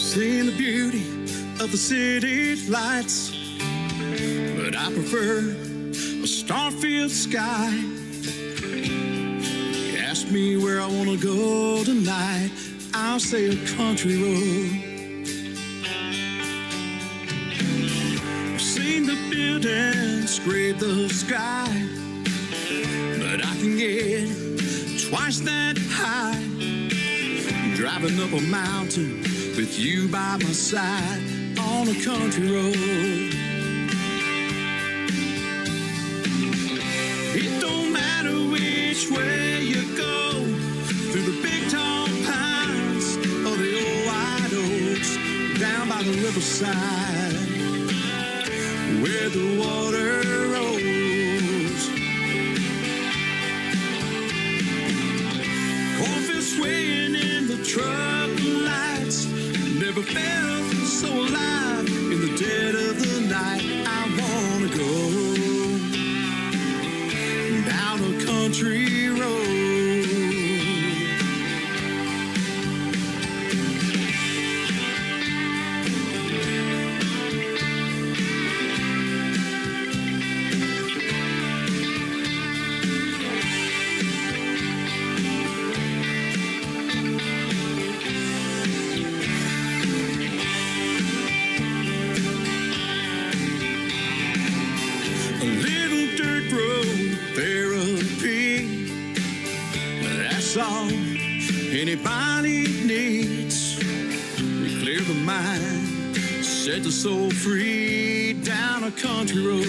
Seen the beauty of the city lights, but I prefer a star-filled sky. You ask me where I want to go tonight, I'll say a country road. I've seen the buildings scrape the sky, but I can get twice that high. Driving up a mountain with you by my side on a country road. It don't matter which way you go, through the big tall pines or the old white oaks, down by the riverside where the water rolls. Cornfield swaying in the truck lights, never felt so alive in the dead of the night. I wanna go down a country road. All anybody needs. We clear the mind, set the soul free down a country road.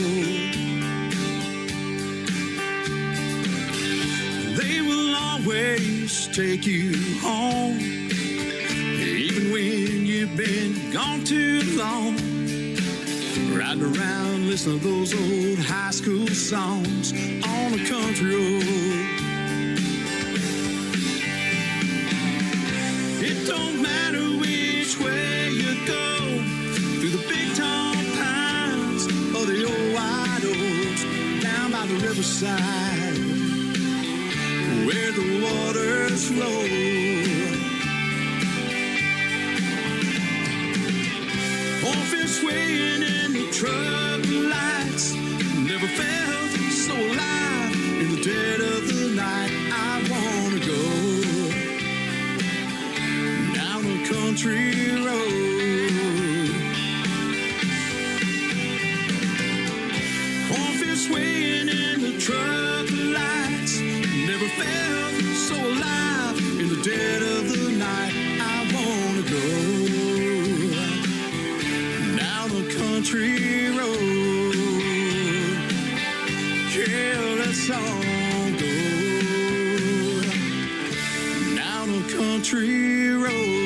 They will always take you home, even when you've been gone too long. Riding around listening to those old high school songs on a country road. It don't matter which way you go, through the big tall pines or the old white oaks, down by the riverside where the waters flow. Cornfield swaying in the truck lights, never felt so alive in the dead of the night. I wanna go country road. Cornfield swaying in the truck lights, never felt so alive in the dead of the night. I wanna go down a country road. Yeah, let's all go down a country road.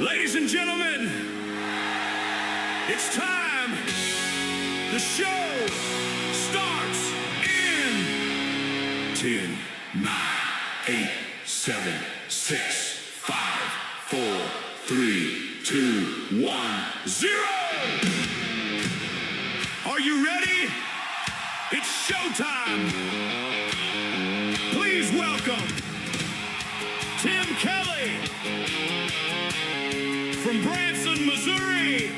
Ladies and gentlemen, it's time. The show starts in 10, 9, 8, 7, 6, 5, 4, 3, 2, 1, 0. Are you ready? It's showtime. Please welcome Tim Kelly from Branson, Missouri,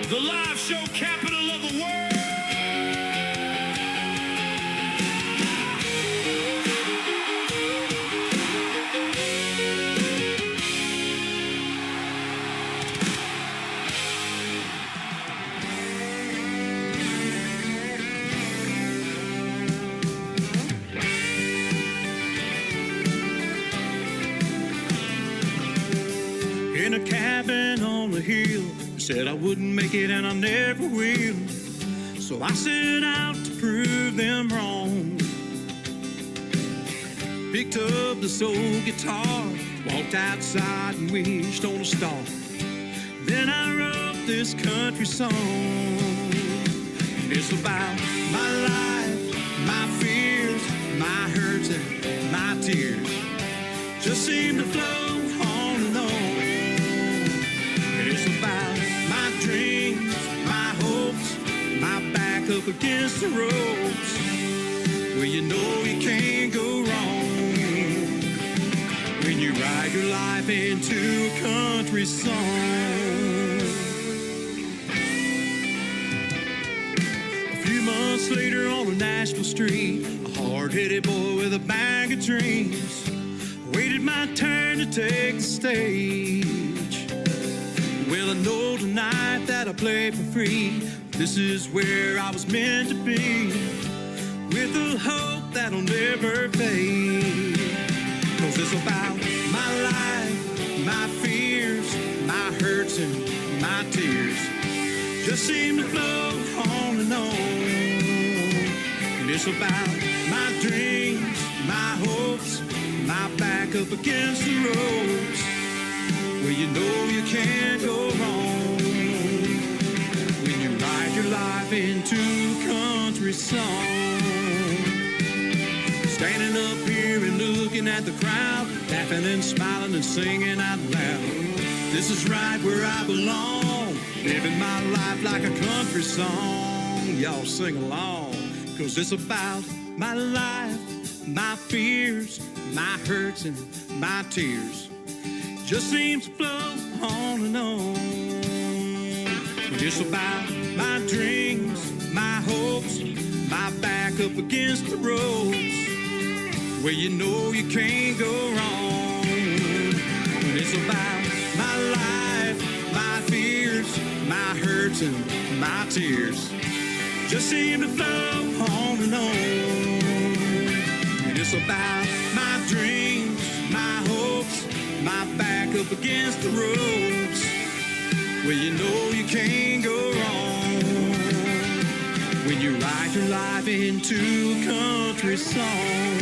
the live show capital of the world. In a cabin on the hill, said I wouldn't make it and I never will. So I set out to prove them wrong. Picked up this old guitar, walked outside and wished on a star. Then I wrote this country song. It's about my life, my fears, my hurts and my tears. Just seem to flow on and on. up against the ropes, where you know you can't go wrong when you write your life into a country song. A few months later on a Nashville street, a hard-headed boy with a bag of dreams waited my turn to take the stage. Well, I know tonight that I play for free. This is where I was meant to be, with a hope that'll never fade. 'Cause it's about my life, my fears, my hurts and my tears just seem to flow on and on. And it's about my dreams, my hopes, my back up against the ropes, where you know you can't go wrong when you write your life into country song. Standing up here and looking at the crowd, laughing and smiling and singing out loud. This is right where I belong, living my life like a country song. Y'all sing along, 'cause it's about my life, my fears, my hurts and my tears just seems to flow on and on. It's about my dreams, my hopes, my back up against the ropes, where you know you can't go wrong. It's about my life, my fears, my hurts and my tears just seem to flow on and on. It's about my dreams, my hopes, my back up against the ropes, where you know you can't go wrong when you write your life into a country song.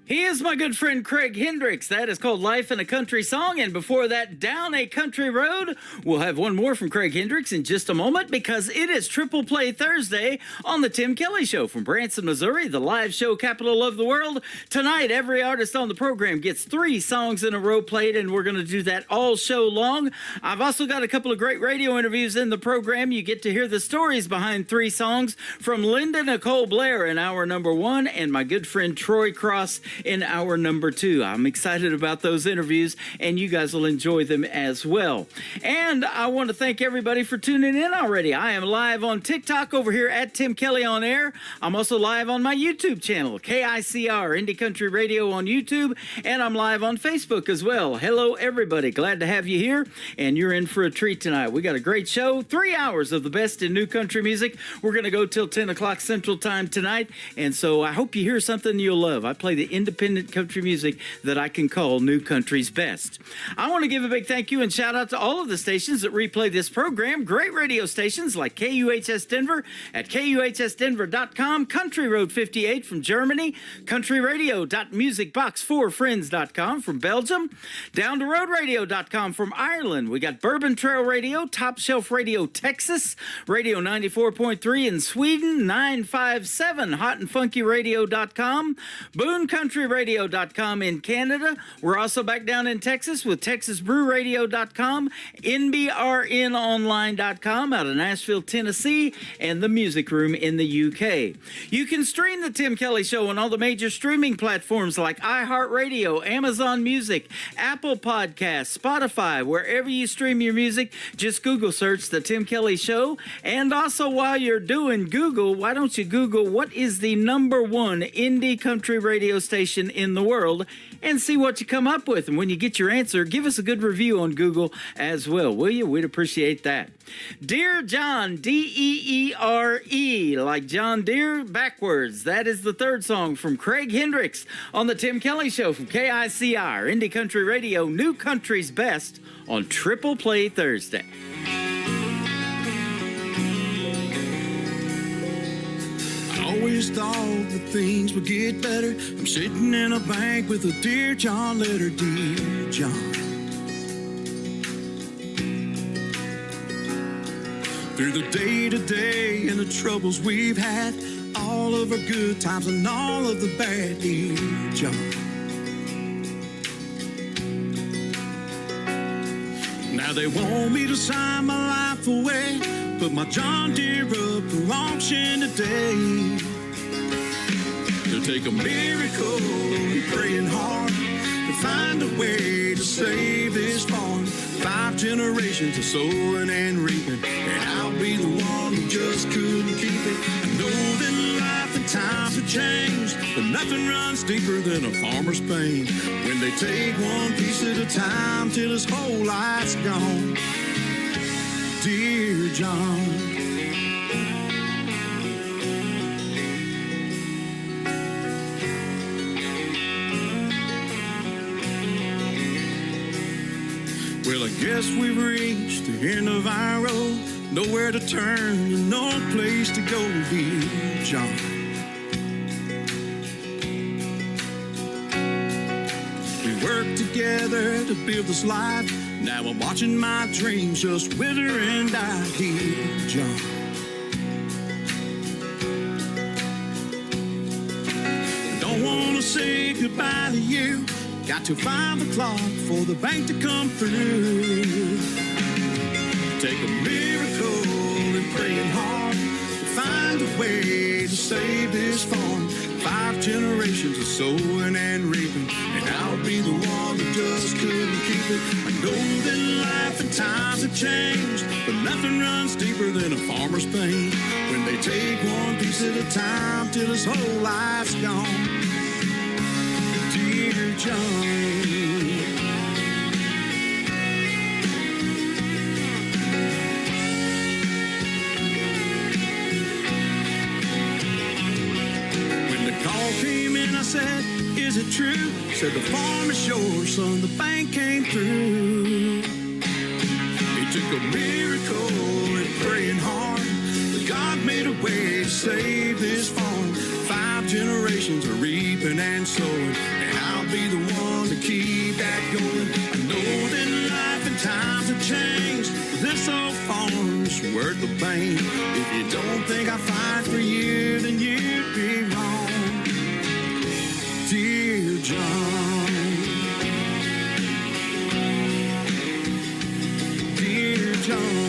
He is my good friend Craig Hendricks. That is called Life in a Country Song. And before that, Down a Country Road. We'll have one more from Craig Hendricks in just a moment, because it is Triple Play Thursday on the Tim Kelly Show from Branson, Missouri, the live show capital of the world. Tonight, every artist on the program gets 3 songs in a row played, and we're going to do that all show long. I've also got a couple of great radio interviews in the program. You get to hear the stories behind 3 songs from Linda Nicole Blair in hour number 1 and my good friend Troy Cross in hour number 2. I'm excited about those interviews, and you guys will enjoy them as well. And I want to thank everybody for tuning in already. I am live on TikTok over here at Tim Kelly on Air. I'm also live on my YouTube channel, KICR Indie Country Radio on YouTube, and I'm live on Facebook as well. Hello, everybody. Glad to have you here, and you're in for a treat tonight. We got a great show, 3 hours of the best in new country music. We're going to go till 10 o'clock Central Time tonight, and so I hope you hear something you'll love. I play the independent country music that I can call new country's best. I want to give a big thank you and shout out to all of the stations that replay this program. Great radio stations like KUHS Denver at KUHSdenver.com, Country Road 58 from Germany, countryradio.musicbox4friends.com from Belgium, Down the Road Radio.com from Ireland. We got Bourbon Trail Radio, Top Shelf Radio Texas, Radio 94.3 in Sweden, 957 hotandfunkyradio.com, Boone Country Radio Radio.com in Canada. We're also back down in Texas with TexasBrewRadio.com, NBRNOnline.com out of Nashville, Tennessee, and The Music Room in the UK. You can stream The Tim Kelly Show on all the major streaming platforms like iHeartRadio, Amazon Music, Apple Podcasts, Spotify, wherever you stream your music. Just Google search The Tim Kelly Show. And also, while you're doing Google, why don't you Google what is the #1 indie country radio station in the world and see what you come up with. And when you get your answer, give us a good review on Google as well, will you? We'd appreciate that. Dear John, D-E-E-R-E, like John Deere backwards. That is the third song from Craig Hendricks on The Tim Kelly Show from KICR, Indie Country Radio, New Country's Best on Triple Play Thursday. Always thought that things would get better. I'm sitting in a bank with a Dear John letter, Dear John. Through the day-to-day and the troubles we've had, all of our good times and all of the bad, dear John. Now they want me to sign my life away, put my John Deere up for auction today. It'll take a miracle and praying hard to find a way to save this farm. 5 generations of sowing and reaping, and I'll be the one who just couldn't keep it. I know that life and times have changed, but nothing runs deeper than a farmer's pain when they take one piece at a time till his whole life's gone. Dear John. Well, I guess we've reached the end of our road. Nowhere to turn and no place to go, dear John. We worked together to build this life. Now I'm watching my dreams just wither and die, dear John. Don't want to say goodbye to you. Got till 5 o'clock for the bank to come through. Take a miracle and praying hard to find a way to save this farm. 5 generations of sowing and reaping, and I'll be the one that just couldn't keep it. I know that life and times have changed, but nothing runs deeper than a farmer's pain when they take one piece at a time till his whole life's gone. Dear John. When the call came in, I said, is it true? Said the farm is yours, son, the bank came through. It took a miracle and praying hard, but God made a way to save this farm. 5 generations of reaping and sowing, and I'll be the one to keep that going. I know that life and times have changed, but this old farm's worth the pain. If you don't think I fight for you, then you'd be wrong, dear John. Dear John.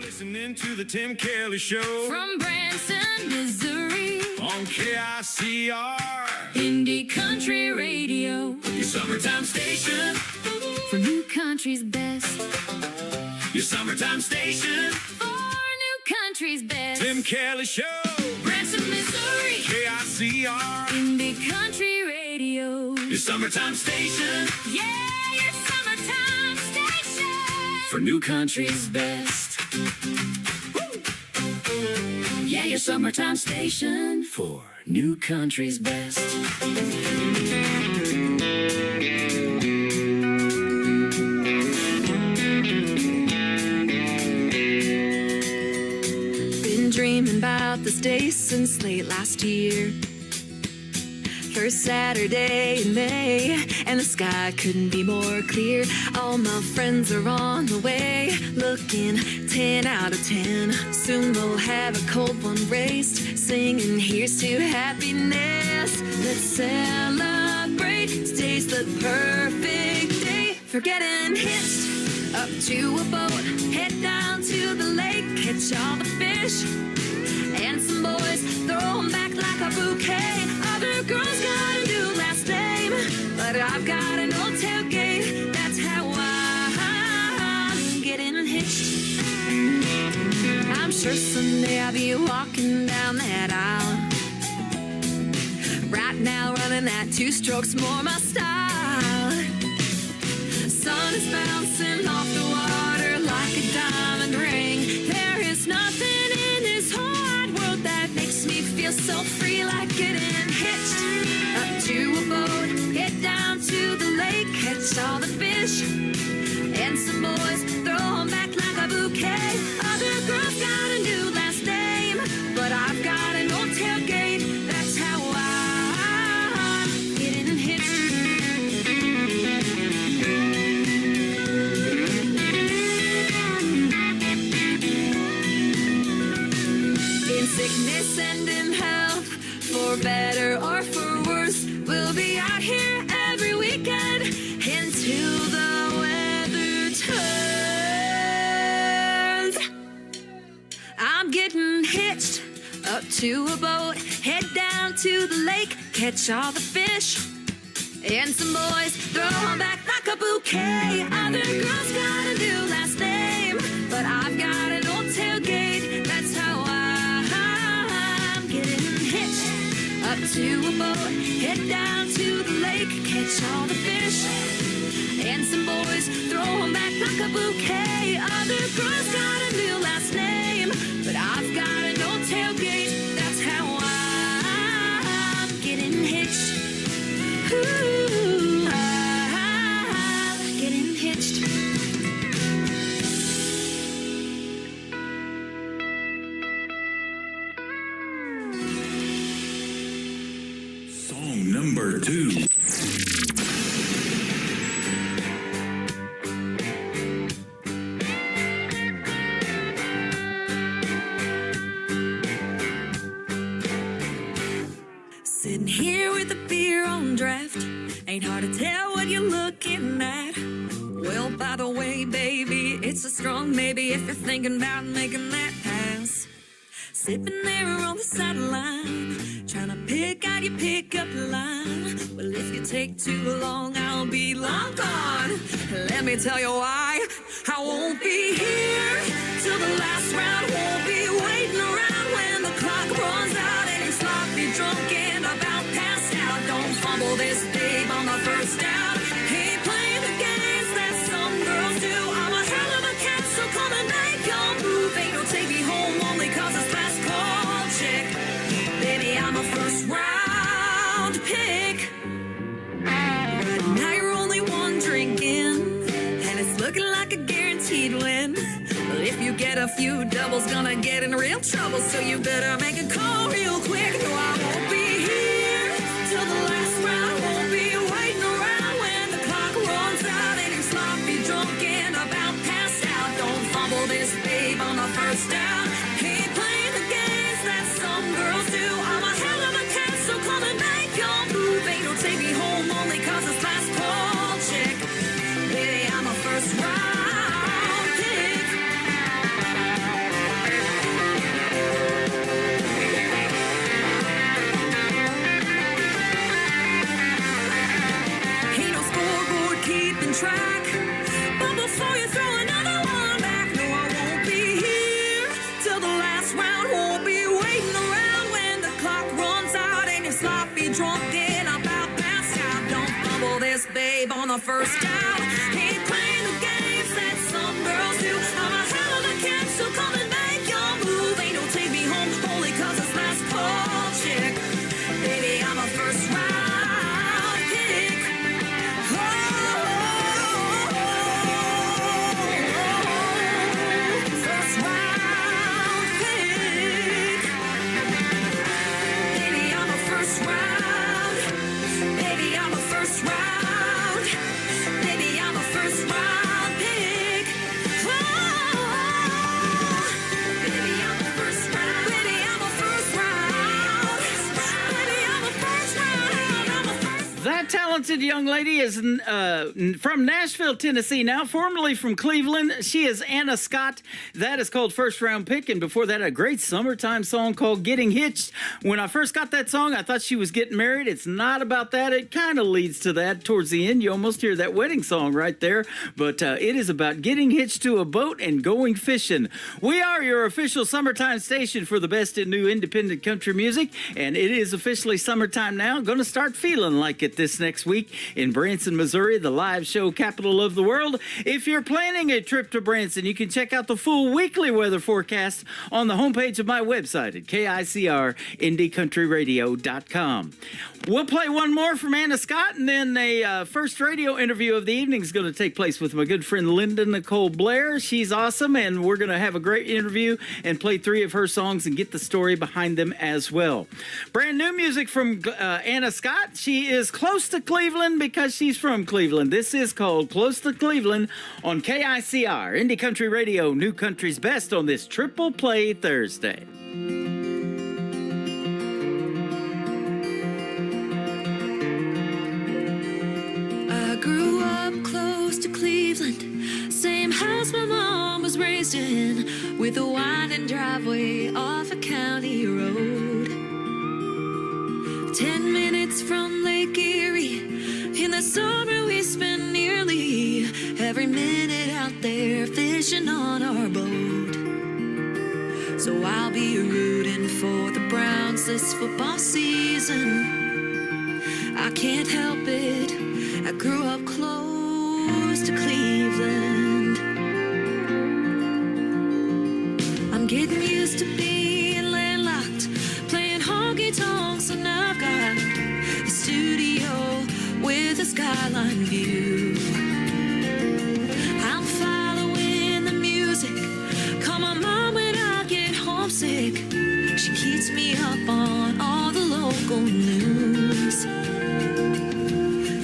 Listening to the Tim Kelly Show from Branson, Missouri, on KICR, Indie Country Radio, your summertime station, for new country's best, your summertime station, for new country's best. Tim Kelly Show, Branson, Missouri, KICR, Indie Country Radio, your summertime station, yeah, your summertime station, for new country's best. Yeah, your summertime station for new country's best. Been dreaming about this day since late last year. First Saturday in May, and the sky couldn't be more clear. All my friends are on the way, looking 10 out of 10. Soon we'll have a cold one raised, singing here's to happiness. Let's celebrate, today's the perfect day for getting hitched up to a boat. Head down to the lake, catch all the fish, and some boys throw 'em back like a bouquet. Other girls got a new last name, but I've got an old tailgate. That's how I'm getting hitched. I'm sure someday I'll be walking down that aisle. Right now running that 2 strokes more my style. Sun is bouncing off the water like a diamond ring. There is nothing in this whole wide world that makes me feel so free like getting hitched up to a boat. Head down to the lake, catch all the fish, and some boys throw 'em back like a bouquet. Other girls got a new last name, but I've got an old tailgate. That's how I'm getting hitched. to a boat, head down to the lake, catch all the fish. And some boys throw 'em back like a bouquet. Other girls got a new last name, but I've got an old tailgate. That's how I'm getting hitched. Up to a boat, head down to the lake, catch all the fish. And some boys throw 'em back like a bouquet. Other girls got a new last name, but I've got an old tailgate. That's how I'm getting hitched. Ooh, I'm getting hitched. Song number 2. Sitting here with a beer on draft. Ain't hard to tell what you're looking at. Well, by the way, baby, it's a strong maybe if you're thinking about making that pass. Sipping there on the sideline, trying to pick out your pickup line. Well, if you take too long, I'll be long gone. Let me tell you why. I won't be here till the last round. Won't be waiting around when the clock runs out and you're sloppy drunk and about passed out. Don't fumble this, babe, on the first down. Ain't playing the games that some girls do. I'm a hell of a cat, so come and make your move. Ain't no take me home only cause it's last call chick. Baby, I'm a first round pick. Now you're only one drink in, and it's looking like a guaranteed win. Well, if you get a few doubles, gonna get in real trouble, so you better make a call real quick. No, I won't be here till the last round. Won't be waiting around when the clock runs out and you're sloppy drunk and about passed out. Don't fumble this, babe, on the first down. Ain't playing the games that some girls do. I'm a hell of a cat, so come and make your move. Ain't no take me home only cause it's last call chick. Baby, I'm a first round pick. Ain't no scoreboard keeping track, but before you throw another one back, no, I won't be here till the last round. Won't be waiting around when the clock runs out and you're sloppy drunk and about passed out. Don't fumble this, babe, on the first down. Ain't playing the games that some girls do. I'm a hell of a cat, so come and make your move. Ain't no take me home only cause it's last call chick. Baby, I'm a first round pick. First round pick. Baby, I'm a first round. Baby, I'm a first round. Baby, I'm a first round pick. Baby, I'm a first round. Baby, I'm a first round. Baby, I'm a first round. I'm a first. That talented young lady is from Nashville, Tennessee now, formerly from Cleveland. She is Anna Scott. That is called First Round Pick. And before that, a great summertime song called Getting Hitched. When I first got that song, I thought she was getting married. It's not about that. It kind of leads to that towards the end. You almost hear that wedding song right there. But it is about getting hitched to a boat and going fishing. We are your official summertime station for the best in new independent country music. And it is officially summertime now. Going to start feeling like it this next week in Branson, Missouri, the live show capital of the world. If you're planning a trip to Branson, you can check out the full weekly weather forecast on the homepage of my website at KICRIndieCountryRadio.com. We'll play one more from Anna Scott, and then a first radio interview of the evening is going to take place with my good friend Linda Nicole Blair. She's awesome, and we're going to have a great interview and play 3 of her songs and get the story behind them as well. Brand new music from Anna Scott. She is close to Cleveland because she's from Cleveland. This is called Close to Cleveland on KICR, Indie Country Radio, New Country's Best on this Triple Play Thursday. I grew up close to Cleveland, same house my mom was raised in, with a winding driveway off a county road. 10 minutes from Lake Erie. In the summer we spent nearly every minute out there fishing on our boat. So I'll be rooting for the Browns this football season. I can't help it, I grew up close to Cleveland. I'm getting used to being landlocked, playing honky tonks, and I've got a studio with a skyline view. I'm following the music, call my mom when I get homesick. She keeps me up on all the local news.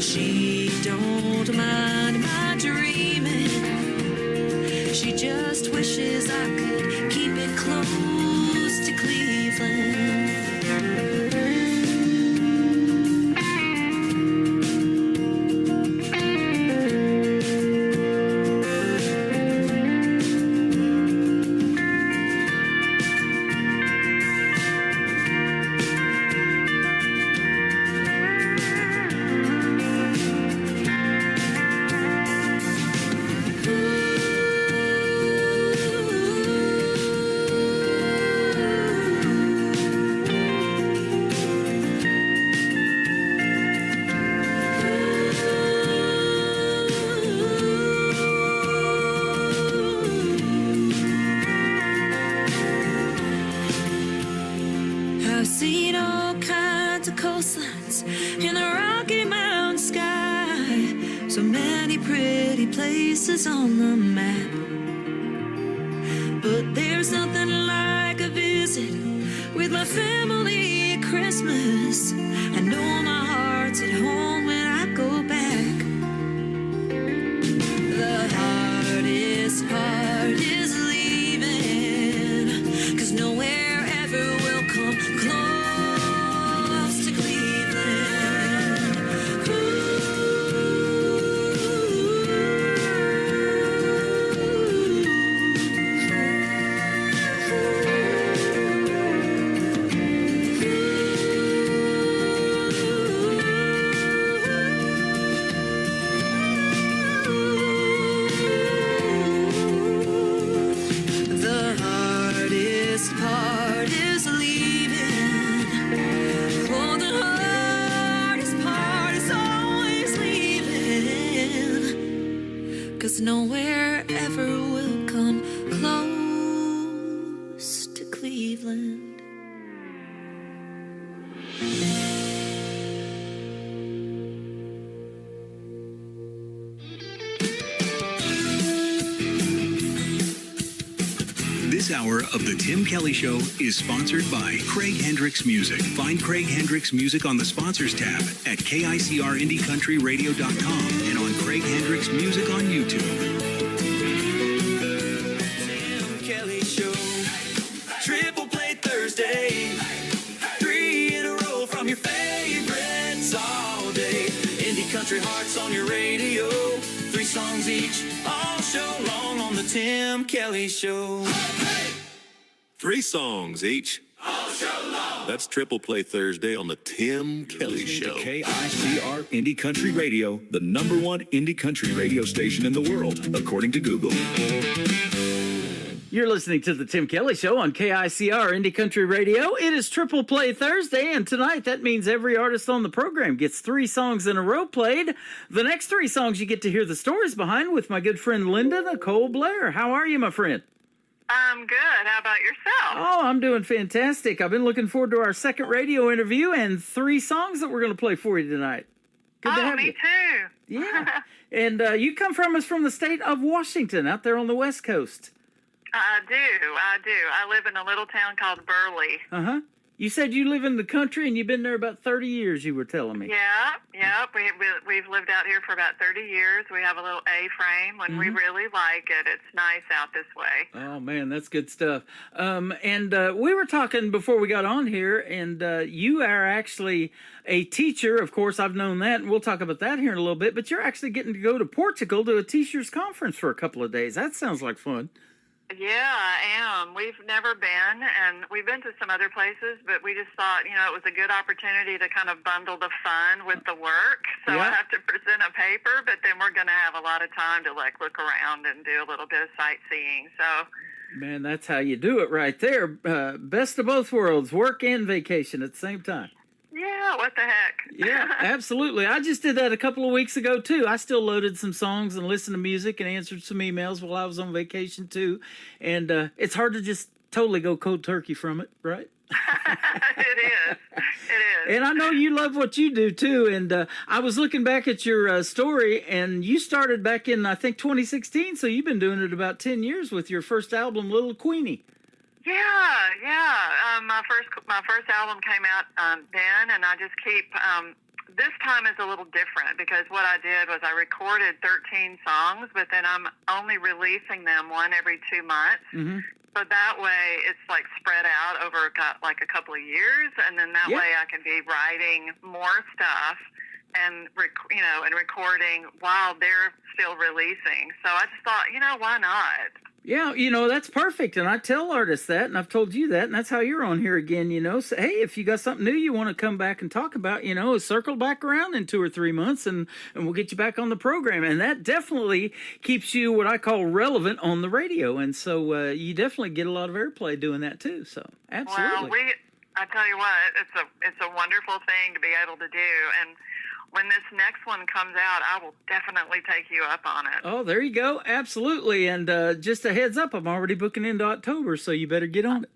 She don't mind my dreaming. She just wishes I could keep it close to Cleveland. I've seen all kinds of coastlines in the Rocky Mountain sky. So many pretty places on the map. But there's nothing like a visit with my family at Christmas. I know my heart's at home when I go back. The hardest part is leaving, 'cause nowhere ever will come close to Cleveland. The hardest part is leaving. Oh, the hardest part is always leaving. 'Cause nowhere ever will come close to Cleveland. This hour of The Tim Kelly Show is sponsored by Craig Hendricks Music. Find Craig Hendricks Music on the Sponsors tab at KICRIndieCountryRadio.com and on Craig Hendricks Music on YouTube. Tim Kelly Show, Triple Play Thursday. 3 in a row from your favorites all day. Indie Country Hearts on your radio. 3 songs each, all show long on The Tim Kelly Show. 3 songs each. All show long. That's Triple Play Thursday on the Tim Kelly Show. KICR Indie Country Radio, the #1 indie country radio station in the world, according to Google. You're listening to the Tim Kelly Show on KICR Indie Country Radio. It is Triple Play Thursday, and tonight that means every artist on the program gets 3 songs in a row played. The next 3 songs you get to hear the stories behind with my good friend Linda Nicole Blair. How are you, my friend? I'm good. How about yourself? Oh, I'm doing fantastic. I've been looking forward to our second radio interview and 3 songs that we're going to play for you tonight. Good to have me you. too. Yeah. And you come from us from the state of Washington out there on the West Coast. I do. I live in a little town called Burley. Uh-huh. You said you live in the country and you've been there about 30 years, you were telling me. Yeah. We've lived out here for about 30 years. We have a little A-frame when we really like it. It's nice out this way. Oh, man, that's good stuff. And we were talking before we got on here, and you are actually a teacher. Of course, I've known that, and we'll talk about that here in a little bit. But you're actually getting to go to Portugal to a teachers' conference for a couple of days. That sounds like fun. Yeah, I am. We've never been, and we've been to some other places, but we just thought, it was a good opportunity to kind of bundle the fun with the work. So I Yeah. have to present a paper, but then we're going to have a lot of time to look around and do a little bit of sightseeing. So Man, that's how you do it right there. Best of both worlds, work and vacation at the same time. yeah, what the heck? Yeah, absolutely. I just did that a couple of weeks ago too. I still loaded some songs and listened to music and answered some emails while I was on vacation too. And it's hard to just totally go cold turkey from it, right? It is. It is. And I know you love what you do too. And I was looking back at your story, and you started back in I think 2016. So you've been doing it about 10 years with your first album, Little Queenie. Yeah. My first album came out then, and I just keep. This time is a little different because what I did was I recorded 13 songs, but then I'm only releasing them one every 2 months. Mm-hmm. So that way it's like spread out over like a couple of years, and then that Yeah. way I can be writing more stuff and and recording while they're still releasing. So I just thought, why not? Yeah, that's perfect. And I tell artists that, and I've told you that, and that's how you're on here again, So, hey, if you got something new you want to come back and talk about, circle back around in 2 or 3 months and we'll get you back on the program. And that definitely keeps you what I call relevant on the radio. And so you definitely get a lot of airplay doing that too. So, absolutely. Well, I tell you what, it's a wonderful thing to be able to do. And when this next one comes out, I will definitely take you up on it. Oh, there you go. Absolutely. And just a heads up, I'm already booking into October, so you better get on it.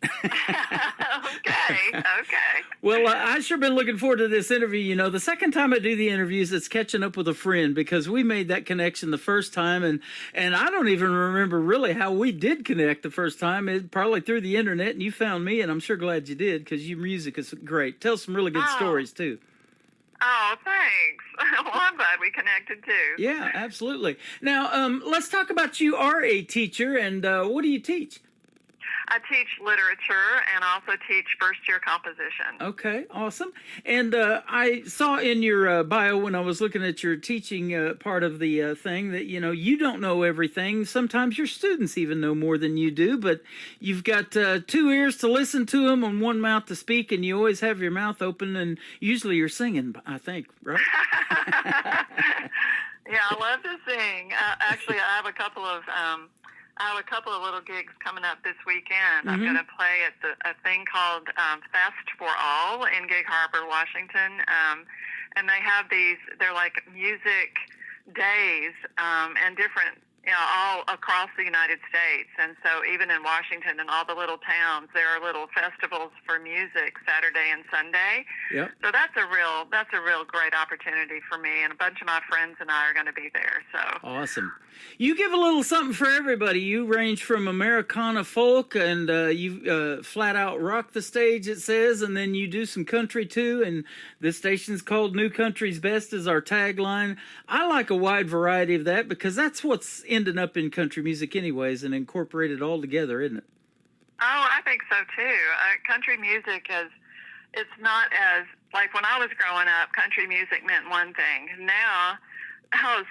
Okay. Well, I sure been looking forward to this interview. The second time I do the interviews, it's catching up with a friend because we made that connection the first time. And I don't even remember really how we did connect the first time. It probably through the internet, and you found me, and I'm sure glad you did because your music is great. Tell some really good stories, too. Oh, thanks. Well, I'm glad we connected, too. Yeah, absolutely. Now, let's talk about you are a teacher, and what do you teach? I teach literature and also teach first-year composition. Okay, awesome. And I saw in your bio when I was looking at your teaching part of the thing that, you don't know everything. Sometimes your students even know more than you do, but you've got 2 ears to listen to them and 1 mouth to speak, and you always have your mouth open, and usually you're singing, I think, right? Yeah, I love to sing. Actually, I have a couple of little gigs coming up this weekend. I'm going to play at a thing called Fest for All in Gig Harbor, Washington. And they have they're like music days and different, all across the United States. And so even in Washington and all the little towns, there are little festivals for music Saturday and Sunday. Yep. So that's a real great opportunity for me, and a bunch of my friends and I are going to be there. So Awesome. You give a little something for everybody. You range from Americana folk, and you flat out rock the stage, it says, and then you do some country too, and this station's called New Country's Best is our tagline. I like a wide variety of that because that's what's ending up in country music anyways, and incorporated all together, isn't it? Oh, I think so too. Country music it's not as, like when I was growing up, country music meant one thing. Now,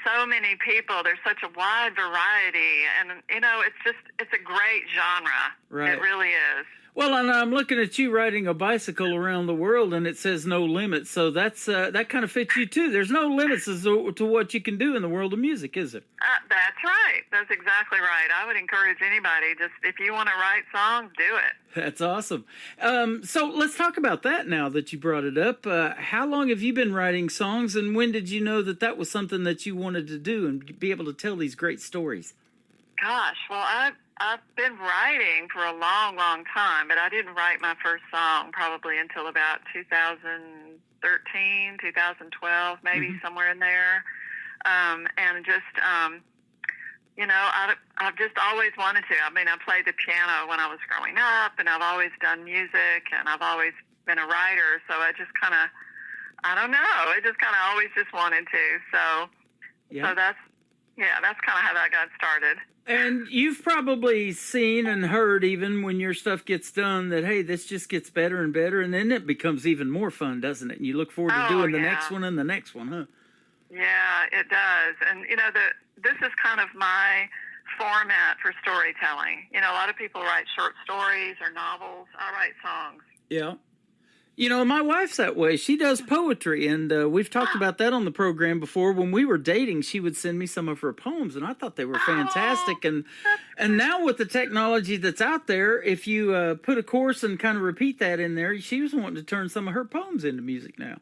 so many people, there's such a wide variety, and it's a great genre. Right. It really is. Well, and I'm looking at you riding a bicycle around the world, and it says no limits. So that's that kind of fits you too. There's no limits as to what you can do in the world of music, is it? That's right. That's exactly right. I would encourage anybody, just if you want to write songs, do it. That's awesome. So let's talk about that now that you brought it up. How long have you been writing songs, and when did you know that was something that you wanted to do and be able to tell these great stories? Gosh, well, I've been writing for a long, long time, but I didn't write my first song probably until about 2013, 2012, maybe somewhere in there. And just, I've just always wanted to. I mean, I played the piano when I was growing up, and I've always done music, and I've always been a writer. So I just kind of, I don't know, I just kind of always just wanted to. So that's kind of how that got started. And you've probably seen and heard, even when your stuff gets done, that, hey, this just gets better and better, and then it becomes even more fun, doesn't it? And you look forward to doing the next one and the next one, huh? Yeah, it does. And, this is kind of my format for storytelling. You know, a lot of people write short stories or novels. I write songs. Yeah. You know, my wife's that way. She does poetry, and we've talked about that on the program before. When we were dating, she would send me some of her poems, and I thought they were fantastic. And now with the technology that's out there, if you put a chorus and kind of repeat that in there, she was wanting to turn some of her poems into music now.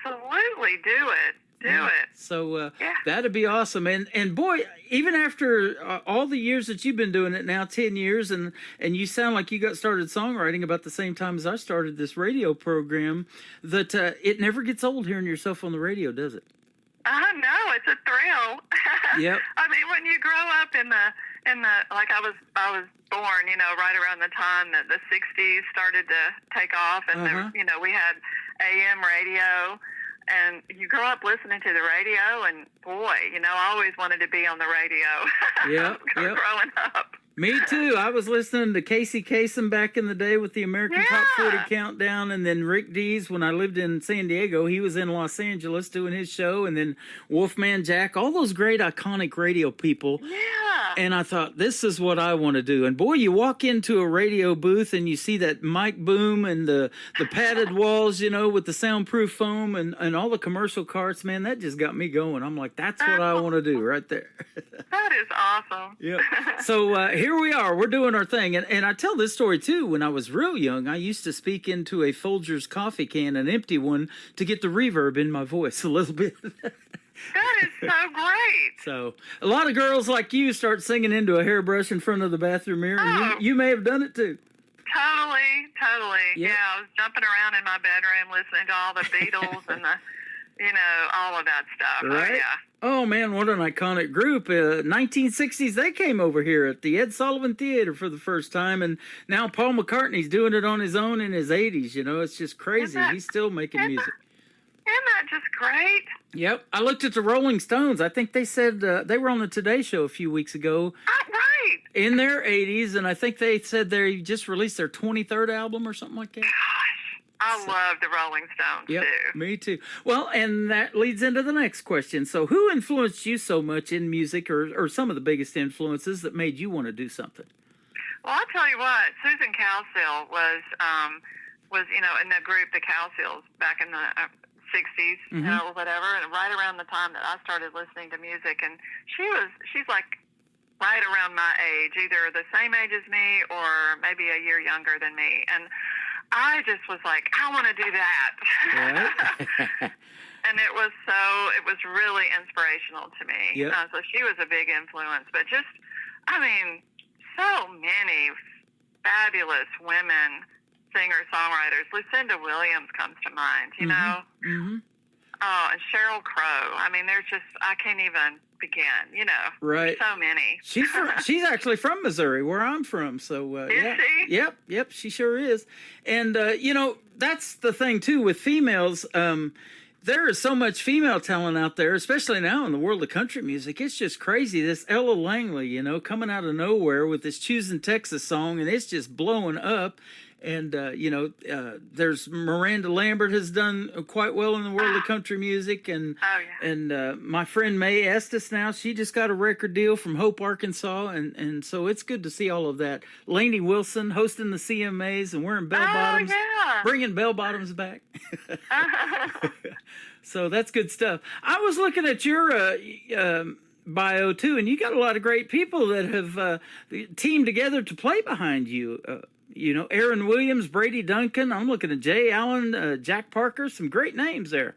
Absolutely, do it. Do it. So Yeah. that'd be awesome. And boy, even after all the years that you've been doing it now, 10 years, and you sound like you got started songwriting about the same time as I started this radio program, that it never gets old hearing yourself on the radio, does it? No, it's a thrill. Yep. I mean, when you grow up in the like I was born, you know, right around the time that the '60s started to take off, and you know, we had AM radio. And you grow up listening to the radio, and boy, you know, I always wanted to be on the radio. Yep, Growing up. Me too. I was listening to Casey Kasem back in the day with the American Top 40 Countdown, and then Rick Dees when I lived in San Diego. He was in Los Angeles doing his show, and then Wolfman Jack, all those great iconic radio people. Yeah. And I thought, this is what I want to do. And boy, you walk into a radio booth and you see that mic boom and the padded walls, you know, with the soundproof foam and all the commercial carts. Man, that just got me going. I'm like, that's what I want to do right there. That is awesome. Yep. So here we are. We're doing our thing. And I tell this story, too. When I was real young, I used to speak into a Folgers coffee can, an empty one, to get the reverb in my voice a little bit. That is so great. So a lot of girls like you start singing into a hairbrush in front of the bathroom mirror, and you may have done it, too. Totally. Yep. Yeah, I was jumping around in my bedroom listening to all the Beatles and the, you know, all of that stuff. Right? Oh, yeah. Oh, man, what an iconic group. 1960s, they came over here at the Ed Sullivan Theater for the first time, and now Paul McCartney's doing it on his own in his 80s. You know, it's just crazy. He's still making music. Isn't that just great? Yep. I looked at the Rolling Stones. I think they said they were on the Today Show a few weeks ago Right. in their 80s, and I think they said they just released their 23rd album or something like that. I love the Rolling Stones, Yep, too. me too. Well, and that leads into the next question. So who influenced you so much in music, or some of the biggest influences that made you want to do something? Well, I'll tell you what, Susan Cowsill was, you know, in the group, the Cowsills, back in the 60s, you know, whatever, and right around the time that I started listening to music, and she's like right around my age, either the same age as me or maybe a year younger than me, and I just was like, I want to do that. Right. And it was really inspirational to me. Yep. So she was a big influence, but just, I mean, so many fabulous women singer-songwriters. Lucinda Williams comes to mind, you know? Mm-hmm. Oh, and Sheryl Crow. I mean, there's just, I can't even begin, you know? Right. There's so many. She's actually from Missouri, where I'm from. So Is yeah. she? Yep, she sure is. And you know, that's the thing too with females. There is so much female talent out there, especially now in the world of country music. It's just crazy. This Ella Langley, you know, coming out of nowhere with this Choosing Texas song, and it's just blowing up. And, you know, there's Miranda Lambert has done quite well in the world of country music. And my friend Mae Estes now, she just got a record deal from Hope, Arkansas. And so it's good to see all of that. Lainey Wilson hosting the CMAs and wearing bell bottoms, bringing bell bottoms back. So that's good stuff. I was looking at your bio, too, and you got a lot of great people that have teamed together to play behind you. You know, Aaron Williams, Brady Duncan. I'm looking at Jay Allen, Jack Parker. Some great names there.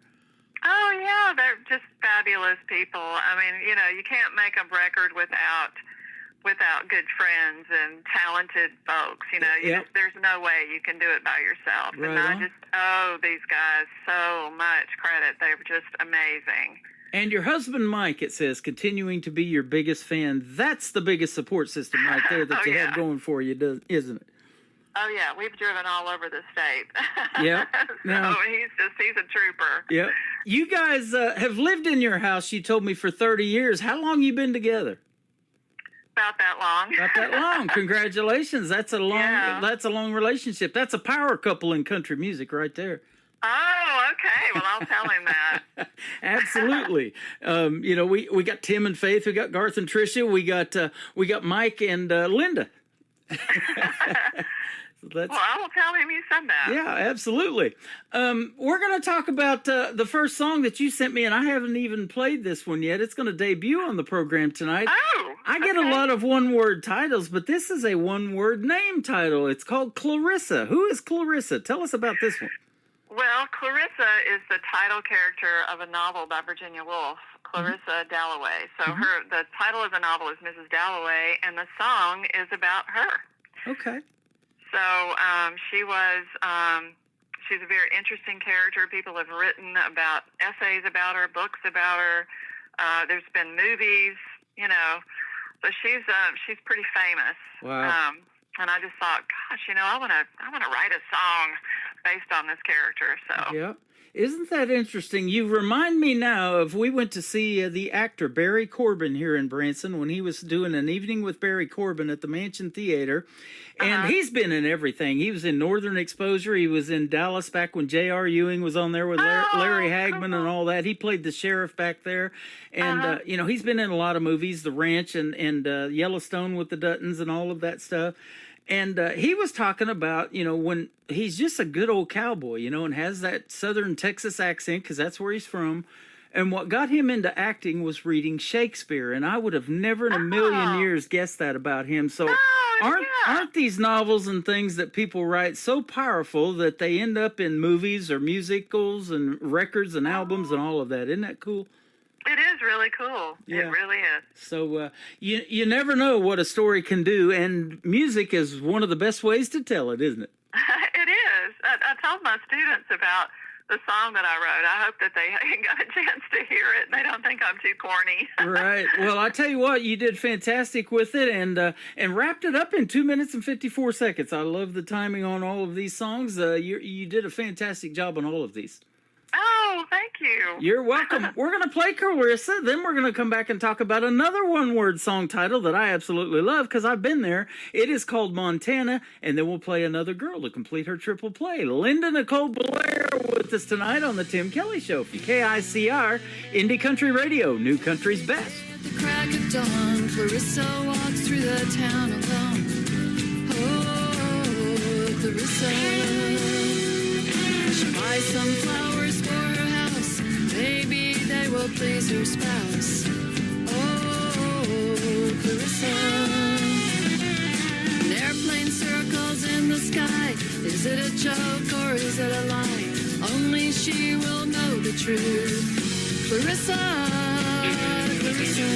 Oh, yeah, they're just fabulous people. I mean, you know, you can't make a record without good friends and talented folks. You know, there's no way you can do it by yourself. Right and I on. just owe these guys so much credit. They were just amazing. And your husband, Mike, it says, continuing to be your biggest fan. That's the biggest support system right there that you have going for you, isn't it? Oh, yeah, we've driven all over the state. Yeah. So he's a trooper. Yeah. You guys have lived in your house, you told me, for 30 years. How long you been together? About that long. About that long. Congratulations. That's a long relationship. That's a power couple in country music right there. Oh, okay. Well, I'll tell him that. Absolutely. You know, we got Tim and Faith, we got Garth and Tricia, we got Mike and Linda. Well, I will tell him you said that. Yeah, absolutely. We're going to talk about the first song that you sent me, and I haven't even played this one yet. It's going to debut on the program tonight. Oh, I get a lot of one-word titles, but this is a one-word name title. It's called Clarissa. Who is Clarissa? Tell us about this one. Well, Clarissa is the title character of a novel by Virginia Woolf, Clarissa Dalloway. So the title of the novel is Mrs. Dalloway, and the song is about her. Okay. So she's a very interesting character. People have written about essays about her, books about her. There's been movies, you know. So she's pretty famous. Wow. And I just thought, gosh, you know, I want to write a song based on this character. So Yeah. Isn't that interesting? You remind me now of, we went to see the actor Barry Corbin here in Branson when he was doing An Evening with Barry Corbin at the Mansion Theater. And he's been in everything. He was in Northern Exposure. He was in Dallas back when J.R. Ewing was on there with Larry Hagman and all that. He played the sheriff back there. And, you know, he's been in a lot of movies, The Ranch and Yellowstone with the Duttons and all of that stuff. And he was talking about, you know, when he's just a good old cowboy, you know, and has that Southern Texas accent because that's where he's from. And what got him into acting was reading Shakespeare. And I would have never in a million years guessed that about him. So aren't these novels and things that people write so powerful that they end up in movies or musicals and records and albums and all of that? Isn't that cool? it is really cool. Yeah. It really is. So you never know what a story can do, and music is one of the best ways to tell it, isn't it? It is. I told my students about the song that I wrote. I hope that they got a chance to hear it and they don't think I'm too corny. Right. Well, I tell you what, you did fantastic with it, and wrapped it up in 2 minutes and 54 seconds. I love the timing on all of these songs. You did a fantastic job on all of these. Oh, thank you. You're welcome. We're going to play Clarissa, then we're going to come back and talk about another one-word song title that I absolutely love because I've been there. It is called Montana, and then we'll play another girl to complete her triple play. Linda Nicole Blair with us tonight on the Tim Kelly Show for KICR, Indie Country Radio, New Country's Best. At the crack of dawn, Clarissa walks through the town alone. Oh, Clarissa. She buys some flowers for her house. Maybe they will please her spouse. Oh, Clarissa. An airplane circles in the sky. Is it a joke or is it a lie? Only she will know the truth. Clarissa, Clarissa.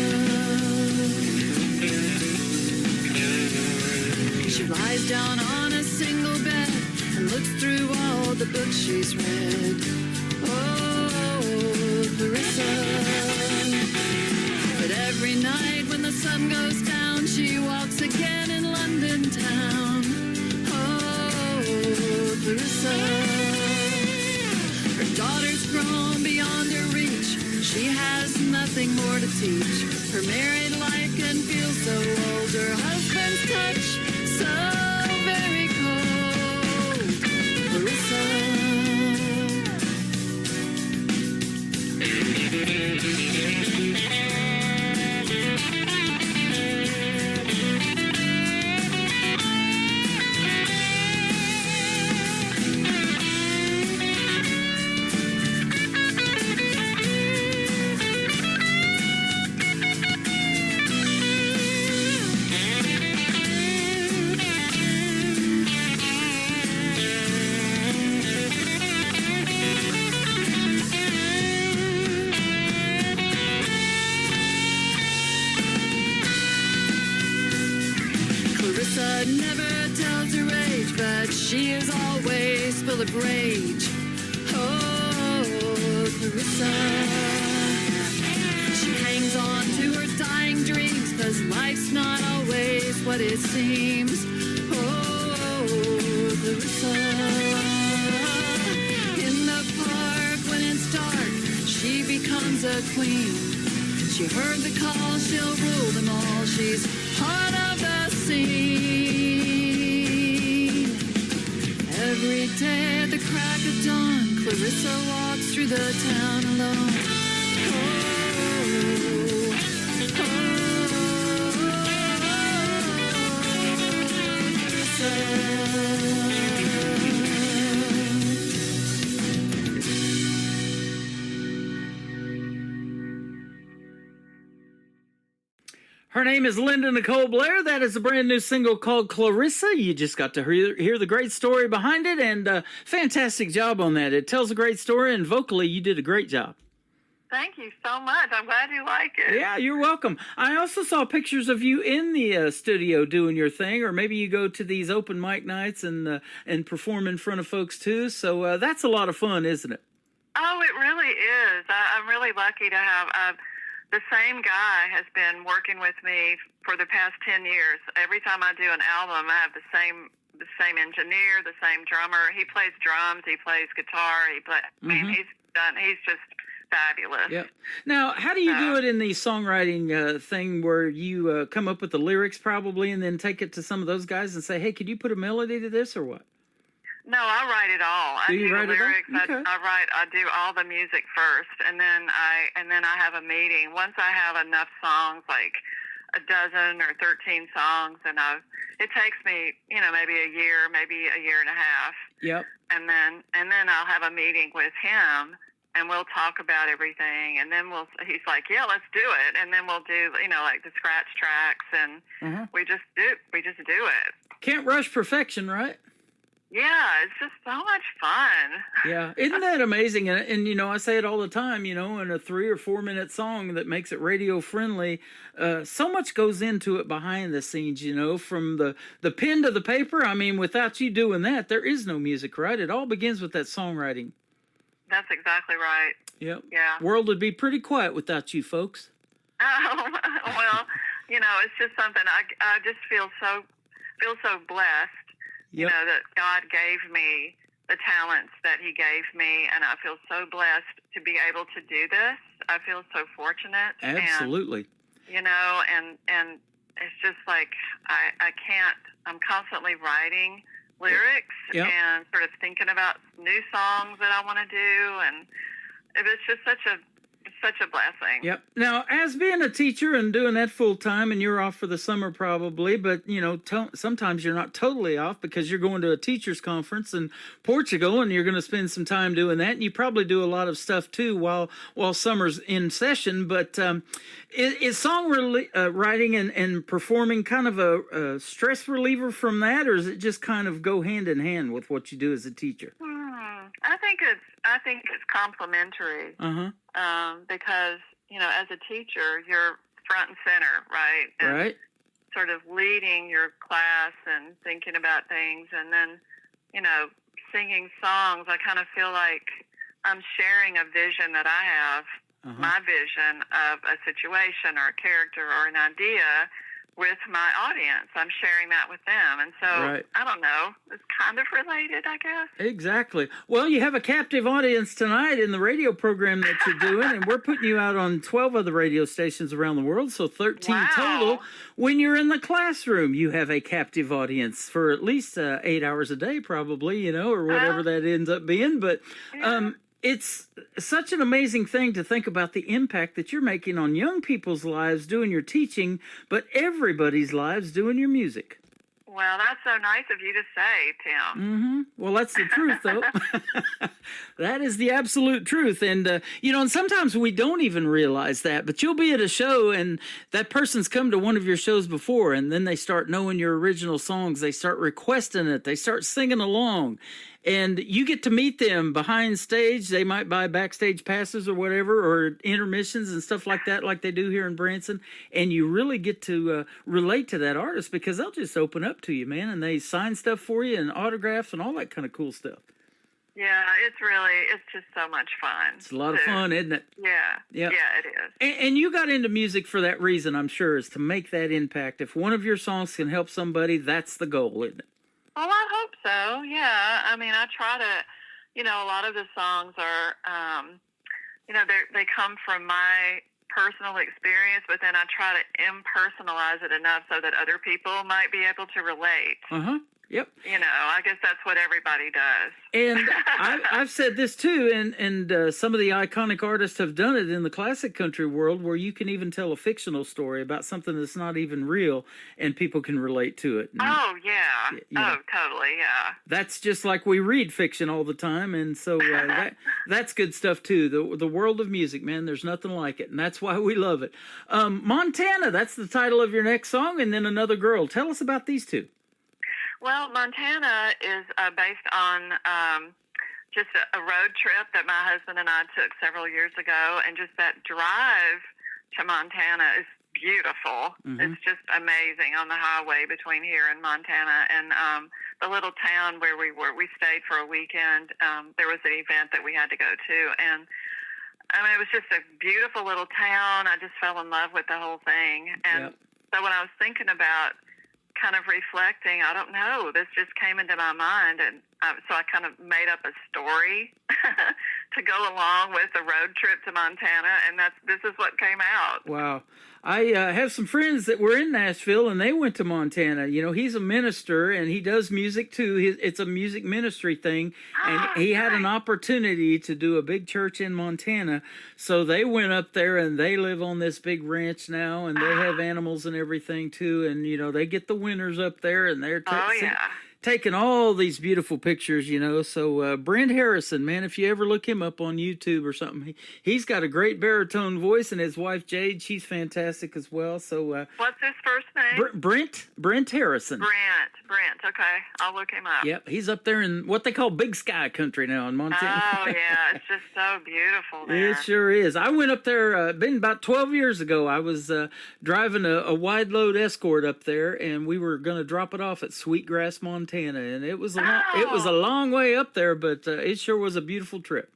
She lies down on a single bed and looks through all the books she's read. Oh, Clarissa. But every night when the sun goes down, she walks again in London town. Oh, Clarissa. Her daughter's grown beyond her reach. She has nothing more to teach. Her married life can feel so old. Her husband's touch so very cold. Clarissa. Clarissa never tells her age, but she is always full of rage. Oh, Clarissa. She hangs on to her dying dreams, 'cause life's not always what it seems. Oh, Clarissa. In the park when it's dark, she becomes a queen. She heard the call, she'll rule them all. She's part of the scene. Every day at the crack of dawn, Clarissa walks through the town alone. Her name is Linda Nicole Blair. That is a brand new single called Clarissa. You just got to hear the great story behind it, and fantastic job on that. It tells a great story, and vocally you did a great job. Thank you so much. I'm glad you like it. Yeah, you're welcome. I also saw pictures of you in the studio doing your thing, or maybe you go to these open mic nights and perform in front of folks too. So that's a lot of fun, isn't it? Oh, it really is. I'm really lucky to have the same guy has been working with me for the past 10 years. Every time I do an album, I have the same engineer, the same drummer. He plays drums, he plays guitar, I mean, he's just fabulous. Yep. Now, how do you do it in the songwriting thing where you come up with the lyrics probably and then take it to some of those guys and say, hey, could you put a melody to this or what? No, I write it all. I do the lyrics. Okay. I do all the music first, and then I have a meeting. Once I have enough songs, like a dozen or 13 songs, and it takes me, maybe a year, maybe a year and a half. Yep. And then I'll have a meeting with him, and we'll talk about everything, and then he's like, yeah, let's do it, and then we'll do, like the scratch tracks, and we just do it. Can't rush perfection, right? Yeah, it's just so much fun. Yeah, isn't that amazing? And I say it all the time, in a 3 or 4 minute song that makes it radio friendly, so much goes into it behind the scenes, from the pen to the paper. I mean, without you doing that, there is no music, right? It all begins with that songwriting. That's exactly right. Yep. Yeah. World would be pretty quiet without you folks. Oh, well, it's just something I just feel so blessed. Yep. That God gave me the talents that he gave me, and I feel so blessed to be able to do this. I feel so fortunate. Absolutely. And it's just like I'm constantly writing lyrics and sort of thinking about new songs that I want to do, and it's just such a blessing. Yep. Now, as being a teacher and doing that full time, and you're off for the summer probably, but sometimes you're not totally off because you're going to a teachers conference in Portugal, and you're going to spend some time doing that. And you probably do a lot of stuff too while summer's in session. But is writing and performing kind of a stress reliever from that, or is it just kind of go hand in hand with what you do as a teacher? I think it's complementary. Because as a teacher, you're front and center, right? And right. Sort of leading your class and thinking about things, and then singing songs. I kind of feel like I'm sharing a vision that I have, my vision of a situation or a character or an idea with my audience. I'm sharing that with them. And so, right. I don't know, it's kind of related, I guess. Exactly. Well, you have a captive audience tonight in the radio program that you're doing, and we're putting you out on 12 other radio stations around the world, so 13 total. When you're in the classroom, you have a captive audience for at least 8 hours a day, probably, or whatever that ends up being. But it's such an amazing thing to think about the impact that you're making on young people's lives doing your teaching, but everybody's lives doing your music. Well, that's so nice of you to say, Tim. Well, that's the truth, though. That is the absolute truth. And, and sometimes we don't even realize that, but you'll be at a show and that person's come to one of your shows before, and then they start knowing your original songs. They start requesting it. They start singing along. And you get to meet them behind stage. They might buy backstage passes or whatever, or intermissions and stuff like that, like they do here in Branson. And you really get to relate to that artist because they'll just open up to you, man. And they sign stuff for you and autographs and all that kind of cool stuff. Yeah, it's just so much fun. It's a lot of fun, isn't it? Yeah. Yep. Yeah, it is. And you got into music for that reason, I'm sure, is to make that impact. If one of your songs can help somebody, that's the goal, isn't it? Well, I hope so, yeah. I mean, I try to, a lot of the songs are, they come from my personal experience, but then I try to impersonalize it enough so that other people might be able to relate. Yep. You know, I guess that's what everybody does. And I've said this too, and some of the iconic artists have done it in the classic country world, where you can even tell a fictional story about something that's not even real, and people can relate to it. And, Oh, yeah. you know. Oh, totally, yeah. that's just like we read fiction all the time, and so that's good stuff too. The world of music, man, there's nothing like it, and that's why we love it. Montana, that's the title of your next song, and then Another Girl. Tell us about these two. Well, Montana is based on just a road trip that my husband and I took several years ago, and just that drive to Montana is beautiful. It's just amazing on the highway between here and Montana. And the little town where we stayed for a weekend, there was an event that we had to go to. And I mean, it was just a beautiful little town. I just fell in love with the whole thing. And so when I was thinking about kind of reflecting, I don't know, this just came into my mind, and so I kind of made up a story to go along with the road trip to Montana, and this is what came out. Wow. I have some friends that were in Nashville, and they went to Montana. You know, he's a minister, and he does music too. It's a music ministry thing, and he had an opportunity to do a big church in Montana. So they went up there, and they live on this big ranch now, and they have animals and everything too. And, you know, they get the winters up there, and they're taking all these beautiful pictures, you know. So Brent Harrison, man, if you ever look him up on YouTube or something, he's got a great baritone voice, and his wife Jade, she's fantastic as well. So What's his first name? Brent Harrison. Brent. Okay, I'll look him up. Yep, he's up there in what they call Big Sky Country now in Montana. Oh yeah, it's just so beautiful there. It sure is. I went up there, been about 12 years ago. I was driving a wide load Escort up there, and we were going to drop it off at Sweetgrass, Montana, and it was a long way up there, but it sure was a beautiful trip.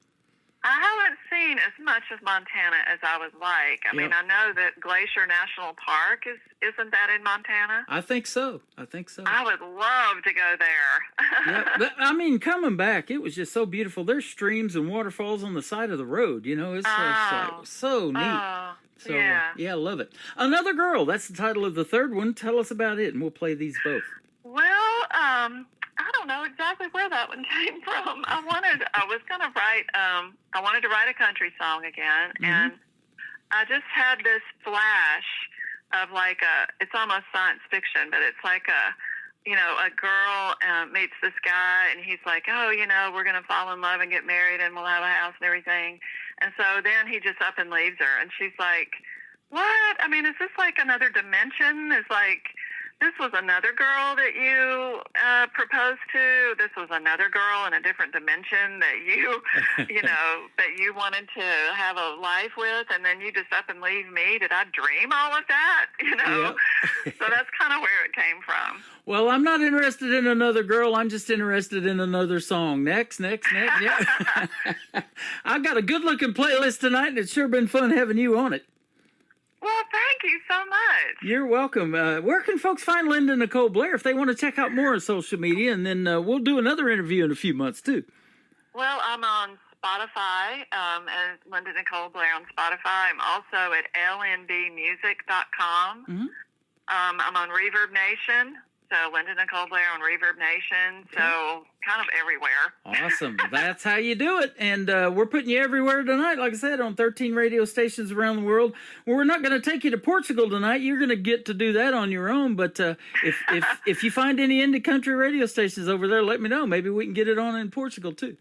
I haven't seen as much of Montana as I would like. I mean, I know that Glacier National Park isn't that in Montana? I think so. I would love to go there. Yeah, but, I mean, coming back, it was just so beautiful. There's streams and waterfalls on the side of the road. You know, it's so neat. So, yeah. I love it. Another Girl, that's the title of the third one. Tell us about it, and we'll play these both. Well, I don't know exactly where that one came from. I wanted to write a country song again, and I just had this flash of like it's almost science fiction, but it's like a girl meets this guy, and he's like, oh, you know, we're going to fall in love and get married, and we'll have a house and everything. And so then he just up and leaves her, and she's like, what? I mean, is this like another dimension? It's like, this was another girl that you proposed to. This was another girl in a different dimension that you, that you wanted to have a life with, and then you just up and leave me. Did I dream all of that? You know? Yep. So that's kind of where it came from. Well, I'm not interested in another girl. I'm just interested in another song. Next. Yeah. I've got a good-looking playlist tonight, and it's sure been fun having you on it. Well, thank you so much. You're welcome. Where can folks find Linda Nicole Blair if they want to check out more on social media? And then we'll do another interview in a few months, too. Well, I'm on Spotify, as Linda Nicole Blair on Spotify. I'm also at lnbmusic.com. I'm on Reverb Nation. So Linda Nicole Blair on Reverb Nation. So kind of everywhere. Awesome. That's how you do it. And we're putting you everywhere tonight, like I said, on 13 radio stations around the world. Well, we're not going to take you to Portugal tonight. You're going to get to do that on your own. But if you find any indie country radio stations over there, let me know. Maybe we can get it on in Portugal, too.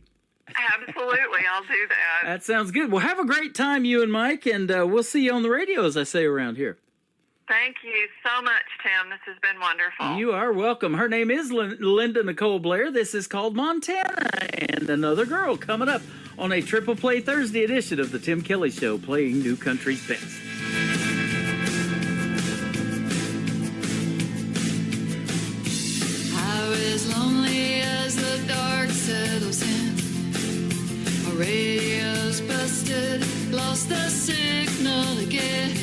Absolutely. I'll do that. That sounds good. Well, have a great time, you and Mike, and we'll see you on the radio, as I say around here. Thank you so much, Tim. This has been wonderful. You are welcome. Her name is Linda Nicole Blair. This is called Montana, and Another Girl coming up on a Triple Play Thursday edition of the Tim Kelly Show, playing new country's best. I was lonely as the dark settles in. My radio's busted, lost the signal again.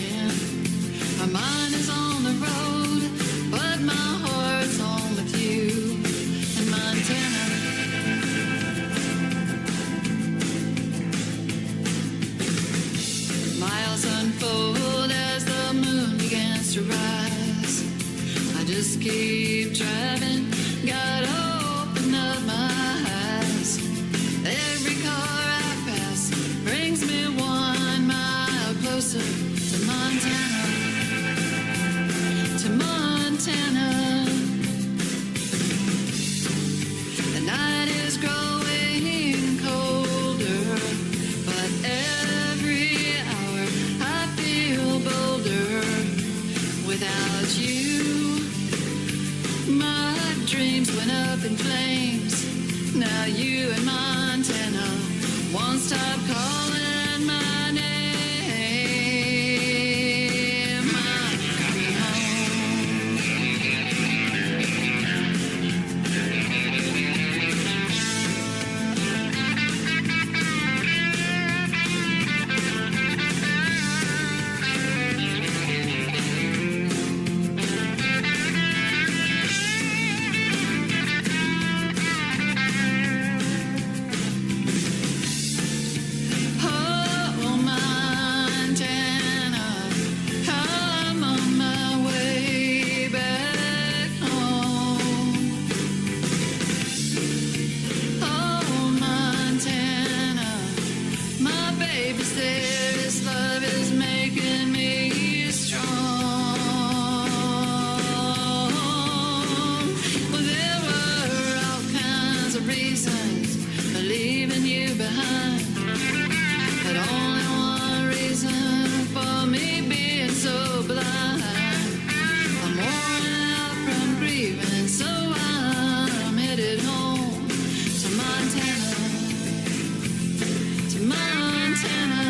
My mind is on the road, but my heart's on with you in Montana. Miles unfold as the moon begins to rise. I just keep driving, gotta open up my eyes. Every car I pass brings me 1 mile closer to Montana. To Montana. The night is growing colder, but every hour I feel bolder. Without you, my dreams went up in flames. Now you in Montana won't stop calling my name. I'm coming home. Oh, Montana, I'm on my way back home. Oh, Montana, my baby's there. His love is making me strong. Well, there were all kinds of reasons for leaving you behind. But only one reason for me being so blind. I'm worn out from grieving, so I'm headed home to Montana. To Montana.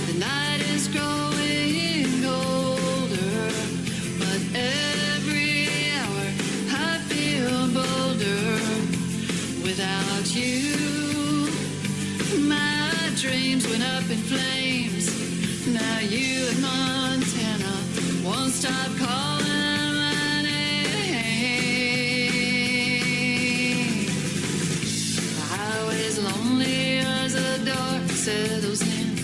The night is growing colder, but every hour I feel bolder. Without you, my dreams went up in flames. Now you in Montana won't stop calling my name. The highway's lonely as the dark settles in.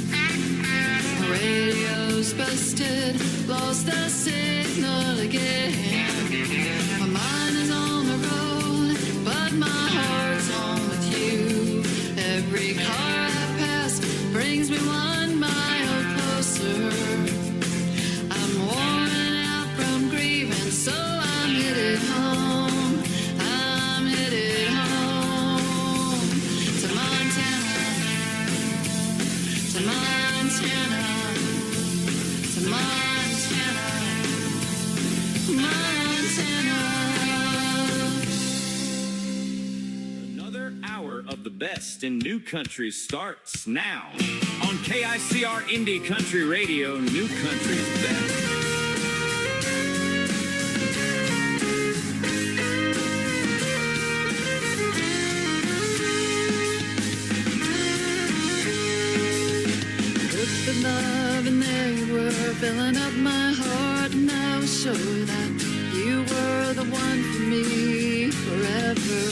My radio's busted, lost the signal again. My mind is on the road, but my heart's on with you. Every car I pass brings me 1 mile closer. I'm worn out from grieving, so I'm headed home. I'm headed home to Montana. To Montana. To Montana. Montana. Another hour of the best in new country starts now on KICR Indie Country Radio, New Country's best. With the love and they were filling up my heart, and I was sure that you were the one for me forever.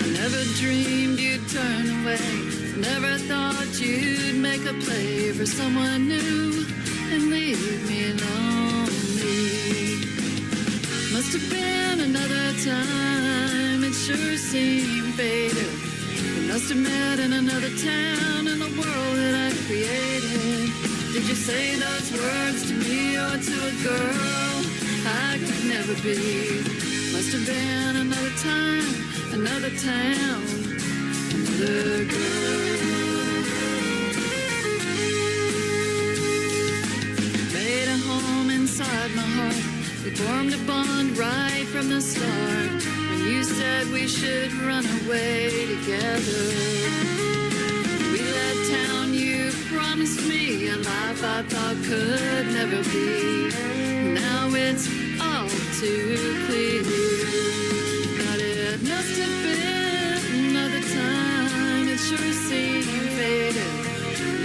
I never dreamed you'd turn away, never thought you'd make a play for someone new and leave me lonely. Must have been another time, it sure seemed fated. We must have met in another town in the world that I created. Did you say those words to me or to a girl I could never be? Must have been another time, another town, another girl. Made a home inside my heart. We formed a bond right from the start. When you said we should run away together, we left town, you promised me a life I thought could never be. Now it's all too clear. But it must have been another time, it sure seemed faded.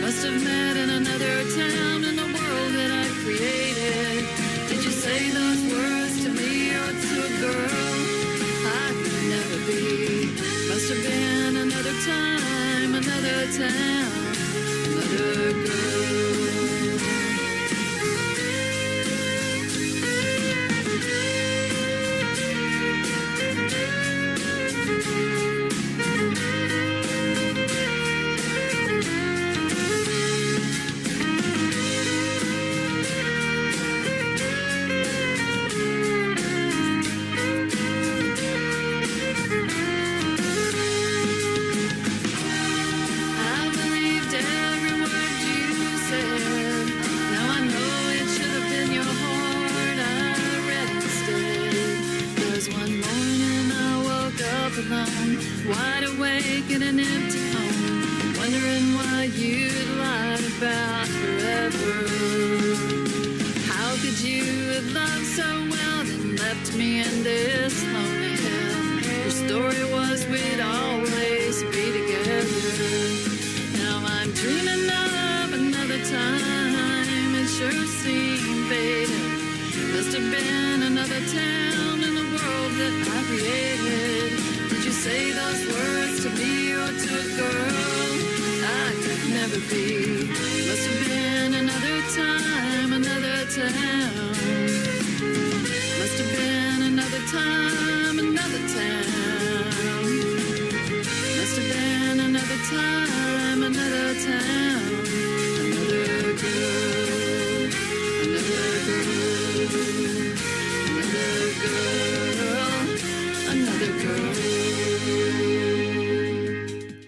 Must have met in another town in the world that I created. Did you say those words to me or to a girl I could never be? Must have been another time, another town, another girl. back in an empty home, wondering why you'd lied about forever. How could you have loved so well and left me in this lonely hell? Your story was we'd always be together. Now I'm dreaming of another time. It sure seemed faded. Must have been another town in the world that I created. Did you say those words to me or to a girl I could never be? Must have been another time, another town. Must have been another time, another town. Must have been another time, another town. Another girl, another girl, another girl.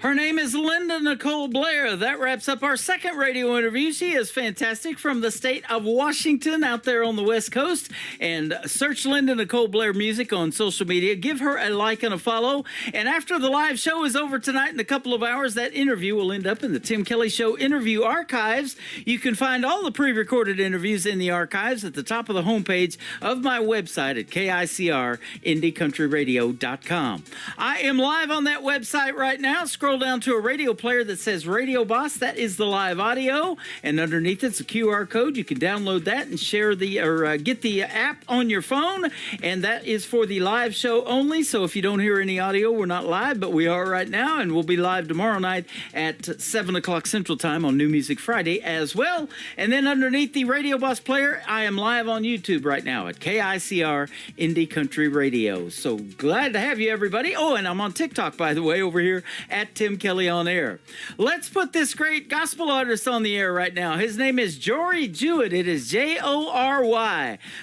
Her name is Linda Nicole Blair. That wraps up our second radio interview. She is fantastic from the state of Washington out there on the West Coast. And search Linda Nicole Blair Music on social media. Give her a like and a follow. And after the live show is over tonight in a couple of hours, that interview will end up in the Tim Kelly Show interview archives. You can find all the pre-recorded interviews in the archives at the top of the homepage of my website at KICR-IndieCountryRadio.com. I am live on that website right now. Scroll down to a radio player that says Radio Boss. That is the live audio, and underneath it's a QR code. You can download that and share get the app on your phone, and that is for the live show only. So if you don't hear any audio, we're not live, but we are right now, and we'll be live tomorrow night at 7 o'clock Central Time on New Music Friday as well. And then underneath the Radio Boss player, I am live on YouTube right now at KICR Indie Country Radio. So glad to have you, everybody. Oh, and I'm on TikTok, by the way, over here at Tim Kelly on Air. Let's put this great gospel artist on the air right now. His name is Jory Jewett. It is Jory.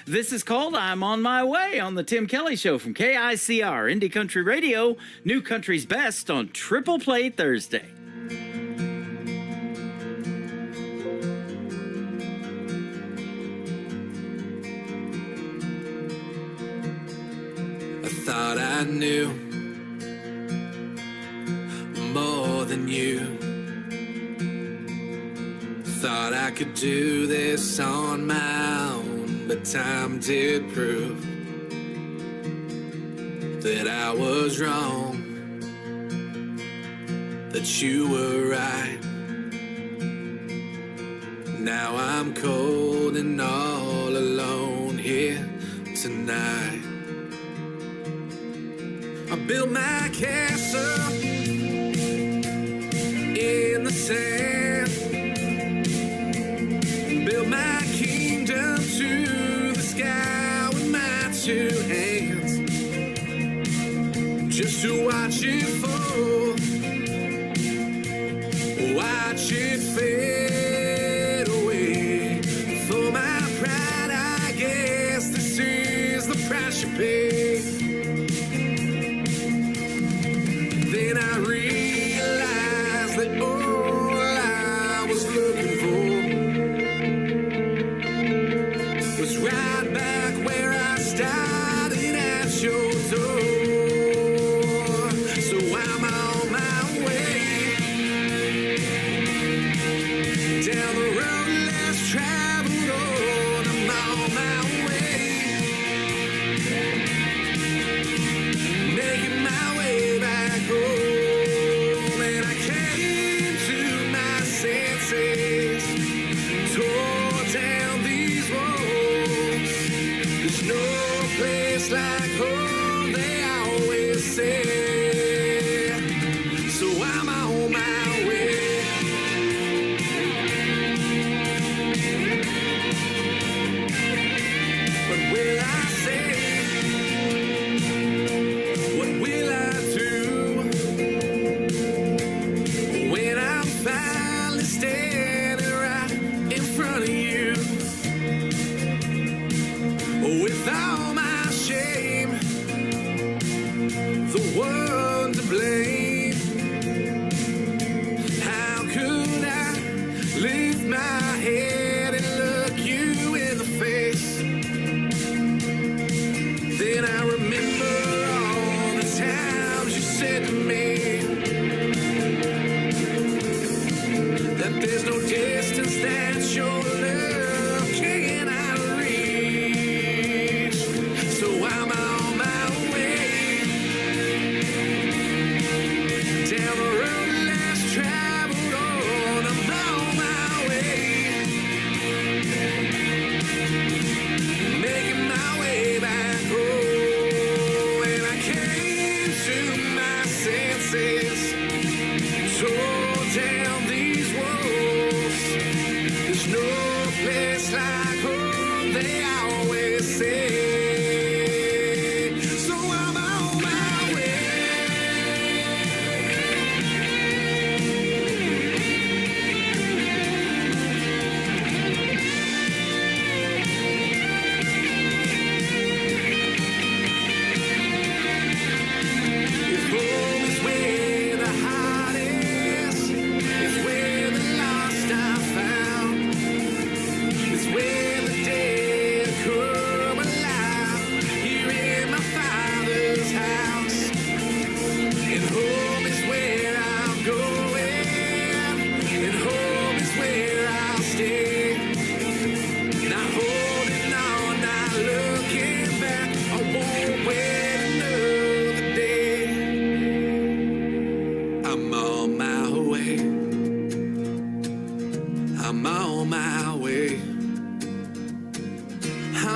This is called I'm on My Way on the Tim Kelly Show from KICR Indie Country Radio, New Country's Best on Triple Play Thursday. I thought I knew more than you. Thought I could do this on my own, but time did prove that I was wrong, that you were right. Now I'm cold and all alone here tonight. I built my castle in the sand, build my kingdom to the sky with my two hands, just to watch it fall, watch it fade away. For my pride, I guess this is the price you pay. Then I realized that all I was looking for was right back where I started at your door. So I'm on my way down the road less traveled on. I'm on my way, making my way back home. And I came to my senses, tore down these walls. There's no place like home, they always say. So I'm on my way. What will I say? What will I do when I'm finally standing right in front of you? With all my shame, the one to blame. How could I lift my head and look you in the face? Then I remember all the times you said to me,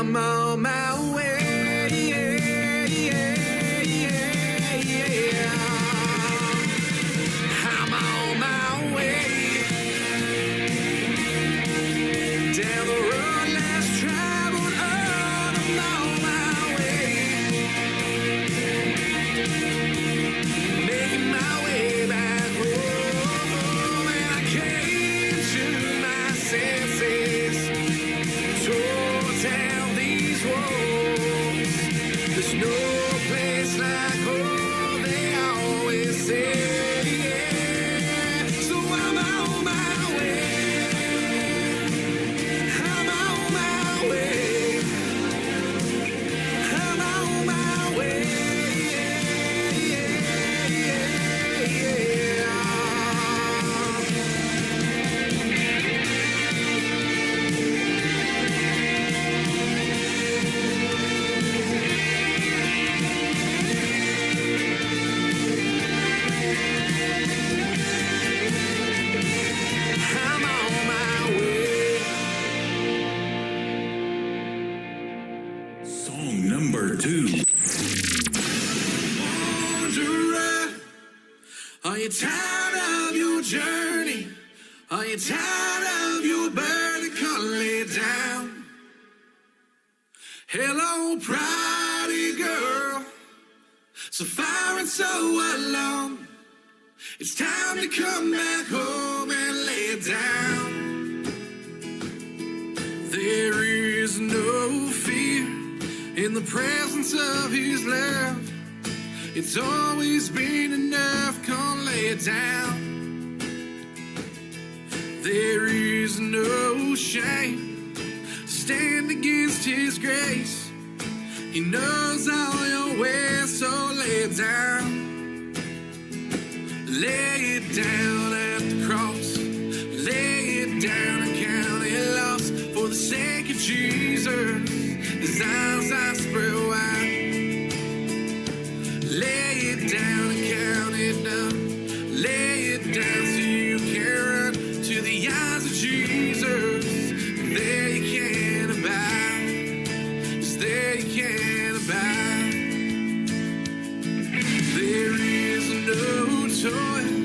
I'm on my way. I'm on my way. Down the road less traveled, on, I'm on my way. Making my way back home, and I came to my senses. Tore down these walls. There's no place like home, they always say. So I'm on my way. I'm on my way. I'm on my way. I'm on my way. Song number 2. Wanderer, are you tired of your journey? Are you tired of your burden? Come lay down. Hello, prodigal girl, so far and so alone. It's time to come back home and lay down. There is no fear in the presence of his love. It's always been enough, come lay it down. There is no shame to stand against his grace. He knows all your ways, so lay it down. Lay it down at the cross. Lay it down and count it lost. For the sake of Jesus, his arms are spread wide. Lay it down and count it down. Lay it down so you can run to the eyes of Jesus. There you can abide. Yes, there you can abide. There is no toil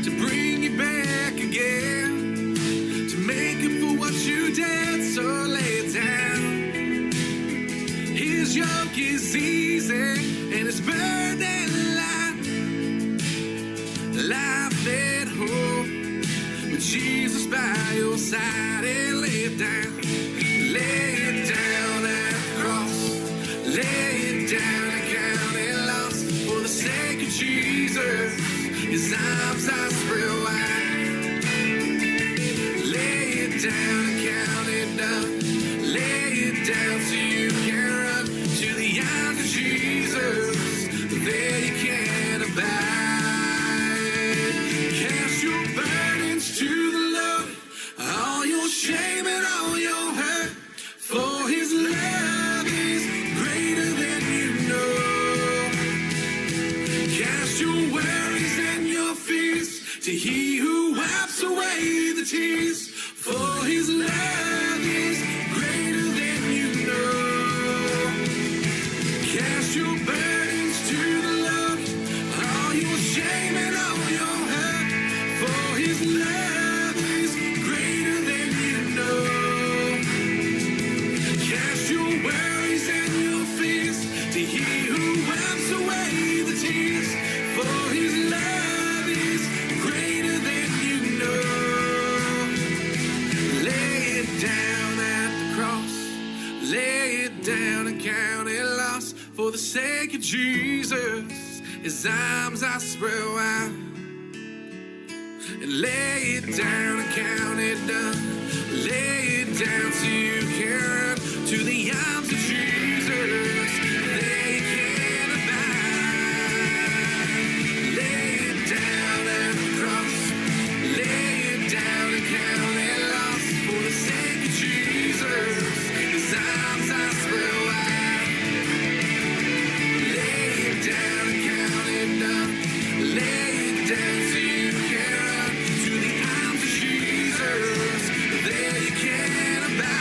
to bring you back again, to make up for what you did, so lay it down. His yoke is easy and his burden light. Life at home with Jesus by your side, and lay it down. Lay it down at the cross. Lay it down and count it lost. For the sake of Jesus, his arms are spread wide. Lay it down and count it down. Lay it down so you can run to the arms of Jesus. There you can abide. Cast your burdens to the Lord, all your shame and all your hurt. For his love is greater than you know. Cast your worries and your fears to he who wipes away the tears. For his love is greater than you know. Cast your burdens to the Lord, all your shame and all your hurt. For his love is greater than you know. Cast your worries and your fears to he who wipes away the tears. For his love is greater than you know. Lay it down at the cross. Lay it down and count it lost. For the sake of Jesus, his arms are spread wide. And lay it down and count it down. Lay it down so you can run to the arms of Jesus. They can abide. Lay it down at the cross. Lay it down and count it lost. For the sake of Jesus, his arms are spread wide. Lay it down and count it down. Lay it down so you can run to the arms of Jesus. There you can abide.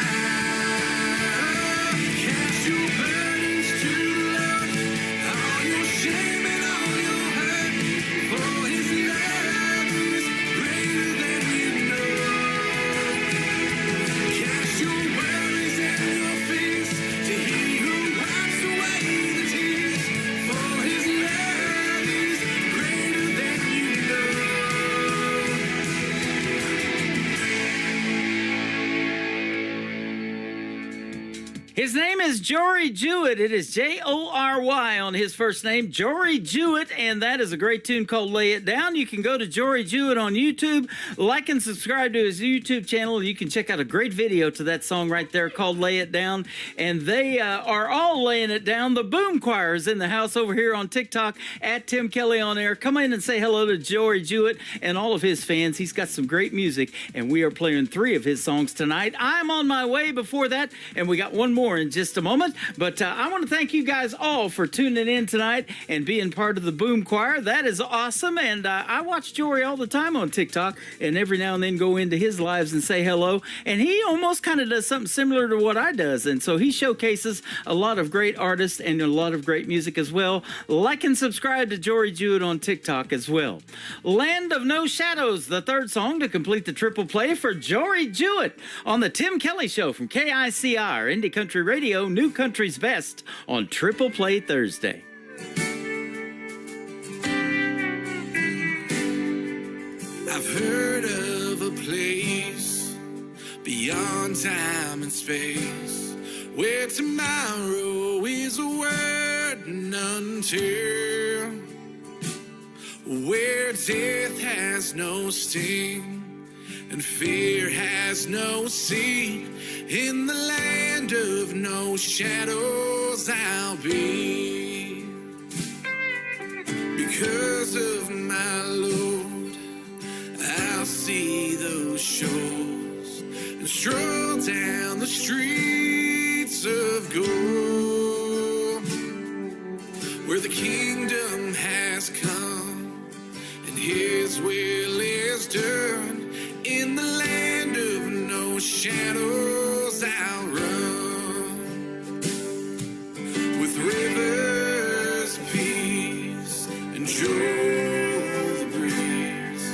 His name is Jory Jewett. It is Jory on his first name, Jory Jewett, and that is a great tune called Lay It Down. You can go to Jory Jewett on YouTube, like and subscribe to his YouTube channel. You can check out a great video to that song right there called Lay It Down, and they are all laying it down. The Boom Choir is in the house over here on TikTok at Tim Kelly on Air. Come in and say hello to Jory Jewett and all of his fans. He's got some great music, and we are playing 3 of his songs tonight. I'm on my way before that, and we got one more in just a moment. But I want to thank you guys all for tuning in tonight and being part of the Boom Choir. That is awesome, and I watch Jory all the time on TikTok, and every now and then go into his lives and say hello. And he almost kind of does something similar to what I does, and so he showcases a lot of great artists and a lot of great music as well. Like and subscribe to Jory Jewett on TikTok as well. Land of No Shadows, the 3rd song to complete the triple play for Jory Jewett on the Tim Kelly Show from KICR, Indie Country Radio, New Country's Best on Triple Play Thursday. I've heard of a place beyond time and space where tomorrow is a word none tell, where death has no sting and fear has no seed. In the land of no shadows I'll be, because of my Lord I'll see those shores and stroll down the streets of gold, where the kingdom has come and his will is done. In the land of no shadows I'll run, with rivers of peace and joy the breeze,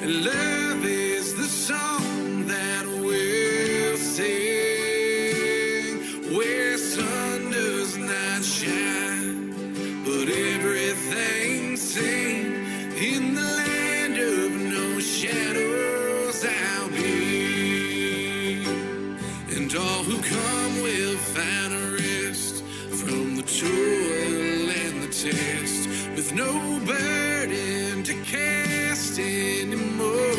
and love is the song that we'll sing, where sun does not shine but everything's seen. In the land of no shadows I'll be, and all who come will find a rest from the toil and the test, with no burden to cast anymore,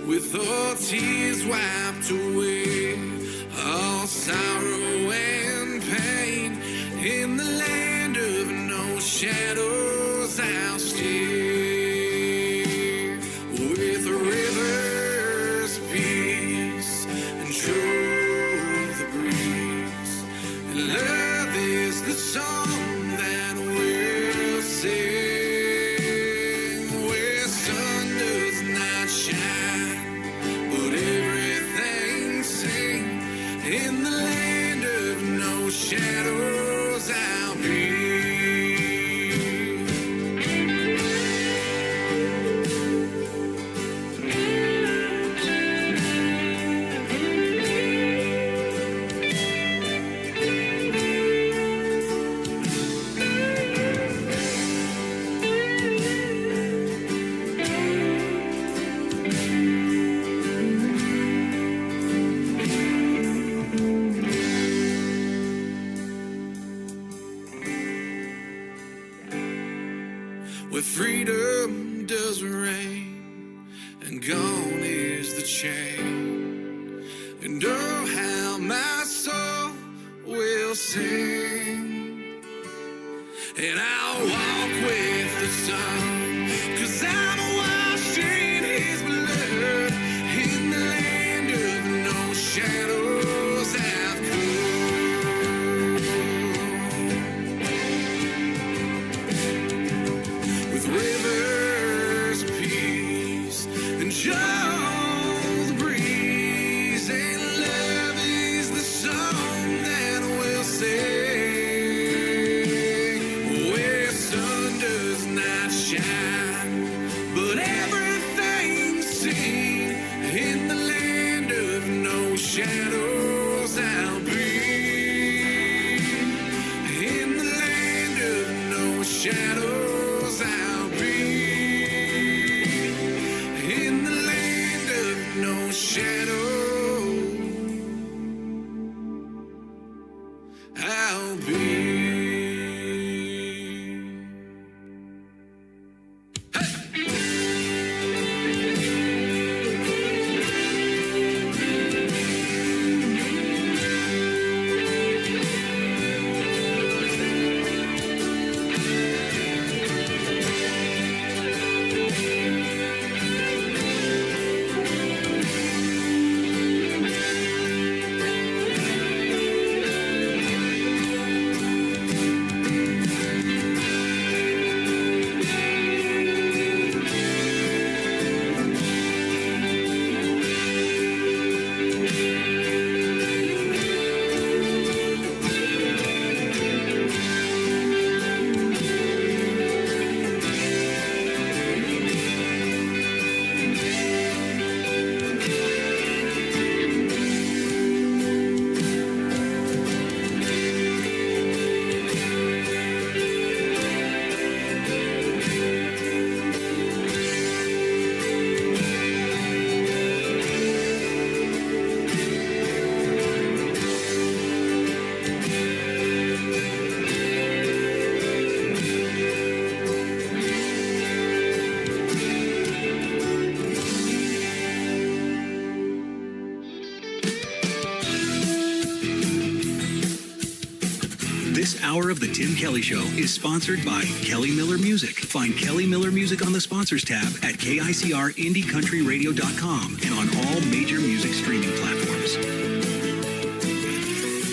with all tears wiped away, all sorrow and pain. In the land of no shadows I'll stay, with rivers of peace and joy the breeze, and love is the song that we'll sing, where sun does not shine but everything's seen. In the land of no shadows I'll be. Where freedom does reign, and gone is the chain, and oh how my soul will sing, and I'll walk with the sun, 'cause I'm washed in his blood. In the land of no shadows I've come, with rivers of peace and joy the breeze, and love is the song that we'll sing, where sun does not shine be. This hour of The Tim Kelly Show is sponsored by Kelly Miller Music. Find Kelly Miller Music on the Sponsors tab at KICRIndieCountryRadio.com and on all major music streaming platforms.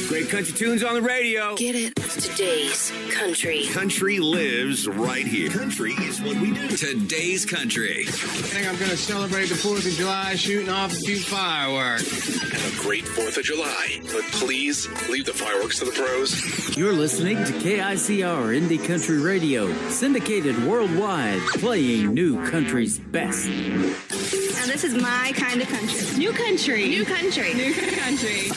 Great country tunes on the radio. Get it? Today's country. Country lives right here. Country is what we do. Today's country. I think I'm going to celebrate the 4th of July shooting off a few fireworks. Have a great 4th of July, but please leave the fireworks to the pros. You're listening to KICR Indie Country Radio, syndicated worldwide, playing new country's best. Now this is my kind of country. New country. New country. New country.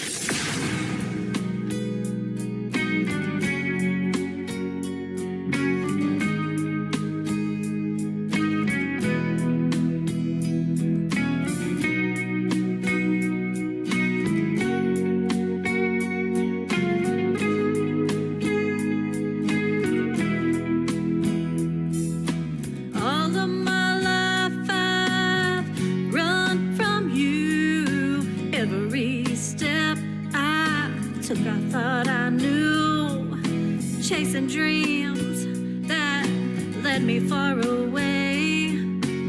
Chasing dreams that led me far away,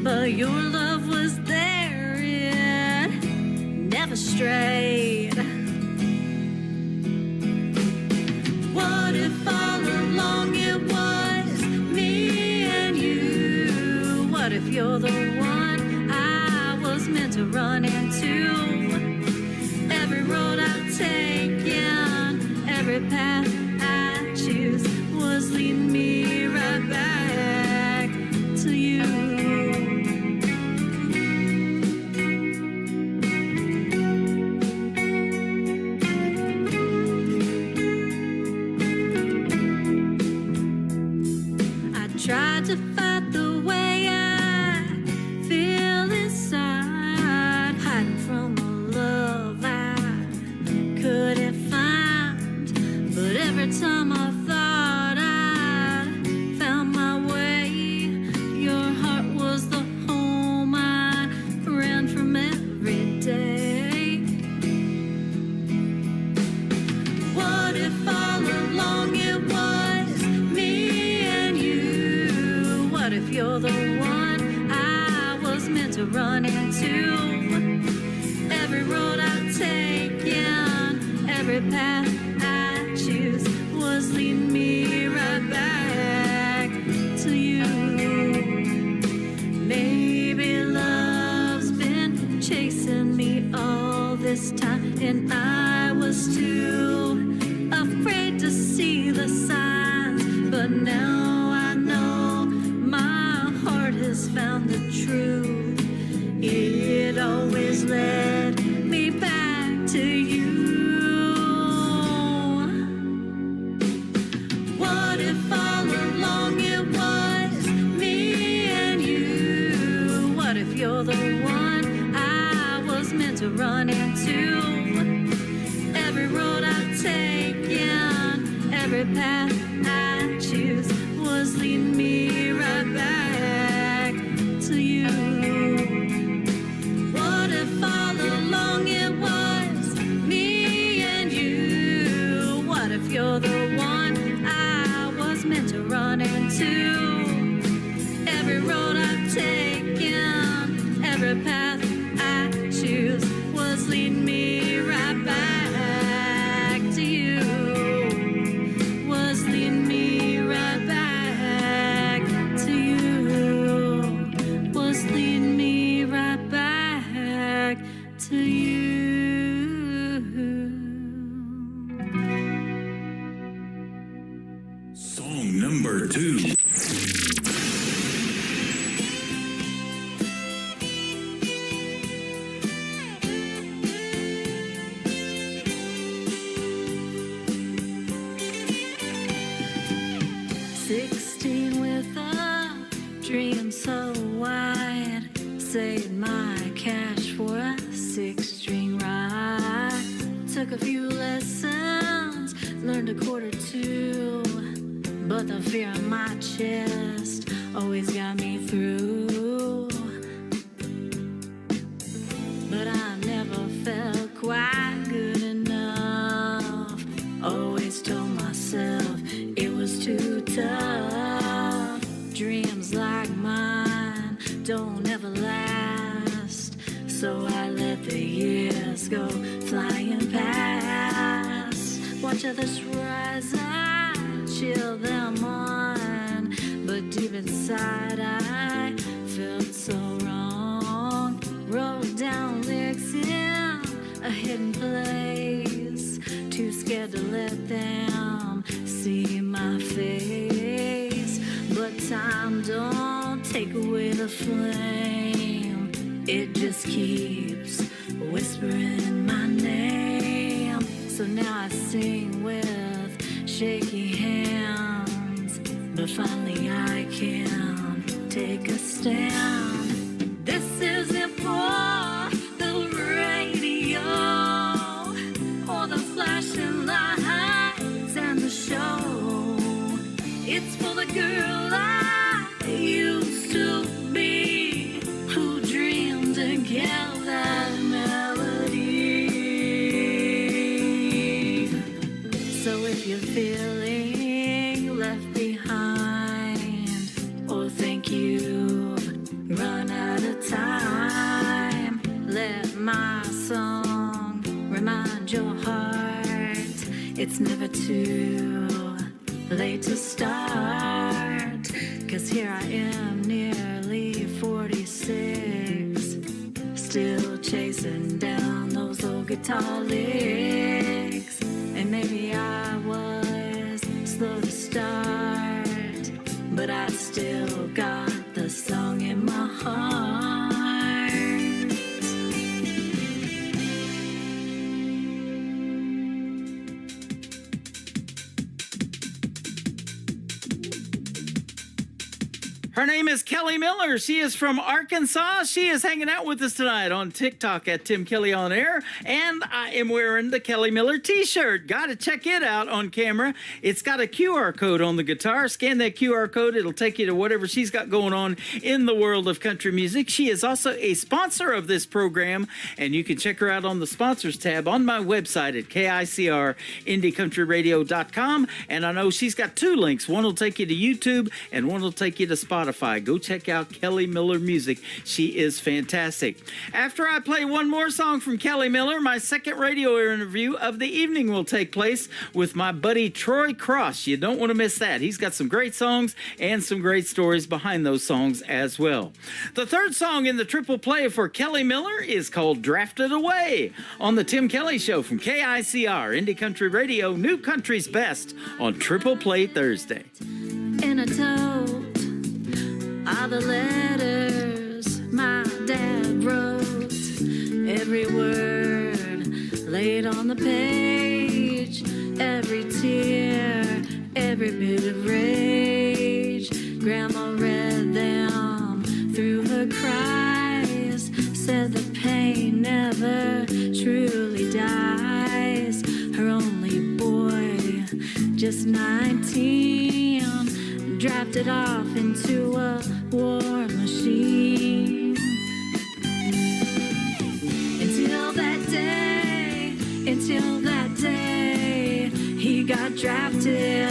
but your love was there, it never strayed. What if all along it was me and you? What if you're the one I was meant to run into? Every road I've taken, every path was leading me right back to you. I tried to fight the way I feel inside, hiding from a love I couldn't find, but every time I you're the one I was meant to run into. Every road I've taken, every path I choose was leading me right back to you. Maybe love's been chasing me all this time, and I was too afraid to see the signs, but now I know my heart has found the truth. It always led me back to you. What if all along it was me and you? What if you're the one I was meant to run into? Every road I've taken, Every path I choose was leading me right back to you. What if all along it was me and you? What if you're the one I was meant to run into? Every road I've taken, every path I choose was leading me right back to you. Was leading me right back to you. Was leading me right back to you. Song number 2. Dream so wide, saved my cash for a 6-string ride. Took a few lessons, learned a chord or two, but the fear in my chest always got me through. But I never felt quite good enough. Always told myself it was too tough. Dreams like mine don't ever last, so I let the years go flying past. Watch others rise, I chill them on, but deep inside I felt so wrong. Wrote down lyrics in a hidden place, too scared to let them see my face. But time don't take away the flame, it just keeps whispering my name. So now I sing with shaky hands, but finally I can take a stand. This isn't for the radio or the flashing lights and the show. It's for the girl I used to be, who dreamed to get that melody. So if you're feeling left behind, or think you've run out of time, let my song remind your heart it's never too late to start. 'Cause here I am, nearly 46, still chasing down those old guitar licks. And maybe I was slow to start, but I still got the song in my heart. Her name is Kelly Miller. She is from Arkansas. She is hanging out with us tonight on TikTok at Tim Kelly On Air. And I am wearing the Kelly Miller t-shirt. Got to check it out on camera. It's got a QR code on the guitar. Scan that QR code. It'll take you to whatever she's got going on in the world of country music. She is also a sponsor of this program, and you can check her out on the sponsors tab on my website at KICRIndieCountryRadio.com. And I know she's got 2 links. One will take you to YouTube, and one will take you to Spotify. Go check out Kelly Miller Music. She is fantastic. After I play one more song from Kelly Miller, my second radio interview of the evening will take place with my buddy Troy Cross. You don't want to miss that. He's got some great songs and some great stories behind those songs as well. The third song in the triple play for Kelly Miller is called Drafted Away on the Tim Kelly Show from KICR Indie Country Radio, New Country's Best on Triple Play Thursday. In a tote are the letters my dad wrote. Every word laid on the page, every tear, every bit of rage. Grandma read them through her cries, said the pain never truly dies. Her only boy just 19, drafted off into a war machine. Until that day, he got drafted,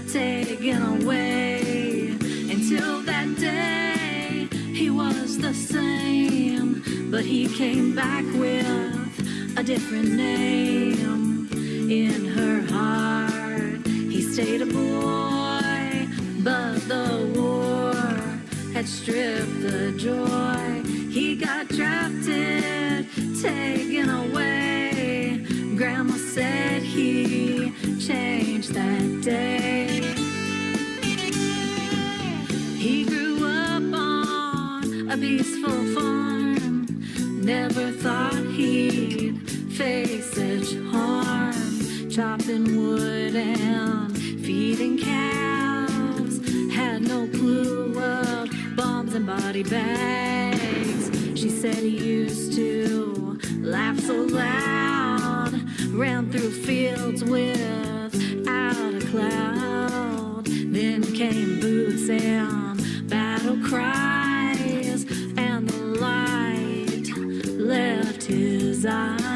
taken away. Until that day, he was the same, but he came back with a different name. In her heart, he stayed a boy, but the war had stripped the joy. He got drafted, taken away. Grandma said he changed that day. He grew up on a peaceful farm, never thought he'd face such harm. Chopping wood and feeding cows, had no clue of bombs and body bags. She said he used to laugh so loud, ran through fields without a cloud. Then came boots and battle cries, and the light left his eyes.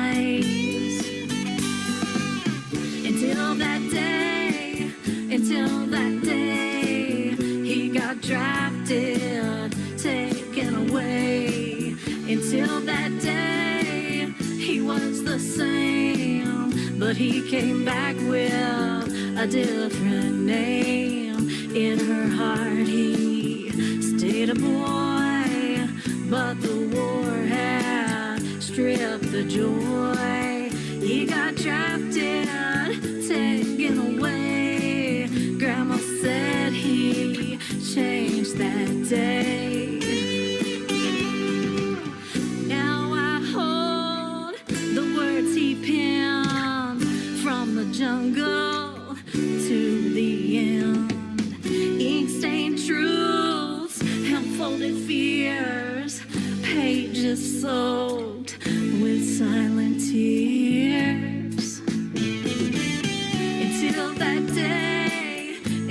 Until that day, he got drafted, taken away. Until that day, he was the same, but he came back with a different name. In her heart, he stayed a boy, but the war had stripped the joy. He got drafted, taken away. Grandma said he changed that day. Now I hold the words he penned from the jungle to the end. Ink-stained truths and folded fears, pages soaked with silent tears.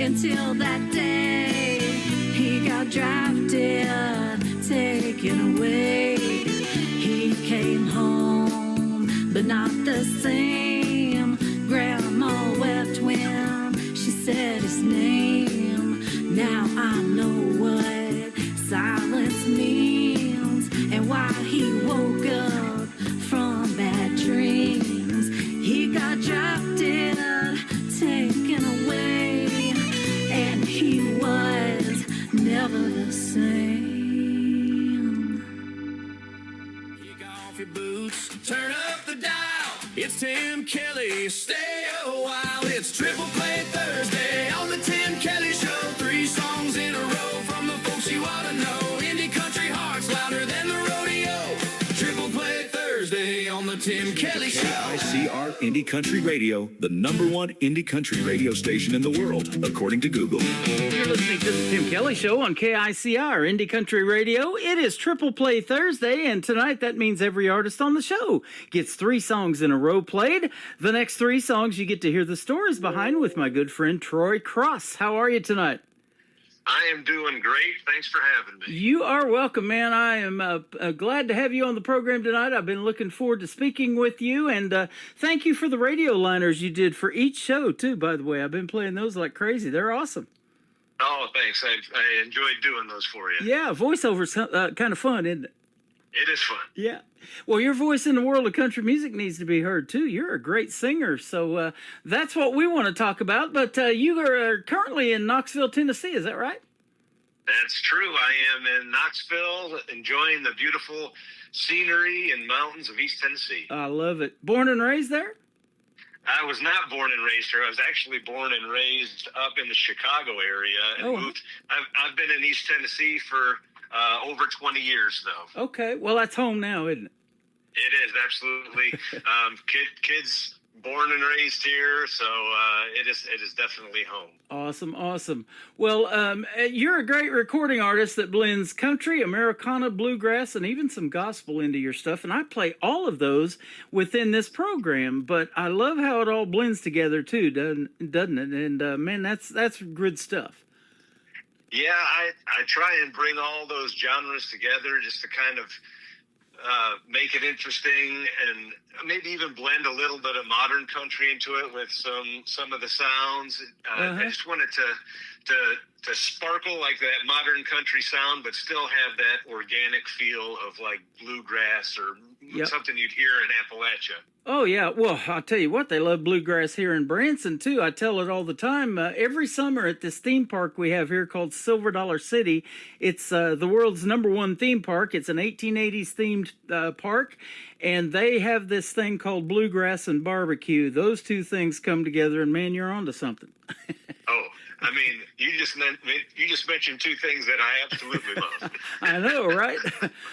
Until that day, he got drafted, taken away. He came home, but not the same. Grandma wept when she said his name. Now I know what silence means and why he woke up from bad dreams. He got drafted, taken away. And he was never the same. Kick off your boots, turn up the dial. It's Tim Kelly, stay a while. It's Triple Play Thursday on the Tim Kelly Show. 3 songs in a row from the folks you ought to know. Indie country hearts louder than the rodeo. Triple Play Thursday on the Tim Kelly Show. KICR Indie Country Radio, the #1 indie country radio station in the world, according to Google. You're listening to the Tim Kelly Show on KICR Indie Country Radio. It is Triple Play Thursday, and tonight that means every artist on the show gets 3 songs in a row played. The next 3 songs you get to hear the stories behind with my good friend Troy Cross. How are you tonight? I am doing great. Thanks for having me. You are welcome, man. I am glad to have you on the program tonight. I've been looking forward to speaking with you, and thank you for the radio liners you did for each show, too, by the way. I've been playing those like crazy. They're awesome. Oh, thanks. I enjoyed doing those for you. Yeah, voiceover's kind of fun, isn't it? It is fun. Yeah. Well, your voice in the world of country music needs to be heard, too. You're a great singer, so that's what we want to talk about. But you are currently in Knoxville, Tennessee. Is that right? That's true. I am in Knoxville, enjoying the beautiful scenery and mountains of East Tennessee. I love it. Born and raised there? I was not born and raised here. I was actually born and raised up in the Chicago area and moved. I've been in East Tennessee for over 20 years, though. Okay. Well, that's home now, isn't it? It is, absolutely. Kids born and raised here, so it is definitely home. Awesome. Well, you're a great recording artist that blends country, Americana, bluegrass, and even some gospel into your stuff. And I play all of those within this program. But I love how it all blends together too, doesn't it? And man, that's good stuff. Yeah, I try and bring all those genres together just to kind of make it interesting, and maybe even blend a little bit of modern country into it with some of the sounds. I just wanted to sparkle like that modern country sound, but still have that organic feel of like bluegrass or something you'd hear in Appalachia. Oh, yeah. Well, I'll tell you what, they love bluegrass here in Branson, too. I tell it all the time. Every summer at this theme park we have here called Silver Dollar City, it's the world's #1 theme park. It's an 1880s themed park, and they have this thing called bluegrass and barbecue. Those two things come together, and man, you're onto something. Oh, I mean, you just mentioned two things that I absolutely love. I know, right?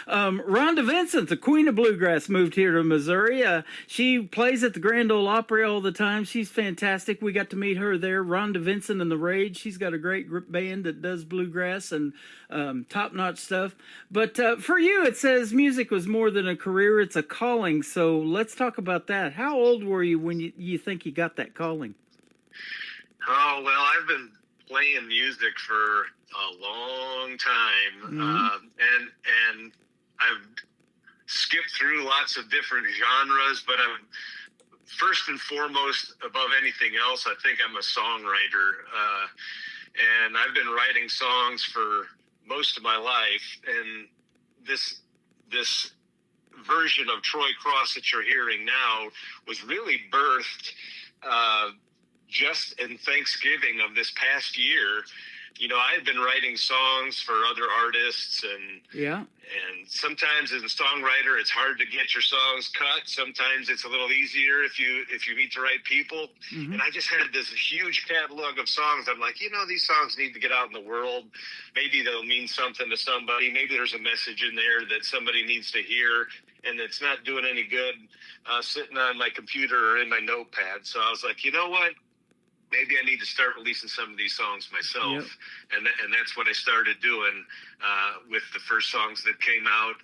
Rhonda Vincent, the queen of bluegrass, moved here to Missouri. She plays at the Grand Ole Opry all the time. She's fantastic. We got to meet her there. Rhonda Vincent and the Rage. She's got a great band that does bluegrass and top-notch stuff. But for you, it says music was more than a career. It's a calling. So let's talk about that. How old were you when you think you got that calling? Oh, well, I've been playing music for a long time, and I've skipped through lots of different genres, but I'm first and foremost, above anything else, I think I'm a songwriter, and I've been writing songs for most of my life, and this version of Troy Cross that you're hearing now was really birthed just in Thanksgiving of this past year. You know, I had been writing songs for other artists, and sometimes as a songwriter, it's hard to get your songs cut. Sometimes it's a little easier if you meet the right people. And I just had this huge catalog of songs. I'm like, these songs need to get out in the world. Maybe they'll mean something to somebody. Maybe there's a message in there that somebody needs to hear, and it's not doing any good sitting on my computer or in my notepad. So I was like, you know what? Maybe I need to start releasing some of these songs myself. And that's what I started doing with the first songs that came out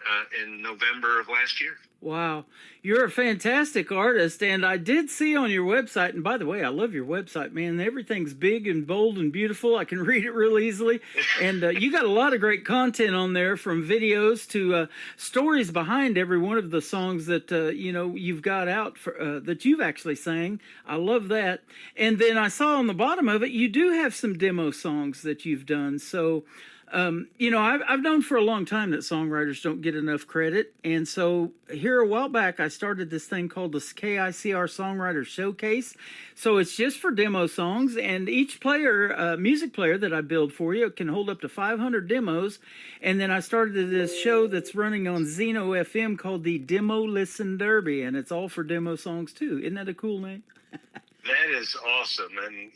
in November of last year. Wow. You're a fantastic artist, and I did see on your website, and by the way, I love your website, man. Everything's big and bold and beautiful. I can read it real easily, and you got a lot of great content on there, from videos to stories behind every one of the songs that, you've got out for, that you've actually sang. I love that. And then I saw on the bottom of it, you do have some demo songs that you've done. So, I've known for a long time that songwriters don't get enough credit. And so here a while back, I started this thing called the KICR Songwriter Showcase. So it's just for demo songs, and each music player that I build for you can hold up to 500 demos. And then I started this show that's running on Zeno FM called the Demo Listen Derby, and it's all for demo songs too. Isn't that a cool name? That is awesome. And,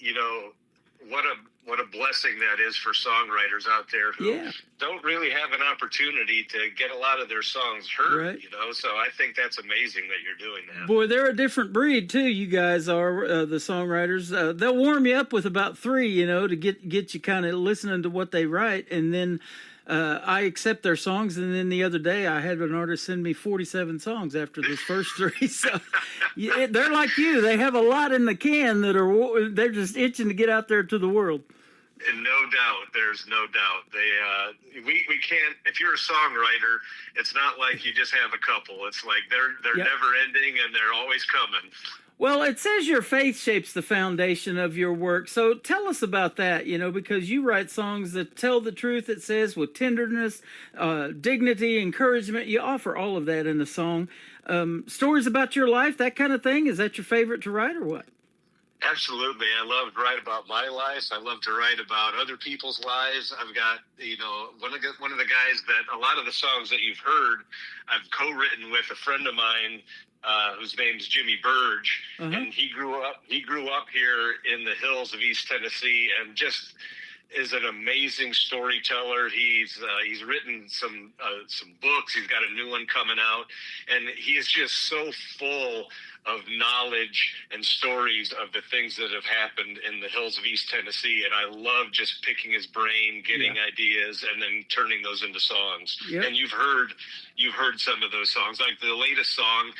what a blessing that is for songwriters out there who don't really have an opportunity to get a lot of their songs heard, So I think that's amazing that you're doing that. Boy, they're a different breed, too. You guys are, the songwriters. They'll warm you up with about 3, to get you kind of listening to what they write. And then I accept their songs. And then the other day, I had an artist send me 47 songs after those first 3. So they're like you. They have a lot in the can they're just itching to get out there to the world. And no doubt, there's no doubt. We can't. If you're a songwriter, it's not like you just have a couple. It's like they're never ending, and they're always coming. Well, it says your faith shapes the foundation of your work. So tell us about that, because you write songs that tell the truth, it says, with tenderness, dignity, encouragement. You offer all of that in the song. Stories about your life, that kind of thing. Is that your favorite to write, or what? Absolutely. I love to write about my life. I love to write about other people's lives. I've got, one of the guys that a lot of the songs that you've heard, I've co-written with a friend of mine whose name's Jimmy Burge, and he grew up here in the hills of East Tennessee, and just is an amazing storyteller. He's written some books. He's got a new one coming out, and he is just so full of knowledge and stories of the things that have happened in the hills of East Tennessee, and I love just picking his brain, getting ideas, and then turning those into songs. Yep. And you've heard some of those songs, like the latest song,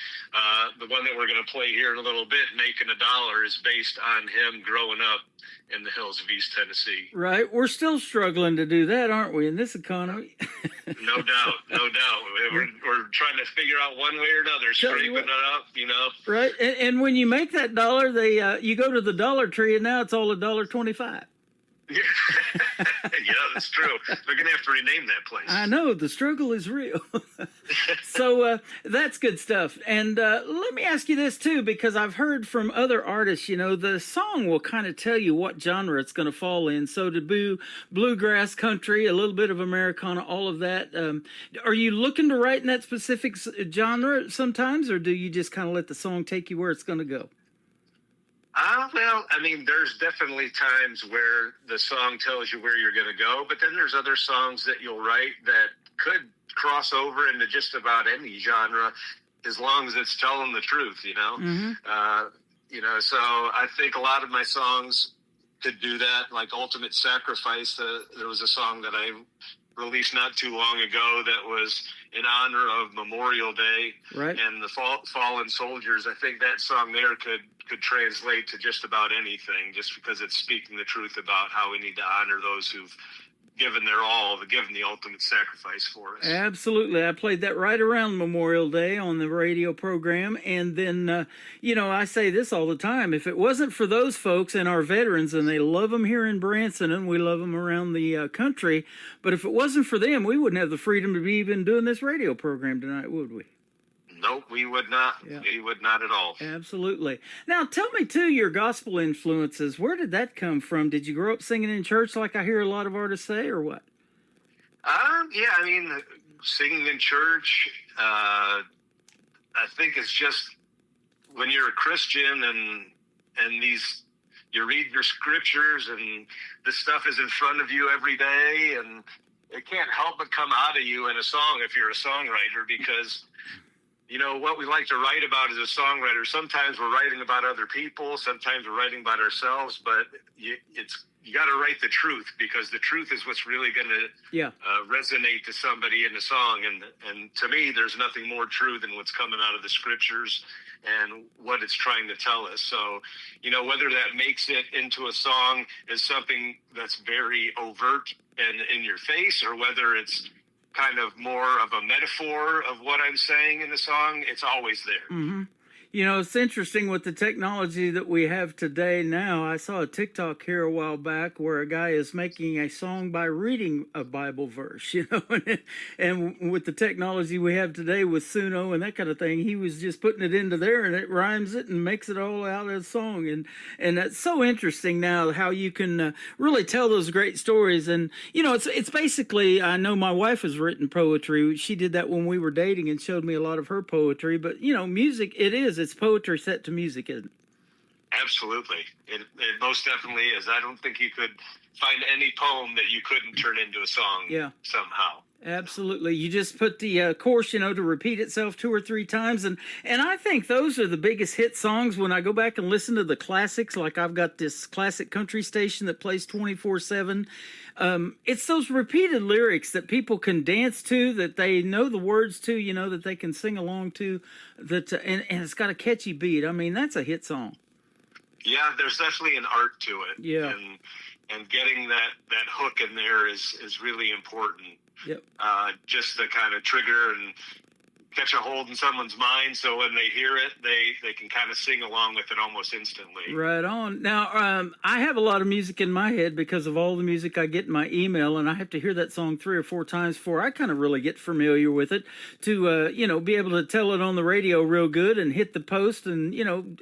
the one that we're going to play here in a little bit, "Making a Dollar," is based on him growing up in the hills of East Tennessee. Right. We're still struggling to do that, aren't we, in this economy? No doubt. We're trying to figure out one way or another, scraping it up, Right. And when you make that dollar, you go to the Dollar Tree, and now it's all $1.25. Yeah, that's true. They're going to have to rename that place. I know, the struggle is real. So that's good stuff. And let me ask you this, too, because I've heard from other artists, the song will kind of tell you what genre it's going to fall in. So to bluegrass, country, a little bit of Americana, all of that. Are you looking to write in that specific genre sometimes, or do you just kind of let the song take you where it's going to go? Well, I mean, there's definitely times where the song tells you where you're going to go, but then there's other songs that you'll write that could cross over into just about any genre, as long as it's telling the truth, Mm-hmm. So I think a lot of my songs could do that, like "Ultimate Sacrifice." There was a song that I released not too long ago that was in honor of Memorial Day, right, and the fallen soldiers. I think that song there could translate to just about anything, just because it's speaking the truth about how we need to honor those who've given their all, given the ultimate sacrifice for us. Absolutely. I played that right around Memorial Day on the radio program. And then, I say this all the time. If it wasn't for those folks and our veterans, and they love them here in Branson, and we love them around the country, but if it wasn't for them, we wouldn't have the freedom to be even doing this radio program tonight, would we? Nope, we would not. Yeah. We would not at all. Absolutely. Now, tell me, too, your gospel influences. Where did that come from? Did you grow up singing in church like I hear a lot of artists say, or what? Yeah, I mean, singing in church, I think it's just when you're a Christian and you read your scriptures and this stuff is in front of you every day, and it can't help but come out of you in a song if you're a songwriter, because what we like to write about as a songwriter, sometimes we're writing about other people, sometimes we're writing about ourselves, but you got to write the truth, because the truth is what's really going to resonate to somebody in the song. And to me, there's nothing more true than what's coming out of the scriptures and what it's trying to tell us. So, whether that makes it into a song is something that's very overt and in your face, or whether it's kind of more of a metaphor of what I'm saying in the song, it's always there. Mm-hmm. It's interesting with the technology that we have today now. I saw a TikTok here a while back where a guy is making a song by reading a Bible verse, and with the technology we have today with Suno and that kind of thing, he was just putting it into there and it rhymes it and makes it all out as a song. And that's so interesting now how you can really tell those great stories. And, it's basically, I know my wife has written poetry. She did that when we were dating and showed me a lot of her poetry. But, music, it's poetry set to music, isn't it? Absolutely. It most definitely is. I don't think you could find any poem that you couldn't turn into a song somehow. Absolutely. You just put the chorus, to repeat itself 2 or 3 times. And I think those are the biggest hit songs. When I go back and listen to the classics, like I've got this classic country station that plays 24/7. It's those repeated lyrics that people can dance to, that they know the words to, that they can sing along to, that and it's got a catchy beat. I mean, that's a hit song. Yeah, there's definitely an art to it. Yeah. And getting that hook in there is really important. Yep. Just to kind of trigger and catch a hold in someone's mind, so when they hear it, they can kind of sing along with it almost instantly. Right on. Now, I have a lot of music in my head because of all the music I get in my email, and I have to hear that song 3 or 4 times before I kind of really get familiar with it to, be able to tell it on the radio real good and hit the post. And,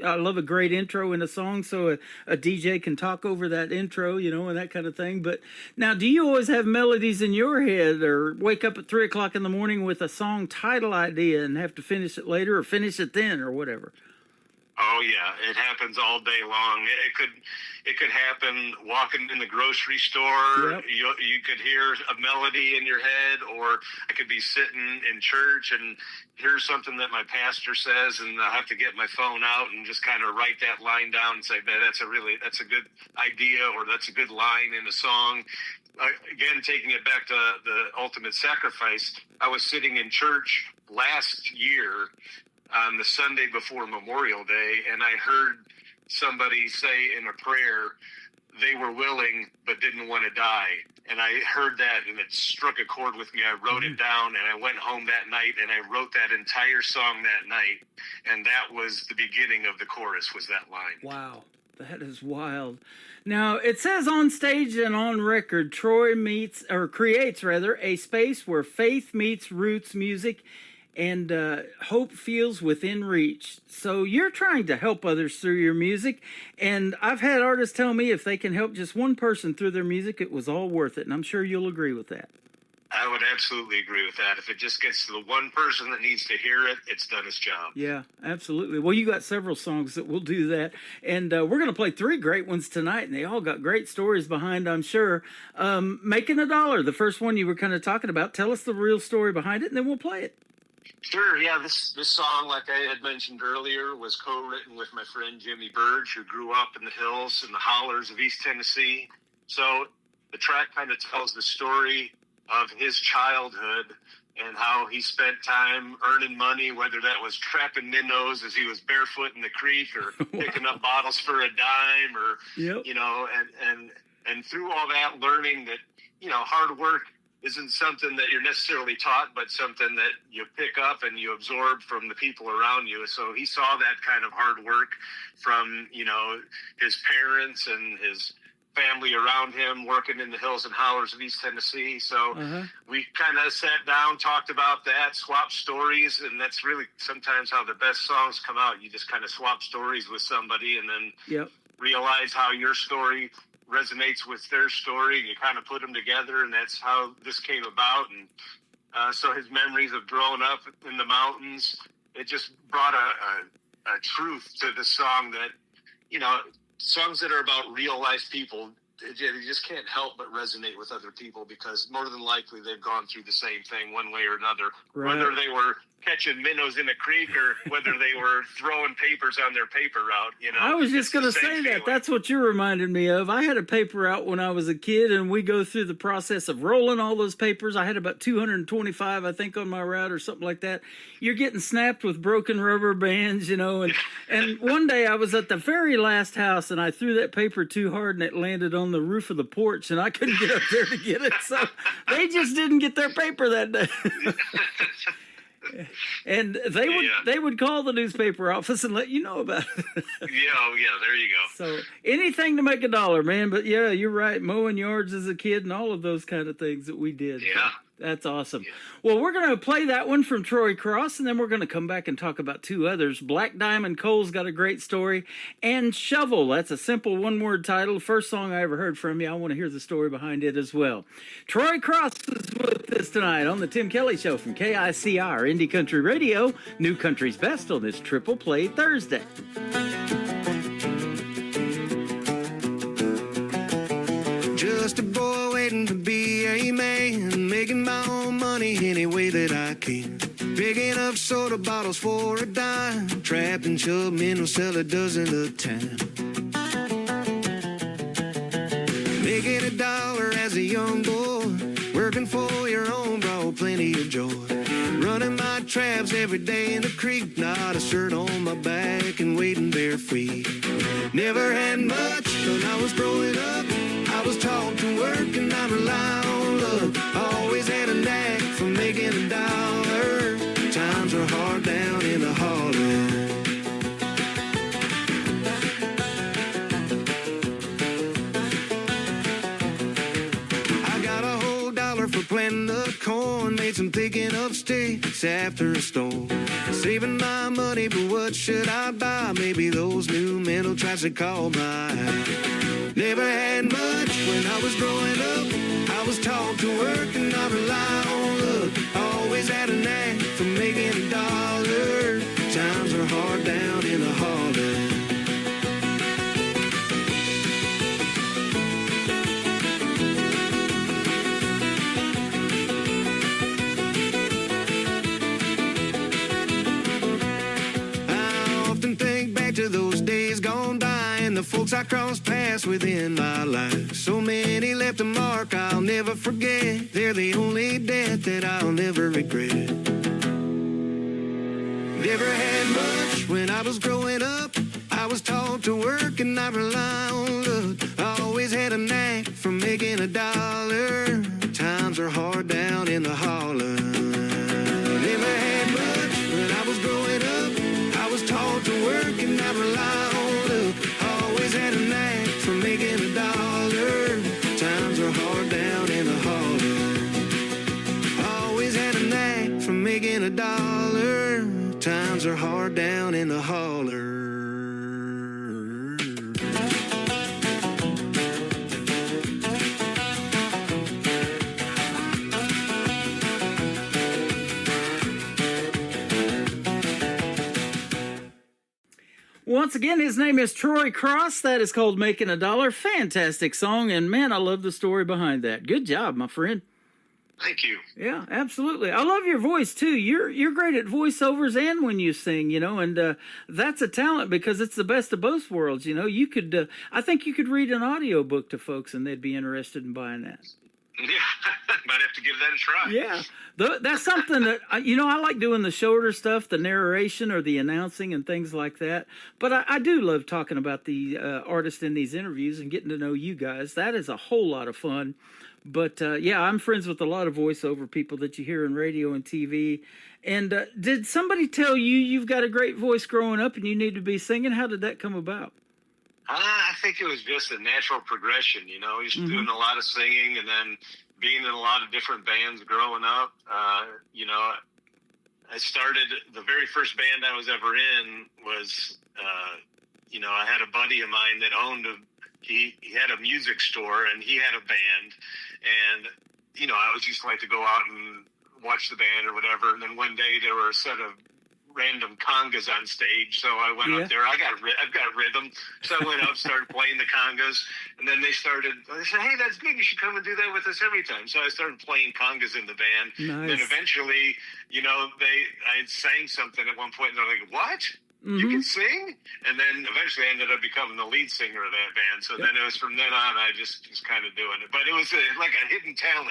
I love a great intro in a song, so a DJ can talk over that intro, and that kind of thing. But now, do you always have melodies in your head, or wake up at 3 o'clock in the morning with a song title idea and have to finish it later, or finish it then, or whatever? Oh yeah, it happens all day long. It could happen walking in the grocery store. Yep. You could hear a melody in your head, or I could be sitting in church and hear something that my pastor says, and I have to get my phone out and just kind of write that line down and say, "Man, that's a good idea," or "That's a good line in a song." Again, taking it back to the ultimate sacrifice, I was sitting in church last year on the Sunday before Memorial Day, and I heard somebody say in a prayer they were willing but didn't want to die. And I heard that, and it struck a chord with me. I wrote it down, and I went home that night, and I wrote that entire song that night. And that was the beginning of the chorus, was that line. Wow, that is wild. Now, it says on stage and on record, Troy creates a space where faith meets roots music and hope feels within reach. So you're trying to help others through your music, and I've had artists tell me if they can help just one person through their music, it was all worth it, and I'm sure you'll agree with that. I would absolutely agree with that. If it just gets to the one person that needs to hear it, it's done its job. Yeah, absolutely. Well, you got several songs that will do that, and we're going to play 3 great ones tonight, and they all got great stories behind, I'm sure. Making a Dollar, the first one you were kind of talking about. Tell us the real story behind it, and then we'll play it. Sure, yeah. This song, like I had mentioned earlier, was co-written with my friend Jimmy Burge, who grew up in the hills and the hollers of East Tennessee. So the track kind of tells the story of his childhood and how he spent time earning money, whether that was trapping minnows as he was barefoot in the creek, or picking up bottles for a dime, or you know, and through all that, learning that, you know, hard work isn't something that you're necessarily taught, but something that you pick up and you absorb from the people around you. So he saw that kind of hard work from, you know, his parents and his family around him working in the hills and hollers of East Tennessee. So we kind of sat down, talked about that, swapped stories, and that's really sometimes how the best songs come out. You just kind of swap stories with somebody and then realize how your story resonates with their story, and you kind of put them together, and that's how this came about. And so his memories of growing up in the mountains, it just brought a truth to the song that, you know, songs that are about real life people, you just can't help but resonate with other people, because more than likely they've gone through the same thing one way or another, whether they were catching minnows in a creek or whether they were throwing papers on their paper route. You know, I was just going to say that. That's what you reminded me of. I had a paper route when I was a kid, and we go through the process of rolling all those papers. I had about 225, I think, on my route or something like that. You're getting snapped with broken rubber bands, you know, and one day I was at the very last house, and I threw that paper too hard, and it landed on the roof of the porch, and I couldn't get up there to get it. So they just didn't get their paper that day. And they would call the newspaper office and let you know about it. Yeah, there you go. So anything to make a dollar, man. But yeah, you're right. Mowing yards as a kid and all of those kind of things that we did. Yeah. That's awesome. Well, we're going to play that one from Troy Cross, and then we're going to come back and talk about 2 others. Black Diamond Coal's got a great story, and Shovel, that's a simple one-word title. First song I ever heard from you. I want to hear the story behind it as well. Troy Cross is with us tonight on the Tim Kelly Show from KICR, Indie Country Radio, New Country's Best on this Triple Play Thursday. Just a boy waiting to be a man, making my own money any way that I can. Picking up soda bottles for a dime, trapped and shoved minnows, sell a dozen a time. Making a dollar as a young boy, working for your own brought plenty of joy. Running my traps every day in the creek, not a shirt on my back and wading bare feet. Never had much when I was growing up. I was taught to work and not rely on luck. I always had a knack for making a dollar. Times were hard down in the holler. I got a whole dollar for planting the corn, made some picking up sticks after a storm. Saving my money, but what should I buy? Maybe those new metal traps that caught my eye. Never had much when I was growing up. I was taught to work and not rely on luck. I always had a knack for making a dollar. Times are hard down in the holler. I often think back to those days gone by and the folks I crossed paths with in my life. So many left a mark I'll never forget. They're the only debt that I'll never regret. Never had much when I was growing up. I was taught to work and not rely on luck. I always had a knack for making a dollar. Times are hard down in the holler. Never had much when I was growing up. I was taught to work and not rely on luck. I always had a knack for making a dollar. Times are hard down in the holler. I always had a knack for making a dollar. Times are hard down in the holler. Once again, his name is Troy Cross. That is called Making a Dollar. Fantastic song, and man, I love the story behind that. Good job, my friend. Thank you. Yeah, absolutely. I love your voice too. You're great at voiceovers and when you sing, you know, and that's a talent because it's the best of both worlds. You know, you could, I think you could read an audiobook to folks and they'd be interested in buying that. Yeah, might have to give that a try. Yeah, that's something that, you know, I like doing the shorter stuff, the narration or the announcing and things like that. But I do love talking about the artists in these interviews and getting to know you guys. That is a whole lot of fun. But, yeah, I'm friends with a lot of voiceover people that you hear in radio and TV. And did somebody tell you you've got a great voice growing up and you need to be singing? How did that come about? I think it was just a natural progression, you know, just doing a lot of singing and then being in a lot of different bands growing up. You know, I started, the very first band I was ever in was, you know, I had a buddy of mine that owned he had a music store and he had a band, and, you know, I was used to like to go out and watch the band or whatever. And then one day there were a set of random congas on stage, so I went up there. I've got rhythm, so I went up, started playing the congas, and then they said, "Hey, that's good. You should come and do that with us every time." So I started playing congas in the band. Nice. Then eventually, you know, I sang something at one point, and they're like, "What? You can sing?" And then eventually I ended up becoming the lead singer of that band. So then it was from then on, I just kind of doing it. But it was like a hidden talent,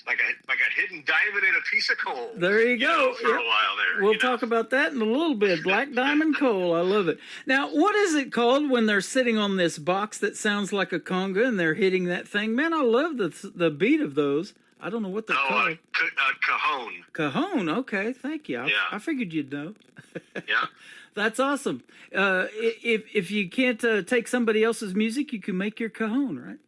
like a hidden diamond in a piece of coal. There you go. For a while there. We'll talk about that in a little bit. Black diamond coal. I love it. Now, what is it called when they're sitting on this box that sounds like a conga and they're hitting that thing? Man, I love the beat of those. I don't know what they're called. Cajon. Cajon. Okay, thank you. I figured you'd know. Yeah. That's awesome. If you can't take somebody else's music, you can make your cajon, right?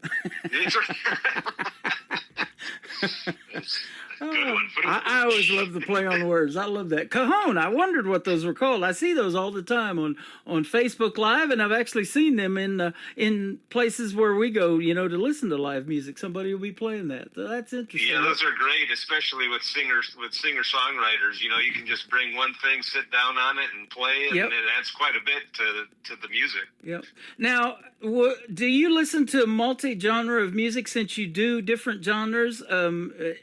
Good one. I always love the play on words. I love that. Cajon. I wondered what those were called. I see those all the time on Facebook Live, and I've actually seen them in places where we go, you know, to listen to live music. Somebody will be playing that. That's interesting. Yeah, those are great, especially with singer-songwriters. You know, you can just bring one thing, sit down on it, and play, and it adds quite a bit to the music. Yep. Now, do you listen to multi-genre of music since you do different genres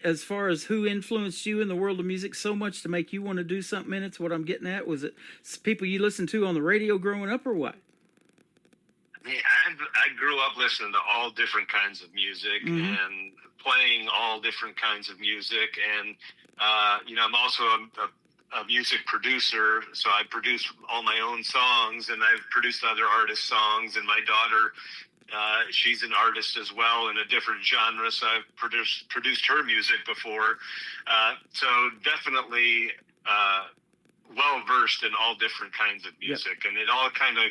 as far as who influenced you in the world of music so much to make you want to do something in it? That's what I'm getting at. Was it people you listened to on the radio growing up or what? I grew up listening to all different kinds of music and playing all different kinds of music. And, you know, I'm also a music producer, so I produce all my own songs, and I've produced other artists' songs. And my daughter, she's an artist as well in a different genre, so I've produced her music before. So definitely well versed in all different kinds of music, and it all kind of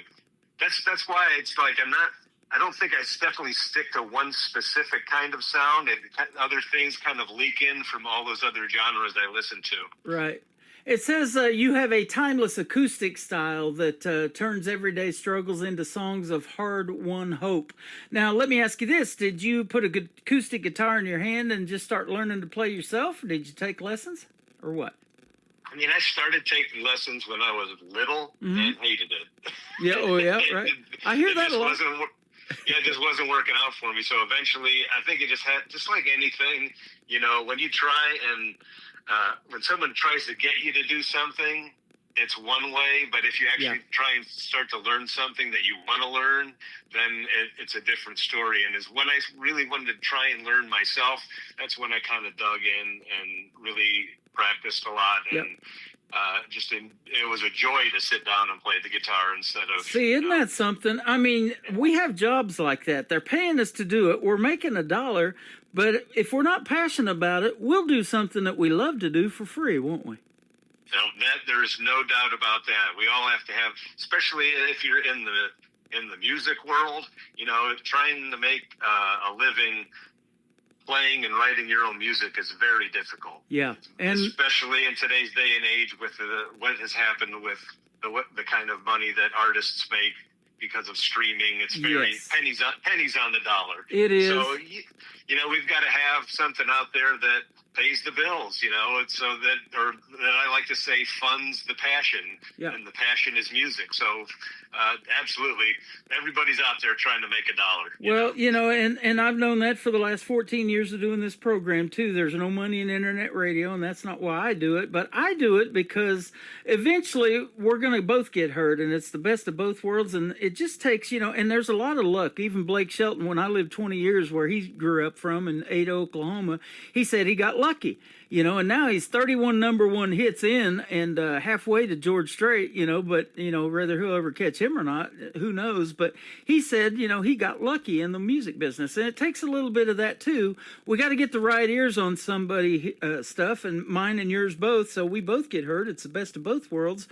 that's why it's like I don't think I definitely stick to one specific kind of sound, and other things kind of leak in from all those other genres I listen to. Right. It says you have a timeless acoustic style that turns everyday struggles into songs of hard-won hope. Now, let me ask you this. Did you put an acoustic guitar in your hand and just start learning to play yourself, or did you take lessons, or what? I mean, I started taking lessons when I was little and hated it. Yeah, oh yeah, right. I hear that a lot. It just wasn't working out for me. So eventually, I think it just like anything, you know, when you try and when someone tries to get you to do something, it's one way. But if you actually try and start to learn something that you want to learn, then it's a different story. And is when I really wanted to try and learn myself, that's when I kind of dug in and really practiced a lot. And it was a joy to sit down and play the guitar instead of... See, isn't that something? I mean, we have jobs like that. They're paying us to do it. We're making $1, but if we're not passionate about it, we'll do something that we love to do for free, won't we? No, there is no doubt about that. We all have to have, especially if you're in the music world, you know, trying to make a living playing and writing your own music is very difficult. Yeah, and especially in today's day and age with what has happened with the kind of money that artists make because of streaming. It's very pennies on the dollar. It is. So you know, we've got to have something out there that pays the bills. You know, it's so that I like to say funds the passion. Yeah. And the passion is music. So absolutely, everybody's out there trying to make $1. Well, you know, and I've known that for the last 14 years of doing this program, too. There's no money in internet radio, and that's not why I do it. But I do it because eventually we're going to both get heard, and it's the best of both worlds. And it just takes, you know, and there's a lot of luck. Even Blake Shelton, when I lived 20 years where he grew up from in Ada, Oklahoma, he said he got lucky. You know, and now he's 31 #1 hits in and halfway to George Strait, you know, but, you know, whether he'll ever catch him or not, who knows. But he said, you know, he got lucky in the music business. And it takes a little bit of that, too. We got to get the right ears on somebody stuff, and mine and yours both, so we both get heard. It's the best of both worlds.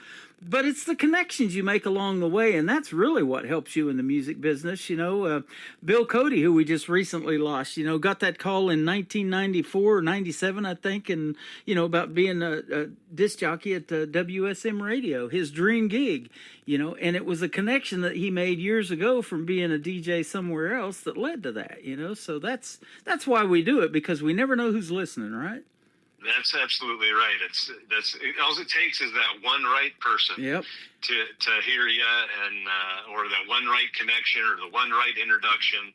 But it's the connections you make along the way, and that's really what helps you in the music business. You know, Bill Cody, who we just recently lost, you know, got that call in 1994 or 97, I think, and, you know, about being a disc jockey at WSM Radio, his dream gig, you know, and it was a connection that he made years ago from being a DJ somewhere else that led to that, you know. So that's why we do it, because we never know who's listening, right? That's absolutely right. All it takes is that one right person to hear you, and or that one right connection or the one right introduction.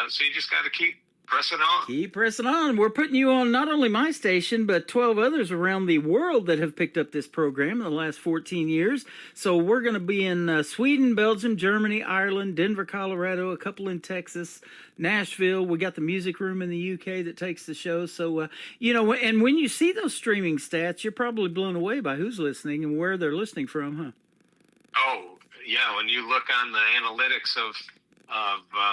So you just got to keep pressing on. Keep pressing on. We're putting you on not only my station, but 12 others around the world that have picked up this program in the last 14 years. So we're going to be in Sweden, Belgium, Germany, Ireland, Denver, Colorado, a couple in Texas, Nashville. We got the music room in the UK that takes the show. So, you know, and when you see those streaming stats, you're probably blown away by who's listening and where they're listening from, huh? Oh, yeah. When you look on the analytics of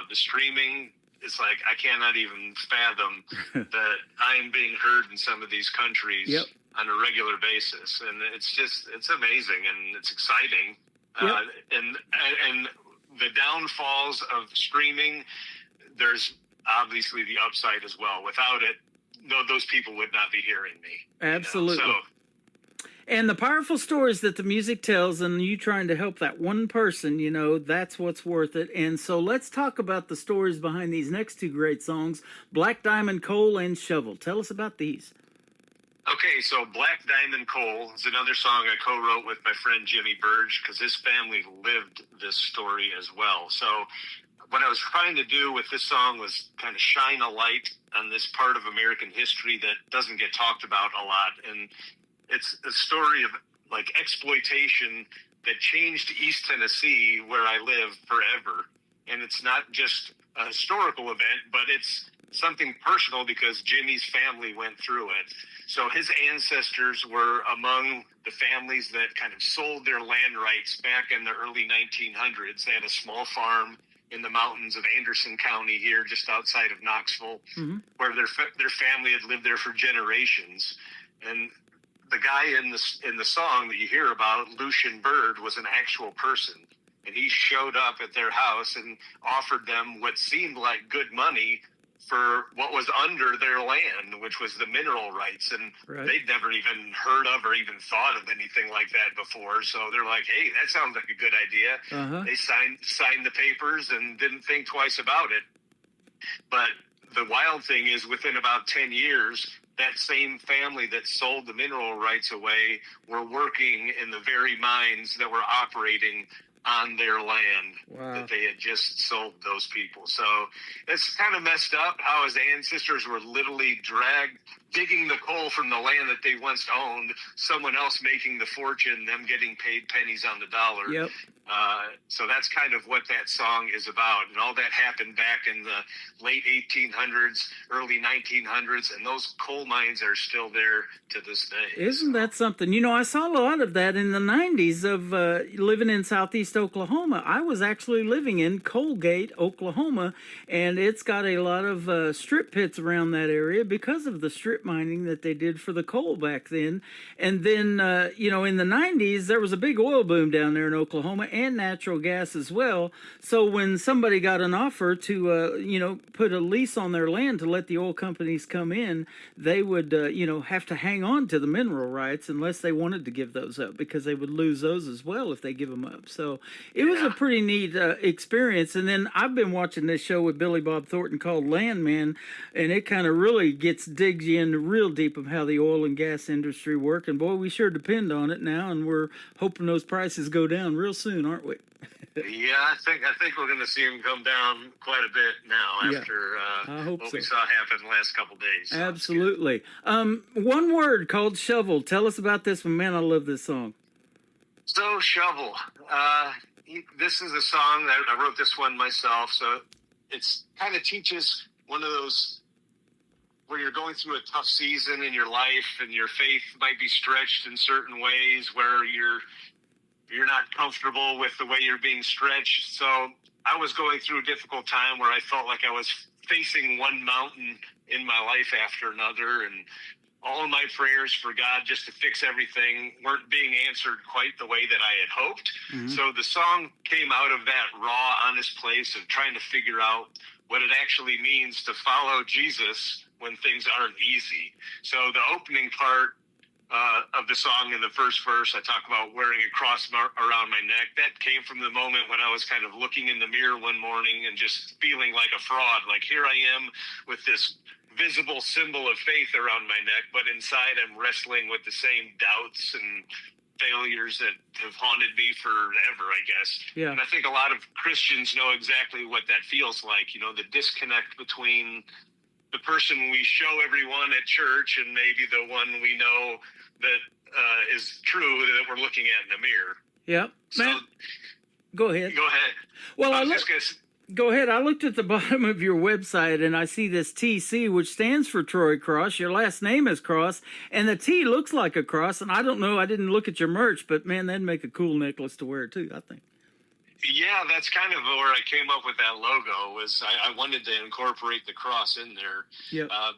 the streaming, it's like I cannot even fathom that I'm being heard in some of these countries on a regular basis, and it's amazing and it's exciting. And the downfalls of streaming, there's obviously the upside as well. Without it, those people would not be hearing me. Absolutely. You know? And the powerful stories that the music tells, and you trying to help that one person, you know, that's what's worth it. And so let's talk about the stories behind these next two great songs, Black Diamond Coal and Shovel. Tell us about these. Okay, so Black Diamond Coal is another song I co-wrote with my friend Jimmy Burge, because his family lived this story as well. So what I was trying to do with this song was kind of shine a light on this part of American history that doesn't get talked about a lot. And it's a story of like exploitation that changed East Tennessee, where I live, forever. And it's not just a historical event, but it's something personal because Jimmy's family went through it. So his ancestors were among the families that kind of sold their land rights back in the early 1900s. They had a small farm in the mountains of Anderson County here, just outside of Knoxville, where their family had lived there for generations. And the guy in the song that you hear about, Lucian Bird, was an actual person. And he showed up at their house and offered them what seemed like good money for what was under their land, which was the mineral rights. And they'd never even heard of or even thought of anything like that before. So they're like, hey, that sounds like a good idea. They signed the papers and didn't think twice about it. But the wild thing is, within about 10 years, that same family that sold the mineral rights away were working in the very mines that were operating on their land that they had just sold those people. So it's kind of messed up how his ancestors were literally digging the coal from the land that they once owned, someone else making the fortune, them getting paid pennies on the dollar. Yep. So that's kind of what that song is about. And all that happened back in the late 1800s, early 1900s, and those coal mines are still there to this day. Isn't that something? You know, I saw a lot of that in the 90s of living in southeast Oklahoma. I was actually living in Colgate, Oklahoma, and it's got a lot of strip pits around that area because of the strip mining that they did for the coal back then. And then, you know, in the 90s, there was a big oil boom down there in Oklahoma and natural gas as well. So when somebody got an offer to, you know, put a lease on their land to let the oil companies come in, they would, you know, have to hang on to the mineral rights unless they wanted to give those up, because they would lose those as well if they give them up. So it was a pretty neat experience. And then I've been watching this show with Billy Bob Thornton called Landman, and it kind of really digs you into real deep of how the oil and gas industry work. And boy, we sure depend on it now, and we're hoping those prices go down real soon, aren't we? Yeah, I think we're going to see them come down quite a bit now after what we saw happen the last couple days. So absolutely. One word called Shovel. Tell us about this one. Man, I love this song. So Shovel. This is a song that I wrote this one myself. So it's kind of teaches one of those where you're going through a tough season in your life and your faith might be stretched in certain ways where you're not comfortable with the way you're being stretched. So I was going through a difficult time where I felt like I was facing one mountain in my life after another, and all of my prayers for God just to fix everything weren't being answered quite the way that I had hoped. Mm-hmm. So the song came out of that raw, honest place of trying to figure out what it actually means to follow Jesus when things aren't easy. So the opening part of the song in the first verse, I talk about wearing a cross around my neck. That came from the moment when I was kind of looking in the mirror one morning and just feeling like a fraud. Like, here I am with this visible symbol of faith around my neck, but inside I'm wrestling with the same doubts and failures that have haunted me forever, I guess. Yeah. And I think a lot of Christians know exactly what that feels like, you know, the disconnect between the person we show everyone at church and maybe the one we know that is true that we're looking at in the mirror. Yep. So, man, go ahead. Go ahead. Well, Go ahead. I looked at the bottom of your website and I see this TC, which stands for Troy Cross. Your last name is Cross, and the T looks like a cross. And I don't know, I didn't look at your merch, but man, that'd make a cool necklace to wear too, I think. Yeah, that's kind of where I came up with that logo. Was I wanted to incorporate the cross in there,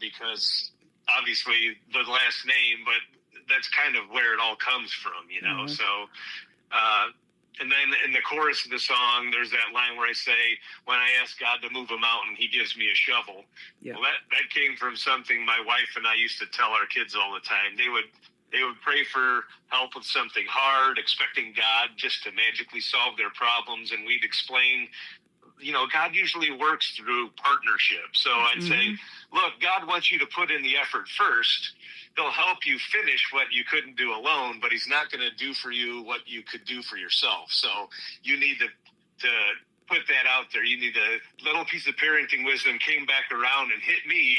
because obviously the last name, but that's kind of where it all comes from, you know. Mm-hmm. So, and then in the chorus of the song, there's that line where I say, "When I ask God to move a mountain, He gives me a shovel." Yeah. Well, that came from something my wife and I used to tell our kids all the time. They would pray for help with something hard, expecting God just to magically solve their problems. And we'd explain, you know, God usually works through partnership. So I'd say, look, God wants you to put in the effort first. He'll help you finish what you couldn't do alone, but He's not going to do for you what you could do for yourself. So you need to put that out there. You need a little piece of parenting wisdom came back around and hit me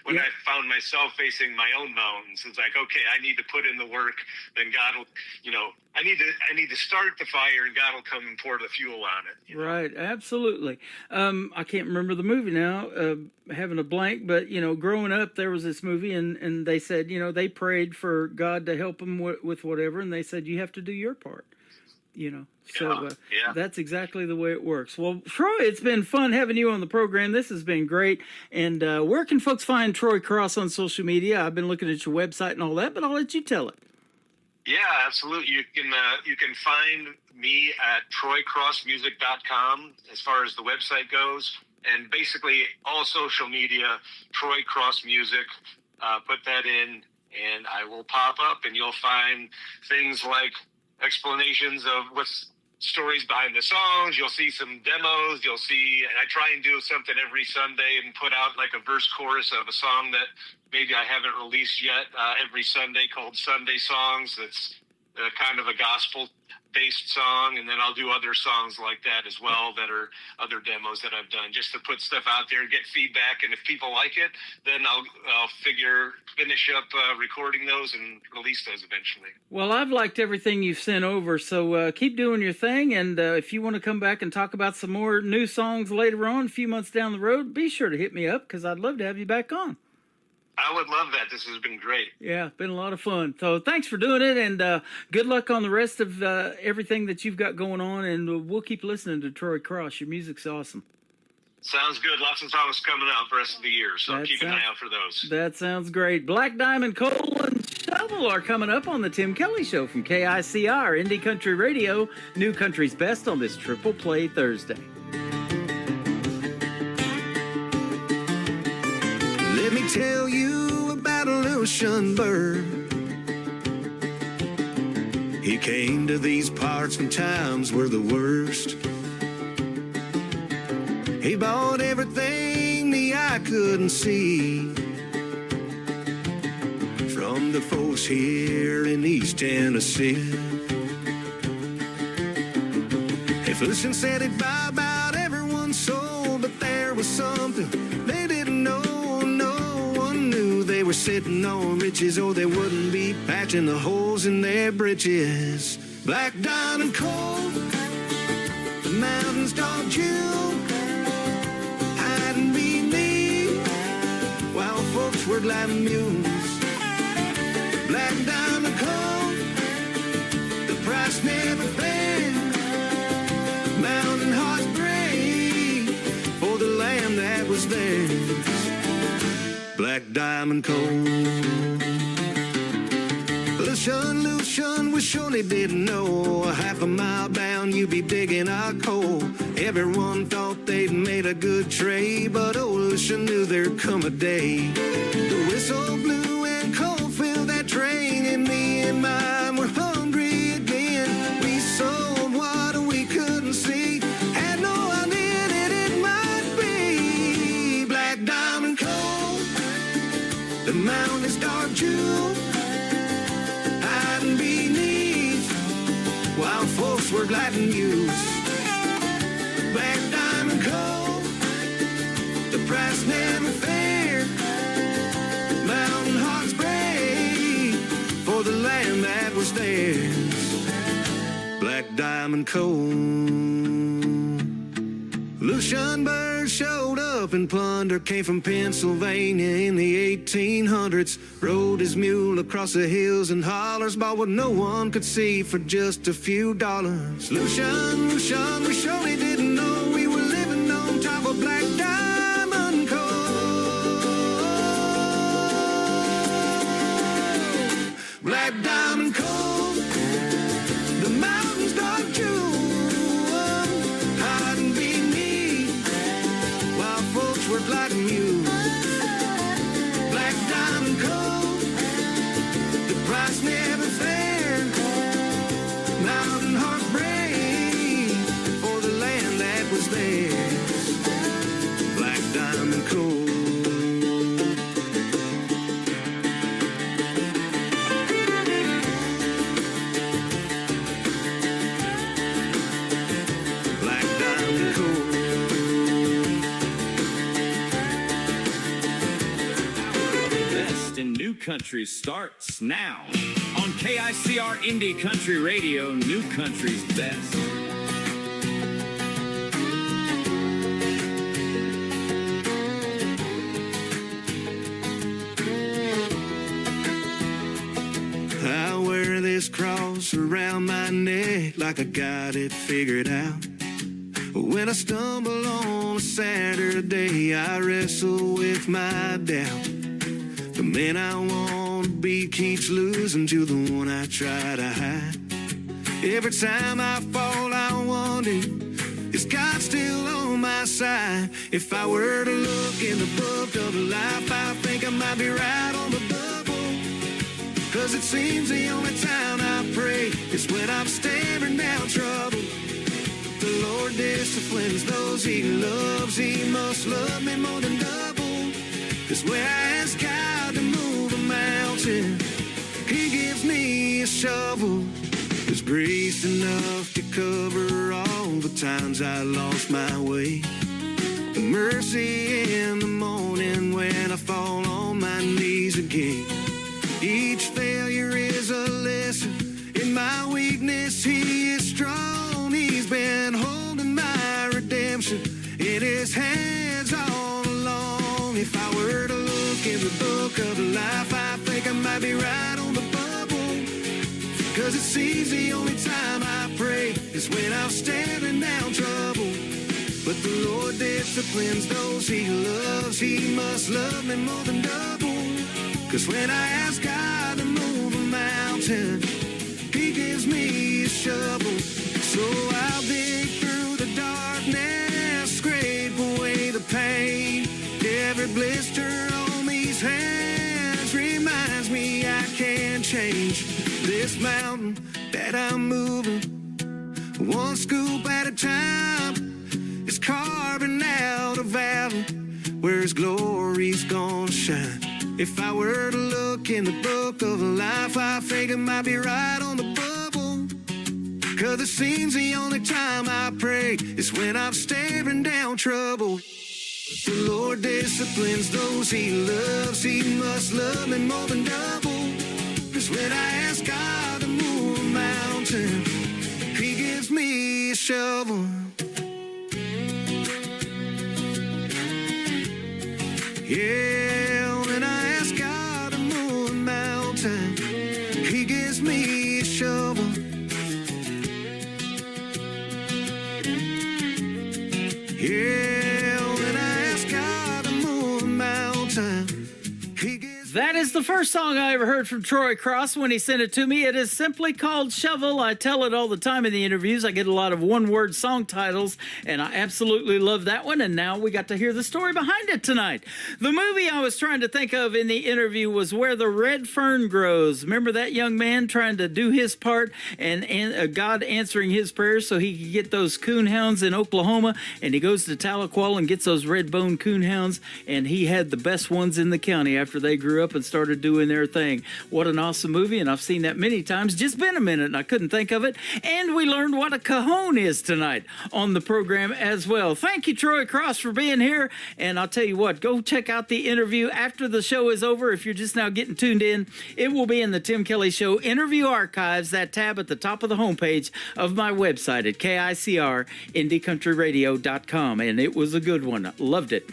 when I found myself facing my own mountains. It's like, okay, I need to put in the work, then God will, you know, I need to start the fire and God will come and pour the fuel on it. You know? Right. Absolutely. I can't remember the movie now, having a blank, but you know, growing up, there was this movie and they said, you know, they prayed for God to help them with whatever. And they said, you have to do your part. You know, so that's exactly the way it works. Well, Troy, it's been fun having you on the program. This has been great. And where can folks find Troy Cross on social media? I've been looking at your website and all that, but I'll let you tell it. Yeah, absolutely. You can find me at TroyCrossMusic.com as far as the website goes, and basically all social media, Troy Cross Music. Put that in, and I will pop up, and you'll find things like explanations of what's stories behind the songs. You'll see some demos. You'll see, and I try and do something every Sunday and put out like a verse chorus of a song that maybe I haven't released yet every Sunday called Sunday Songs. That's kind of a gospel-based song, and then I'll do other songs like that as well that are other demos that I've done, just to put stuff out there and get feedback. And if people like it, then I'll finish up recording those and release those eventually. Well, I've liked everything you've sent over, so keep doing your thing. And if you want to come back and talk about some more new songs later on, a few months down the road, be sure to hit me up, because I'd love to have you back on. I would love that. This has been great. Yeah, been a lot of fun. So thanks for doing it, and good luck on the rest of everything that you've got going on, and we'll keep listening to Troy Cross. Your music's awesome. Sounds good. Lots of songs coming out the rest of the year, so keep an eye out for those. That sounds great. Black Diamond, Coal, and Shovel are coming up on the Tim Kelly Show from KICR, Indie Country Radio, New Country's Best on this Triple Play Thursday. Let me tell you about a little shunbird. He came to these parts when times were the worst. He bought everything the eye couldn't see from the folks here in East Tennessee. If Lucian said it by about everyone's soul, but there was something they didn't know. They were sitting on riches, or they wouldn't be patching the holes in their britches. Black diamond coal, the mountains dark jewel, hiding beneath, while folks were gliding mules. Black diamond coal, the price never failed. Mountain hearts break for the land that was theirs. Black diamond coal. Lucian, we surely didn't know. A half a mile down, you'd be digging our coal. Everyone thought they'd made a good trade, but old Lucian knew there'd come a day. The whistle blew and coal filled that train, and me and mine were hungry again. We sold what we couldn't see, had no idea that it might be black diamond coal. The mountain is dark jewel, hiding beneath, while folks were gliding mules. Black diamond coal, the price never fair. Mountain hearts break for the land that was theirs. Black diamond coal. Lucian Bird showed up and plunder, came from Pennsylvania in the 1800s. Rode his mule across the hills and hollers, bought what no one could see for just a few dollars. Lucian, we surely didn't know we were living on top of black diamond coal. Black diamond coal, the mountains dark jewel, hiding beneath, while folks were gliding mules. Black diamond coal, the price never fair. Mountain heart break for the land that was theirs. Black diamond coal. New Country starts now on KICR Indie Country Radio, New Country's Best. I wear this cross around my neck like I got it figured out. When I stumble on a Saturday, I wrestle with my doubt. The man I want to be keeps losing to the one I try to hide. Every time I fall, I wonder, is God still on my side? If I were to look in the book of life, I think I might be right on the bubble. 'Cause it seems the only time I pray is when I'm staring down trouble. Lord disciplines those he loves, he must love me more than double. 'Cause when I ask God to move a mountain, he gives me a shovel. There's grace enough to cover all the times I lost my way. Mercy in the morning when I fall on my knees again. Each failure is a lesson. In my weakness, he is strong. He's been holding my redemption in his hands all along. If I were to look in the book of life, I think I might be right on the bubble. 'Cause it seems the only time I pray is when I'm staring down trouble. But the Lord disciplines those he loves, he must love me more than double. 'Cause when I ask God to move a mountain, he gives me a shovel. So I'll dig through the darkness, scrape away the pain. Every blister on these hands reminds me I can change this mountain that I'm moving, one scoop at a time. It's carving out a valley where his glory's gonna shine. If I were to look in the book of life, I think it might be right on the bubble. 'Cause it seems the only time I pray is when I'm staring down trouble. The Lord disciplines those he loves, he must love me more than double. 'Cause when I ask God to move a mountain, he gives me a shovel. Yeah, when I ask God to move a mountain, he gives me a shovel. Yeah, when I ask God to move a mountain, he gives. That is the first song I ever heard from Troy Cross when he sent it to me. It is simply called Shovel. I tell it all the time in the interviews. I get a lot of one-word song titles, and I absolutely love that one. And now we got to hear the story behind it tonight. The movie I was trying to think of in the interview was Where the Red Fern Grows. Remember that young man trying to do his part and God answering his prayers so he could get those coonhounds in Oklahoma, and he goes to Tahlequah and gets those red-boned coonhounds, and he had the best ones in the county after they grew up and started doing their thing. What an awesome movie, and I've seen that many times. Just been a minute and I couldn't think of it. And we learned what a cajon is tonight on the program as well. Thank you, Troy Cross, for being here. And I'll tell you what, go check out the interview after the show is over. If you're just now getting tuned in, it will be in the Tim Kelly Show Interview Archives, that tab at the top of the homepage of my website at KICR-IndieCountryRadio.com. And it was a good one. Loved it.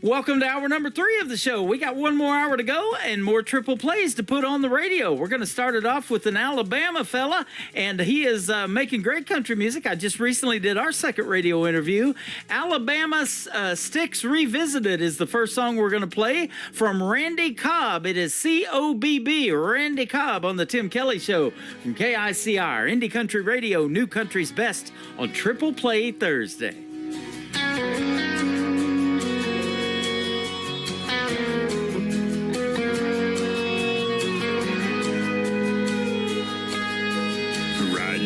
Welcome to hour number 3 of the show. We got one more hour to go and more triple plays to put on the radio. We're going to start it off with an Alabama fella, and he is making great country music. I just recently did our second radio interview. Alabama Sticks Revisited is the first song we're going to play from Randy Cobb. It is C-O-B-B, Randy Cobb on the Tim Kelly Show from KICR, Indie Country Radio, New Country's Best on Triple Play Thursday.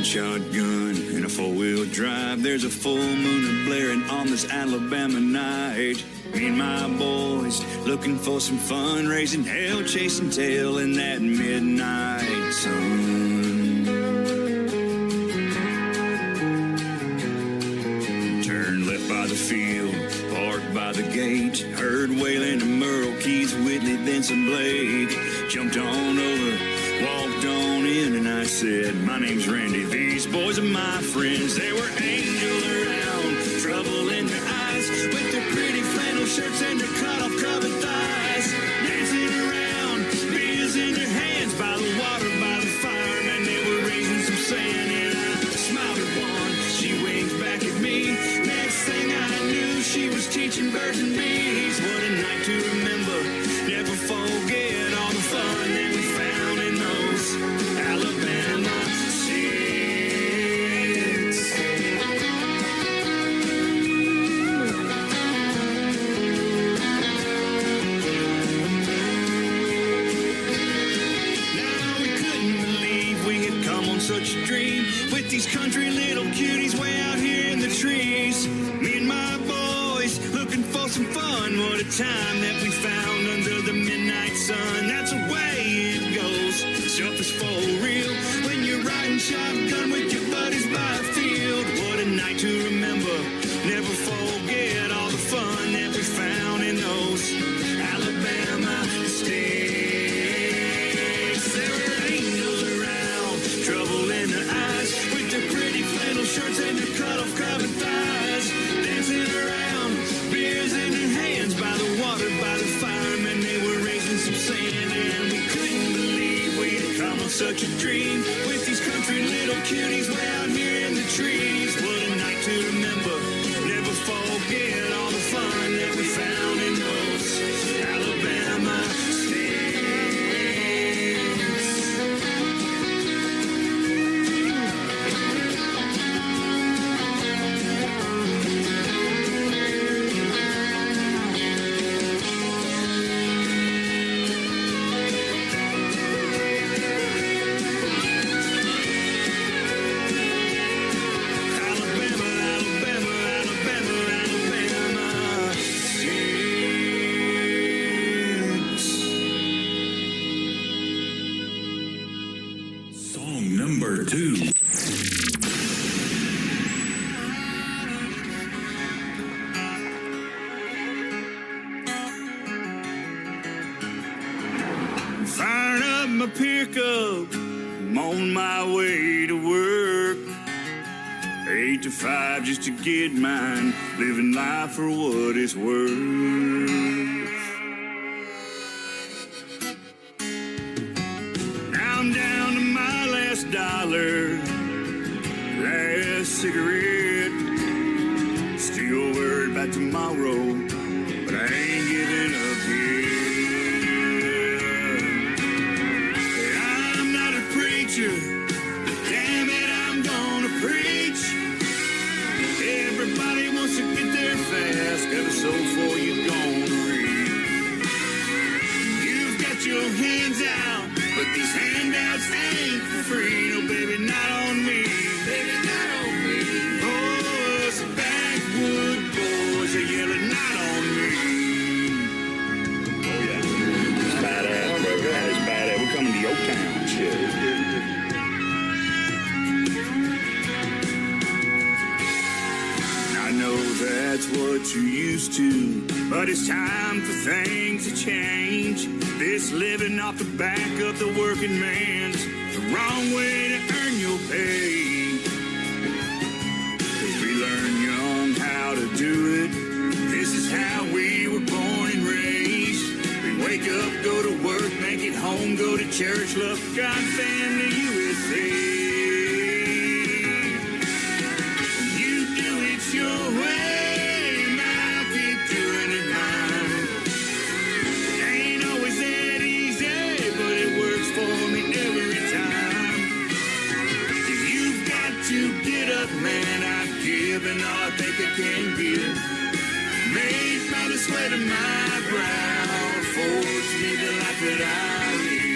Shotgun in a 4-wheel drive. There's a full moon blaring on this Alabama night. Me and my boys looking for some fun, raising hell, chasing tail in that midnight sun. Turned left by the field, parked by the gate. Heard wailing of Merle, Keith Whitley, then some Blake. Jumped on over, walked on in, and I said, my name's Randy, these boys are my friends. They were angels around, trouble in their eyes, with their pretty flannel shirts and their cut-off covered thighs. Dancing around, beers in their hands, by the water, by the fire, and they were raising some sand. And I smiled at one, she winked back at me. Next thing I knew, she was teaching birds and bees. What a night to remember, never forget all the fun that we found in those Alabama sticks. Now we couldn't believe we had come on such a dream with these country little cuties way out here in the trees. for some fun. What a time that we found under the midnight sun. That's the way it goes. Stuff is for real when you're riding shotgun with your buddies by a field. What a night to remember. Never forget all the fun that we found in those Alabama states. There were angels around, trouble in the eyes, with their pretty flannel shirts and their cut-off covered thighs, dancing around, beers in their hands by the water, by the firemen. They were raising some sand, and we couldn't believe we had come on such a dream with these country little cuties way out here in the trees. What a night to remember. Never forget all the fun that we found in those Alabama states. Song number 2. Firing up my pickup, I'm on my way to work. 8 to 5 just to get mine, living life for what it's worth. Now I'm down to my last dollar, last cigarette. Still worried about tomorrow, but I ain't giving up yet. I'm not a preacher, but damn it, I'm gonna preach. Everybody wants to get there fast, got a soul for you gonna read. You've got your hands out, but these handouts ain't for free. No, baby, not on me. Baby, not on me. Oh, us backwood boys are yelling, not on me. Oh, yeah. It's badass, bro. That is badass. We're coming to your town. Shit. I know that's what you're used to, but it's time for things to change. This living off the back of the working man's the wrong way to earn your pay. 'Cause we learn young how to do it. This is how we were born and raised. We wake up, go to work, make it home, go to church, love God, family, USA. You do it your way, I'll keep doing it mine. Ain't always that easy, but it works for me every time. You've got to get up, man, I've given all I think I can give. Made by the sweat of my brow, forged me the life that I live.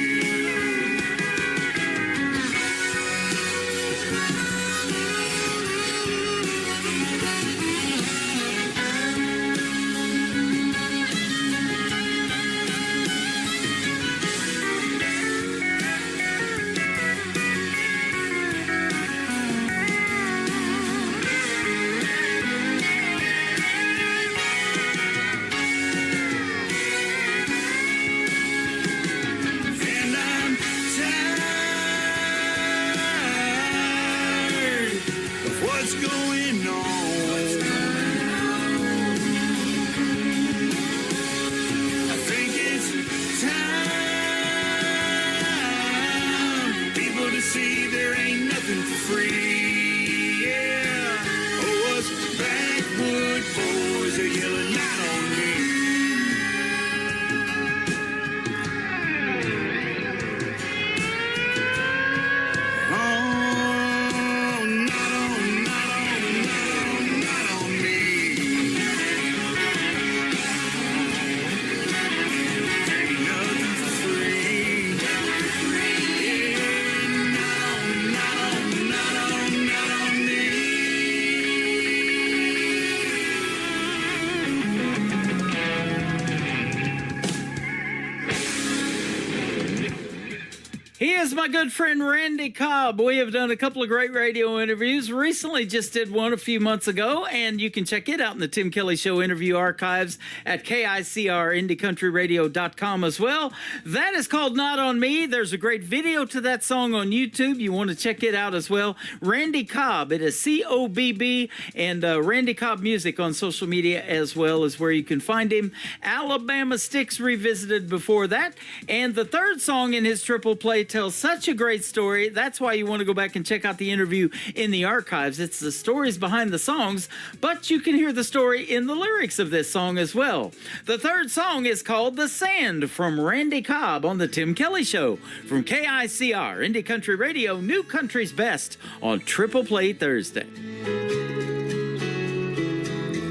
He is my good friend Randy Cobb. We have done a couple of great radio interviews. Recently just did one a few months ago, and you can check it out in the Tim Kelly Show interview archives at KICRIndieCountryRadio.com as well. That is called Not On Me. There's a great video to that song on YouTube. You want to check it out as well. Randy Cobb. It is COBB, and Randy Cobb Music on social media as well is where you can find him. Alabama Sticks Revisited before that. And the third song in his triple play tells such a great story. That's why you want to go back and check out the interview in the archives. It's the stories behind the songs, but you can hear the story in the lyrics of this song as well. The third song is called The Sand from Randy Cobb on The Tim Kelly Show from KICR, Indie Country Radio, New Country's Best on Triple Play Thursday.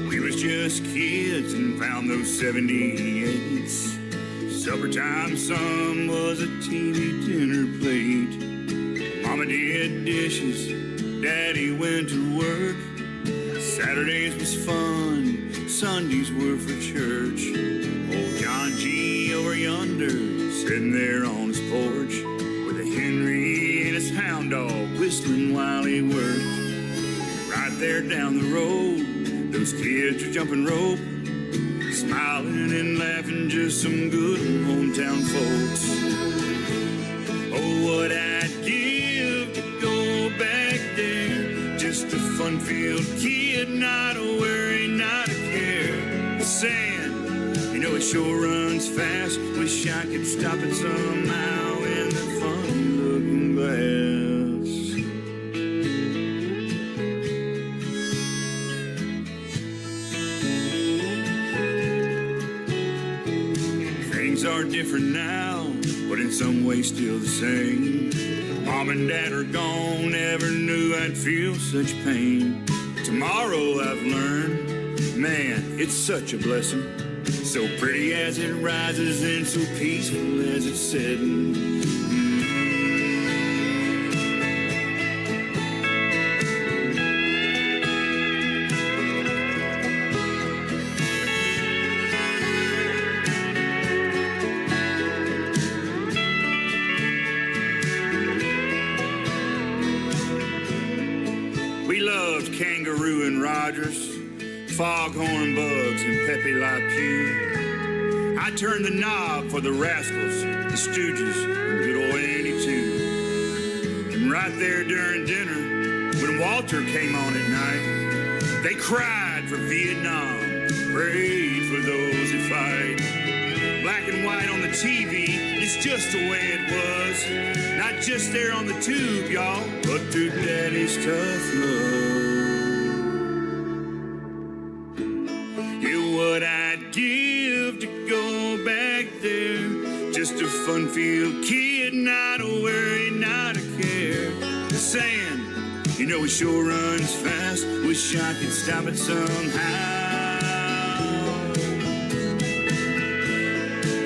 We was just kids and found those 78s. Suppertime sun was a TV dinner plate. Mama did dishes, Daddy went to work. Saturdays was fun, Sundays were for church. Old John G. over yonder, sitting there on his porch, with a Henry and his hound dog whistling while he worked. Right there down the road, those kids are jumping rope, smiling and laughing, just some good hometown folks. Oh, what I'd give to go back there, just a fun-filled kid, not a worry, not a care. The sand, you know it sure runs fast, wish I could stop it somehow in the funny-looking glass. Things are different now, but in some ways still the same. Mom and Dad are gone, never knew I'd feel such pain. Tomorrow I've learned, man, it's such a blessing. So pretty as it rises and so peaceful as it's setting. Kangaroo and Rogers, Foghorn Bugs and Pepe Le Pew. I turned the knob for the Rascals, the Stooges, and good old Andy too. And right there during dinner, when Walter came on at night, they cried for Vietnam, prayed for those who fight. Black and white on the TV, it's just the way it was. Not just there on the tube, y'all, but through Daddy's tough love. What I'd give to go back there, just a fun-filled kid, not a worry, not a care. The sand, you know it sure runs fast, wish I could stop it somehow.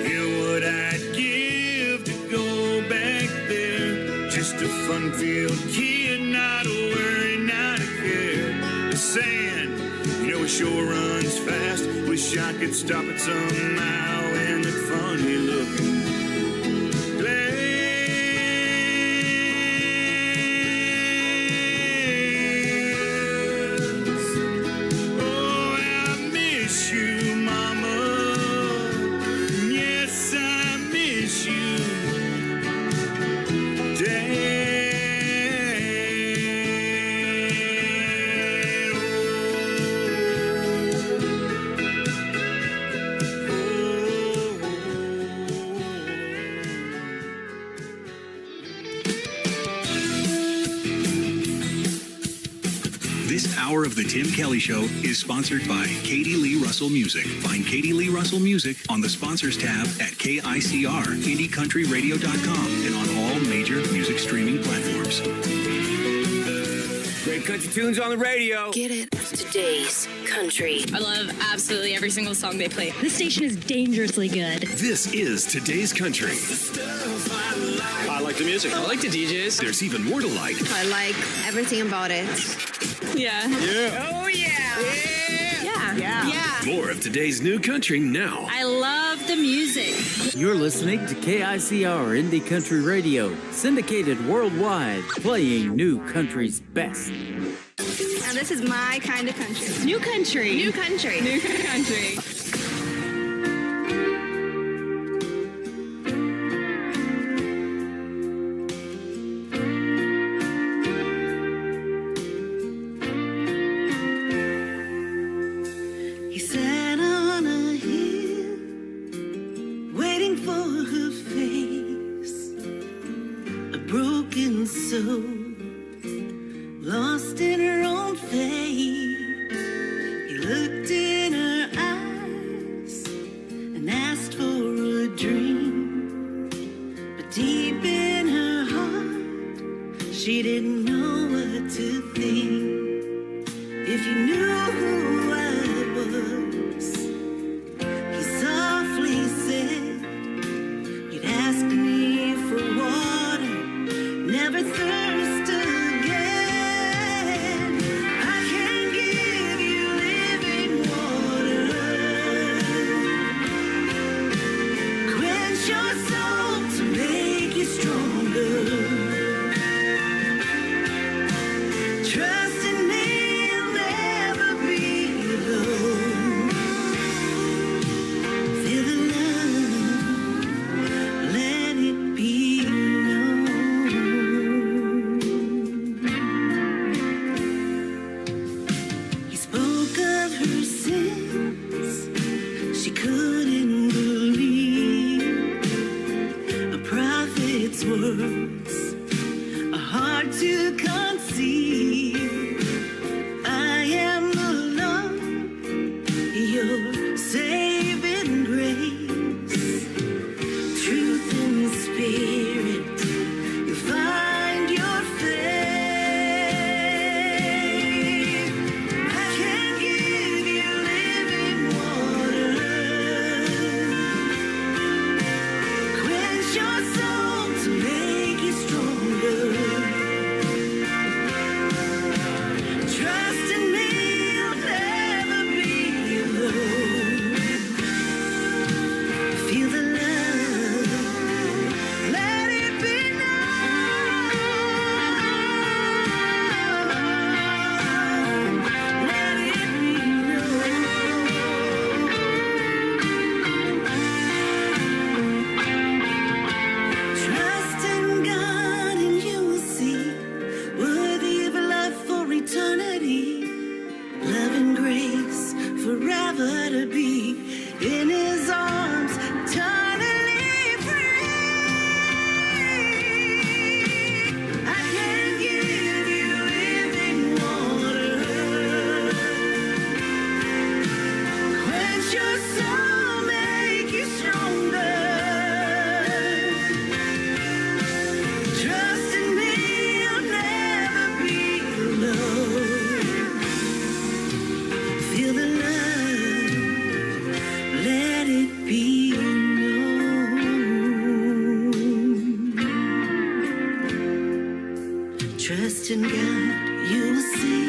Yeah, what I'd give to go back there, just a fun-filled kid, not a worry, not a care. The sand, you know it sure runs fast, wish I could stop it somehow in that funny looking glass. Oh, I miss you, Mama. Yes, I miss you, Dad. This hour of The Tim Kelly Show is sponsored by Katie Lee Russell Music. Find Katie Lee Russell Music on the Sponsors tab at KICRIndieCountryRadio.com and on all major music streaming platforms. Great country tunes on the radio. Get it. Today's country. I love absolutely every single song they play. This station is dangerously good. This is Today's Country. I like the music. I like the DJs. There's even more to like. I like everything about it. Yeah. Yeah. Oh, yeah. Yeah. Yeah. More of today's new country now. I love the music. You're listening to KICR Indie Country Radio, syndicated worldwide, playing new country's best. Now this is my kind of country. New country. New country. New country. He sat on a hill, waiting for her face, a broken soul, lost in her own fate. He looked in her eyes and asked for a dream, but deep in her heart, she didn't know what to think. If you knew who I was, he softly said, you'd ask me for water, never thirst again. I can give you living water, quench your soul to make you stronger. Trust in me, you'll never be alone. Feel the love, let it be known. He spoke of her sins, she couldn't believe a prophet's words are hard to conceive. I am the Lord, your saving grace, truth and spirit, you find your faith. I can give you living water, quench your soul to make you stronger. Trust in me, you'll never be alone. Feel the love, let it be known. Let it be known. Trust in God and you will see, worthy of a life for eternity. Love and grace forever to be in his arms, eternally free. I can give you living water, quench your soul, make you stronger. Trust in me, you'll never be alone. Feel the love, let it be known. Trust in God, you will see,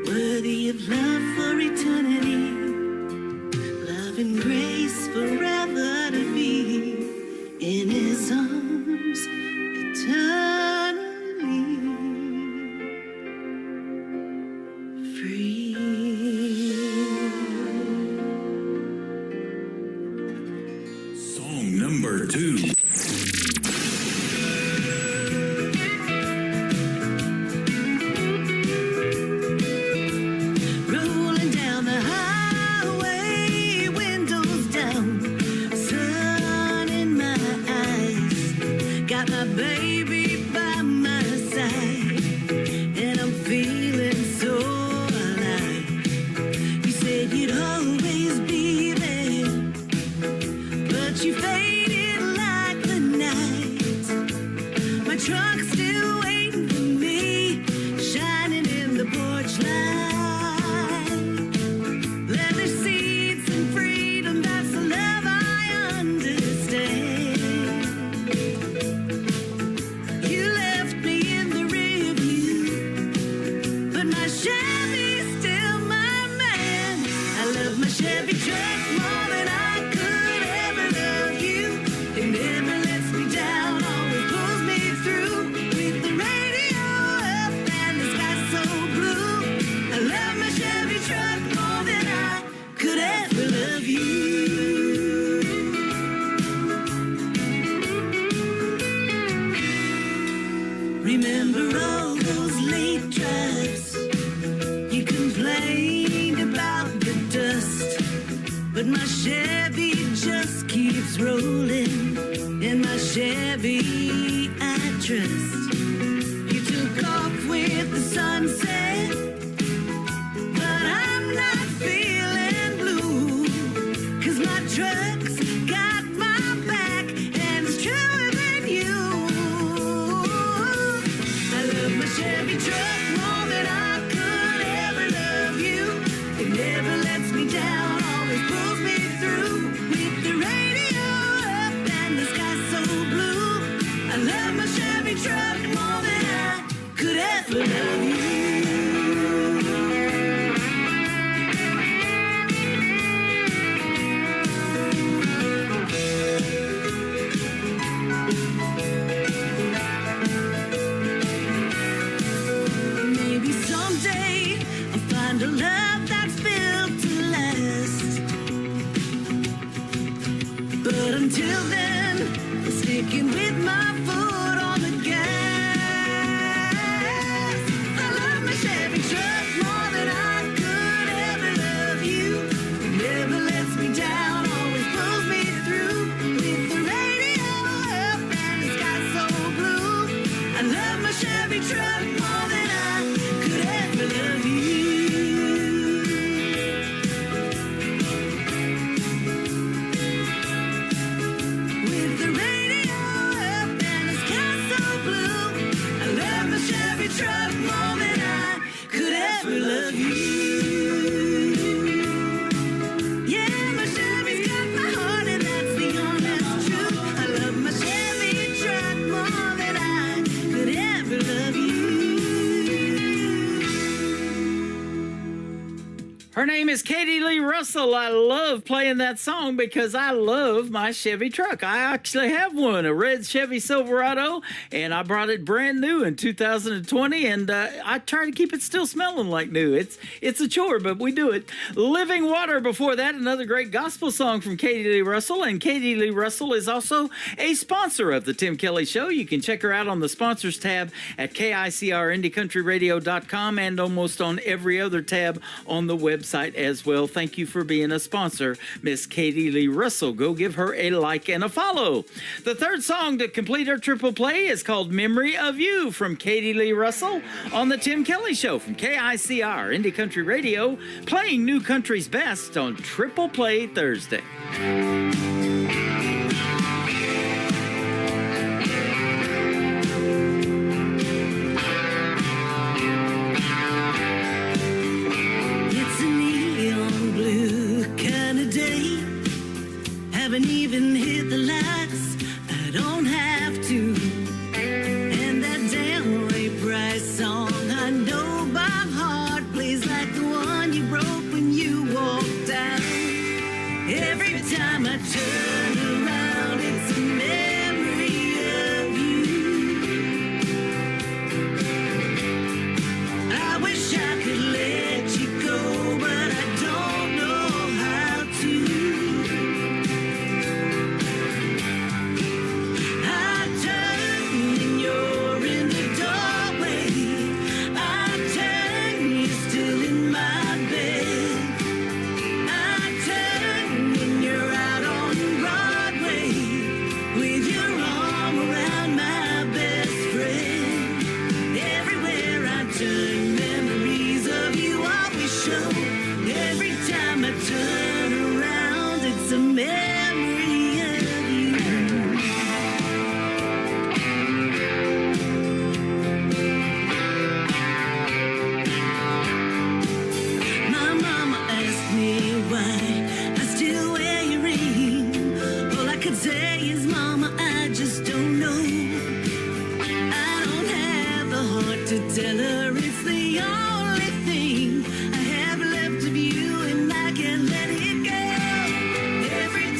worthy of love for eternity. Love and grace forever to be in his arms, eternally free. Song number 2. Rolling down the highway, windows down, sun in my eyes. Got my baby by my side, and I'm feeling so alive. You said you'd always be there, but you faded like the night. My truck's still waiting for me, shining in the porch light. Leather seats and freedom, that's the love I understand. You left me in the rearview, but my Chevy's still my man. I love my Chevy. heavy just keeps rolling. In my Chevy I trust. You took off with the sunset, but I'm not feeling blue, 'cause my truck's got my back and it's truer than you. I love my Chevy truck more than I could ever love you. It never lets me down, always pulls me through. With the radio up and the sky so blue, I love my Chevy truck more than I could ever love you. Maybe someday I'll find a love that's built to last. But until then, I'm sticking with my foot on the gas. I love my Chevy truck more than I could ever love you. It never lets me down, always pulls me through. With the radio up and the sky so blue, I love my Chevy truck more than I could ever love you. With the radio up and the sky so blue, I love my Chevy truck more than I could ever love you. Yeah, my Chevy's got my heart and that's the honest truth. I love my Chevy truck more than I could ever love you. Her name is Katie Lee Russell. I love playing that song because I love my Chevy truck. I actually have one, a red Chevy Silverado, and I brought it brand new in 2020, and I try to keep it still smelling like new. It's a chore, but we do it. Living Water before that, another great gospel song from Katie Lee Russell, and Katie Lee Russell is also a sponsor of the Tim Kelly Show. You can check her out on the sponsors tab at KICRIndieCountryRadio.com and almost on every other tab on the website as well. Thank you for being a sponsor, Miss Katie Lee Russell. Go give her a like and a follow. The third song to complete our triple play is called Memory of You from Katie Lee Russell on the Tim Kelly Show from KICR Indie Country Radio, playing new country's best on Triple Play Thursday. It's a neon blue kind of day. Haven't even hit the lights, I don't have to. And that damn Ray Price song I know by heart plays like the one you broke when you walked out. Every time I turn around, it's a memory of you. I wish I could let you go, but I don't know how to. I turn and you're in the doorway. I turn, you're still in my bed. I turn and you're out on Broadway with your arm around my best friend. Everywhere I turn, memories of you always show. Every time I turn around, it's a memory of you. My mama asked me why I still wear your ring. All I could say is, Mama, I just don't know. I don't have the heart to tell her it's the only thing I have left of you, and I can't let it go. Every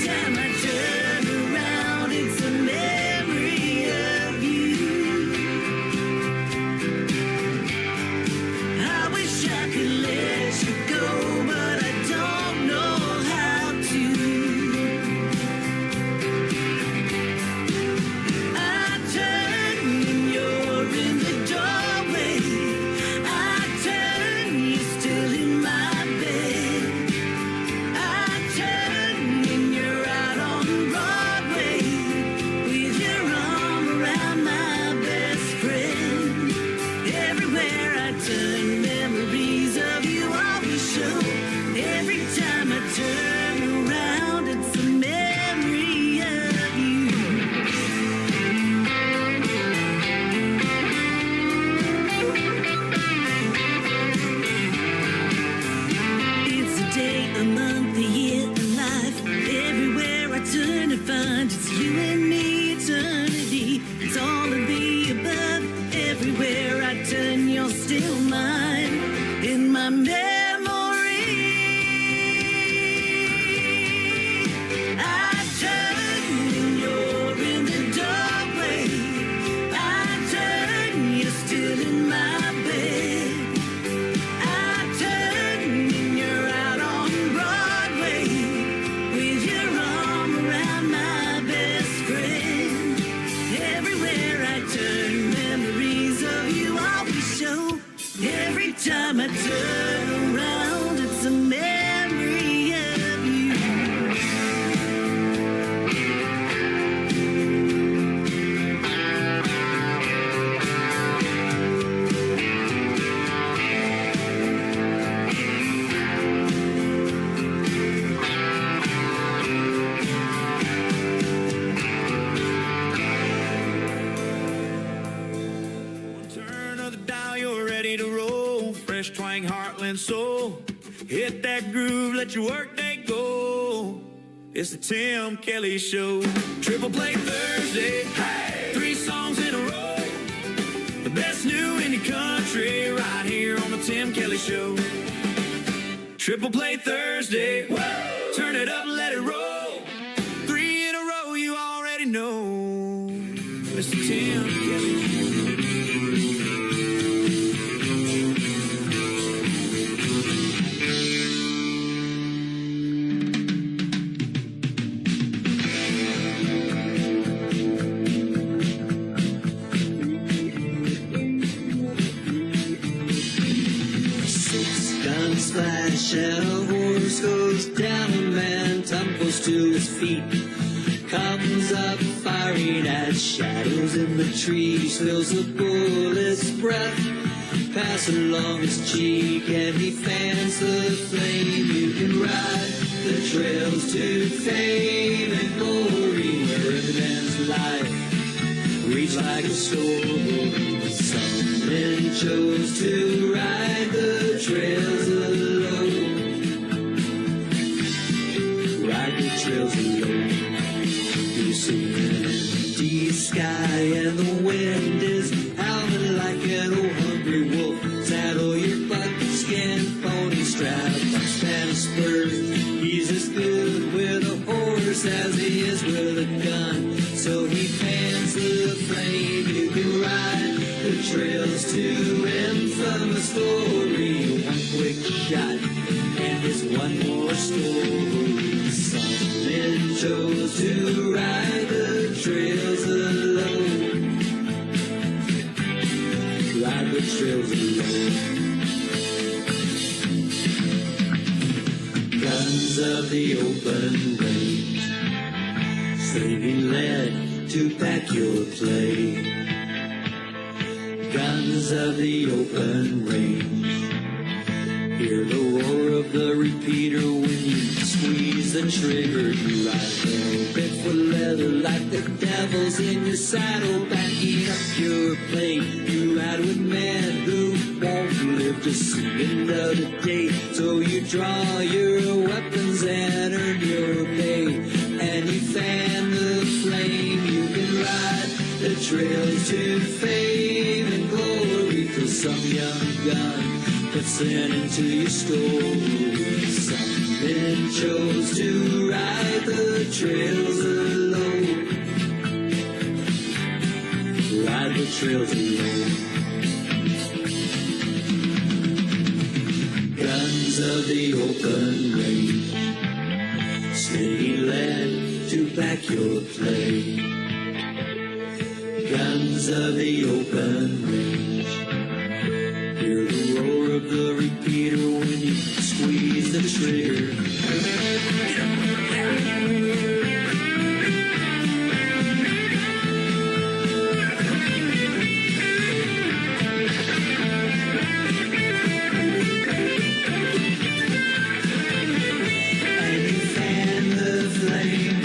and soul. Hit that groove, let your workday go. It's the Tim Kelly Show. Triple Play Thursday. Hey! 3 songs in a row. The best new indie country right here on the Tim Kelly Show. Triple Play Thursday. Whoa! Turn it up, let it roll. 3 in a row, you already know. It's the Tim Kelly Show. Splash and a horse goes down, a man tumbles to his feet, comes up firing at shadows in the trees, feels the bullet's breath pass along his cheek, and he fans the flame. You can ride the trails to fame and glory, where every man's life reads like a story. Some men chose to ride the trails alone, ride the trails alone. You see an empty sky and the wind is howling like an old hungry wolf. Saddle your buckskin pony, strap on Spanish spurs. He's as good with a horse as he is with a gun, so he fans the flame. You can ride the trails to infamous glory. One quick shot and there's one more story. Some men chose to ride the trails alone, ride the trails alone. Guns of the open range, slaving lead to pack your play. Guns of the open range, hear the roar of the repeater when you squeeze the trigger. You ride velvet for leather like the devils in your saddle, backing up your plate. You ride with men who won't live to see another day, so you draw your weapons and earn your pay, and you fan the flame. You can ride the trails to fame and glory, for some young gun puts it into your story. Some men chose to ride the trails alone, ride the trails alone. Guns of the open range, steady lead to back your play. Guns of the open range, hear the roar of the repeater when you squeeze the trigger. And you fan the flame.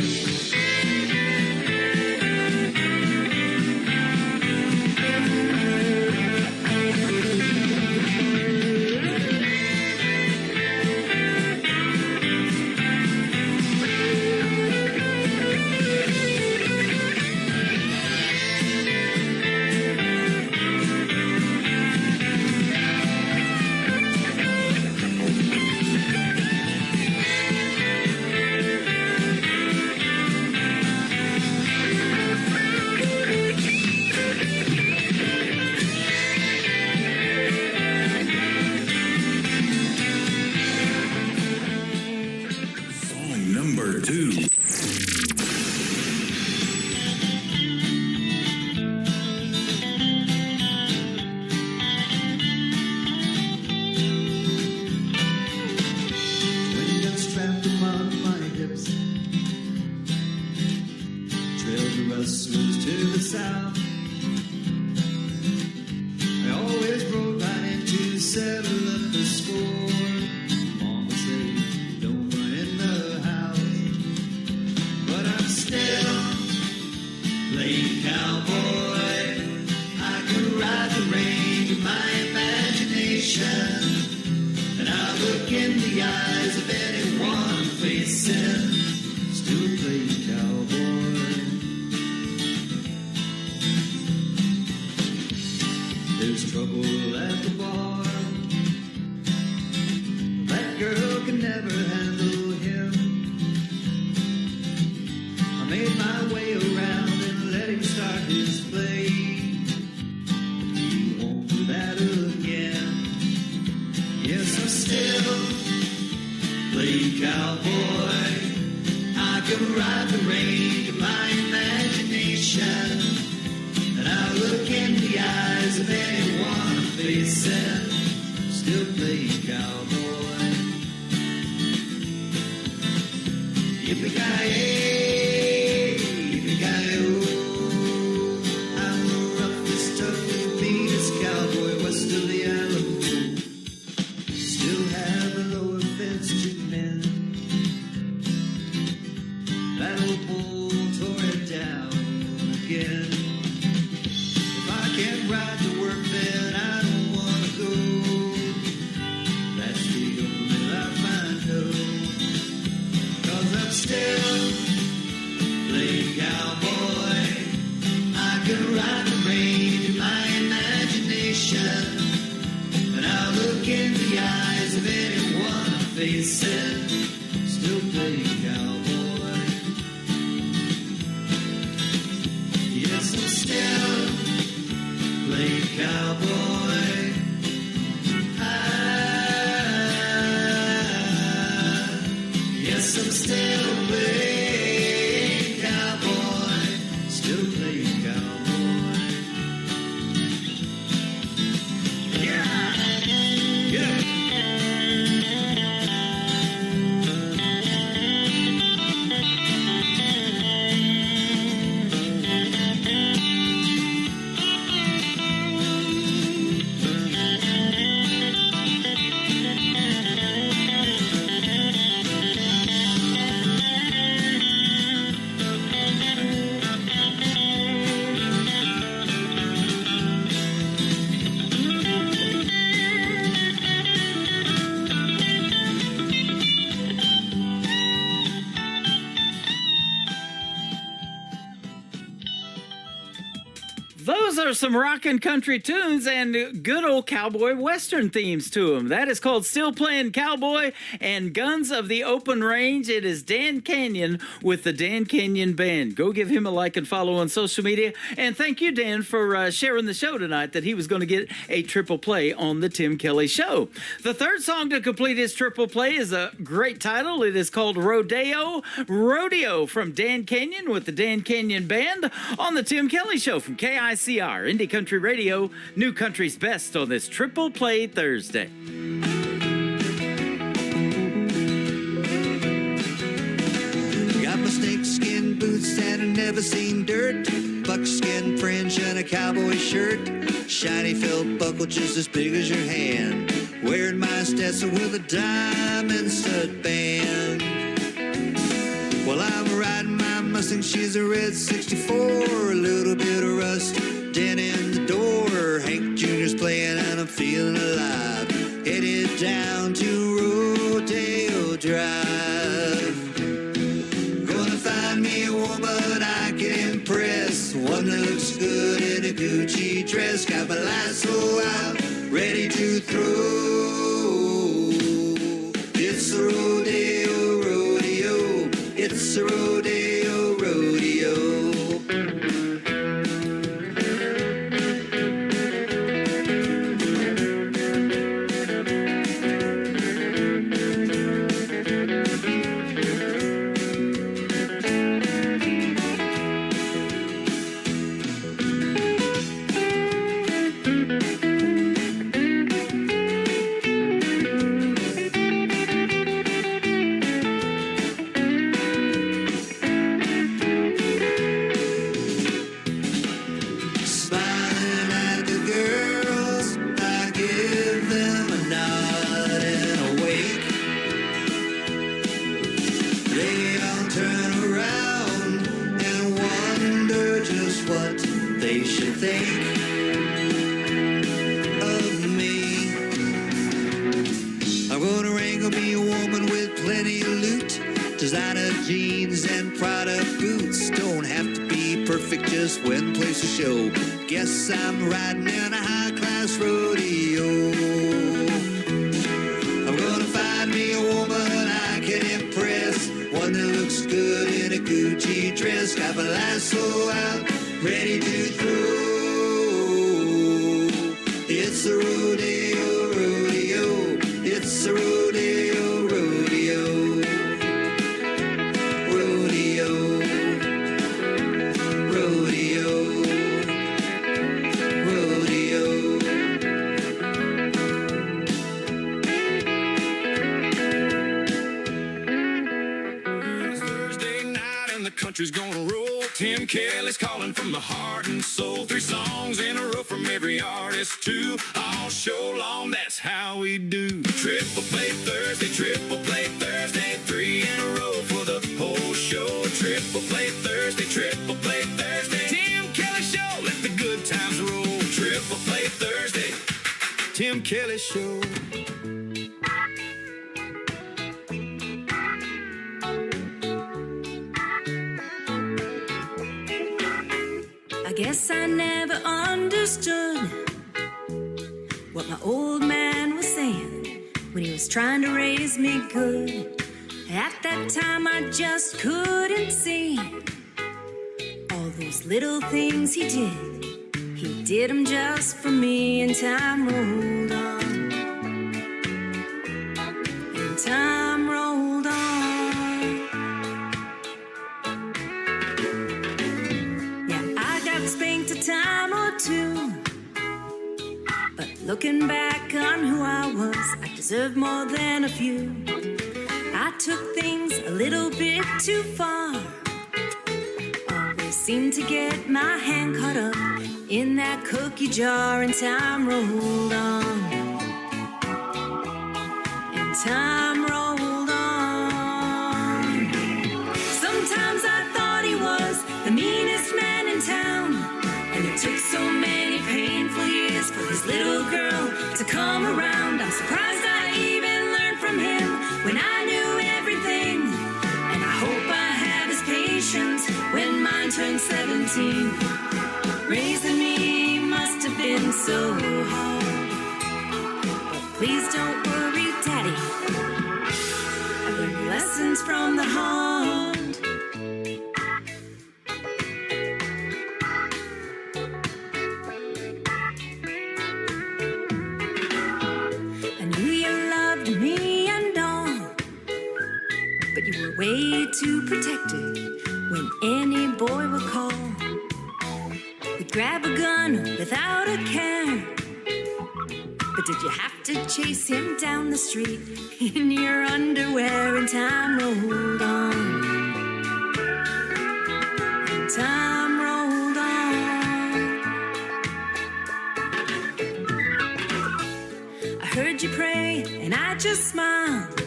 Song number 2. Window strapped among my hips, trailed the rustlers to the south. I always rode right in to settle up the score. Mama said, don't run in the house, but I'm still playing cowboy. I can ride the range of my imagination, and look in the eyes of anyone facing, still play cowboy. There's trouble at the bar. That girl can never handle him. I made my way around and let him start his play. He won't do that again. Yes, I still play cowboy. I can ride the range of my imagination, and I look in the eyes of anyone facing, still play cowboy. Yippee-ki-yay, yippee-ki-yo. I'm the roughest, toughest, meanest cowboy west of the Alamo. Still have a lower fence to mend. That old bull tore it down again. If I can't ride to work, then I don't want to go. That's the only life I know. 'Cause I'm still playing cowboy. I can ride the range of my imagination, and I look in the eyes of anyone I'm facing, still playing cowboy. Yes, I'm still playing cowboy. Yes, I'm still playing cowboy. Still playing cowboy. Yeah. Yeah. Those are some rockin' country tunes and good old cowboy western themes to them. That is called Still Playing Cowboy and Guns of the Open Range. It is Dan Canyon with the Dan Canyon Band. Go give him a like and follow on social media. And thank you, Dan, for sharing the show tonight that he was going to get a triple play on the Tim Kelly Show. The third song to complete his triple play is a great title. It is called Rodeo. Rodeo from Dan Canyon with the Dan Canyon Band on the Tim Kelly Show from KICR, Indie Country Radio, New Country's Best on this Triple Play Thursday. Got my snakeskin boots and I've never seen dirt. Buckskin fringe and a cowboy shirt. Shiny felt buckle just as big as your hand. Wearing my Stetson with a diamond stud band. Well, I'm riding my Mustang, she's a red 64. A little bit of rust, dent in the door. Hank Jr.'s playing and I'm feeling alive. Headed down to Rodeo Drive. Gonna find me a woman I can impress. One that looks good in a Gucci dress. Got my lasso out, ready to throw. It's a rodeo, rodeo. It's a rodeo, rodeo. jeans and Prada boots. Don't have to be perfect just when place a show. Guess I'm riding in a high-class rodeo. I'm gonna find me a woman I can impress, one that looks good in a Gucci dress. Got my lasso out, ready to throw. It's a rodeo, rodeo. It's a rodeo, rodeo. Rodeo. Rodeo. Rodeo. Thursday night and the country's gonna roll. Tim Kelly's calling from the heart and soul. 3 songs in a row from every artist too. All show long, that's how we do. Triple play Thursday, 3 in a row for the whole show. Triple play Thursday, Tim Kelly Show, let the good times roll. Triple play Thursday, Tim Kelly Show. I guess I never understood what my old man was saying when he was trying to raise me good. At that time I just couldn't see all those little things he did. He did them just for me, and time rolled on. And time rolled on. Spanked a time or two, but looking back on who I was, I deserved more than a few. I took things a little bit too far, always seemed to get my hand caught up in that cookie jar, and time rolled on. And time rolled on. Sometimes I thought he was the meanest man in town, and it took so many painful years for his little girl to come around. I'm surprised I even learned from him when I knew everything, and I hope I have his patience when mine turned 17. Raising me must have been so hard, but please don't worry, Daddy, I've learned lessons from the heart. Way too protected when any boy would call. We'd grab a gun without a care. But did you have to chase him down the street in your underwear? And time rolled on. And time rolled on. I heard you pray and I just smiled.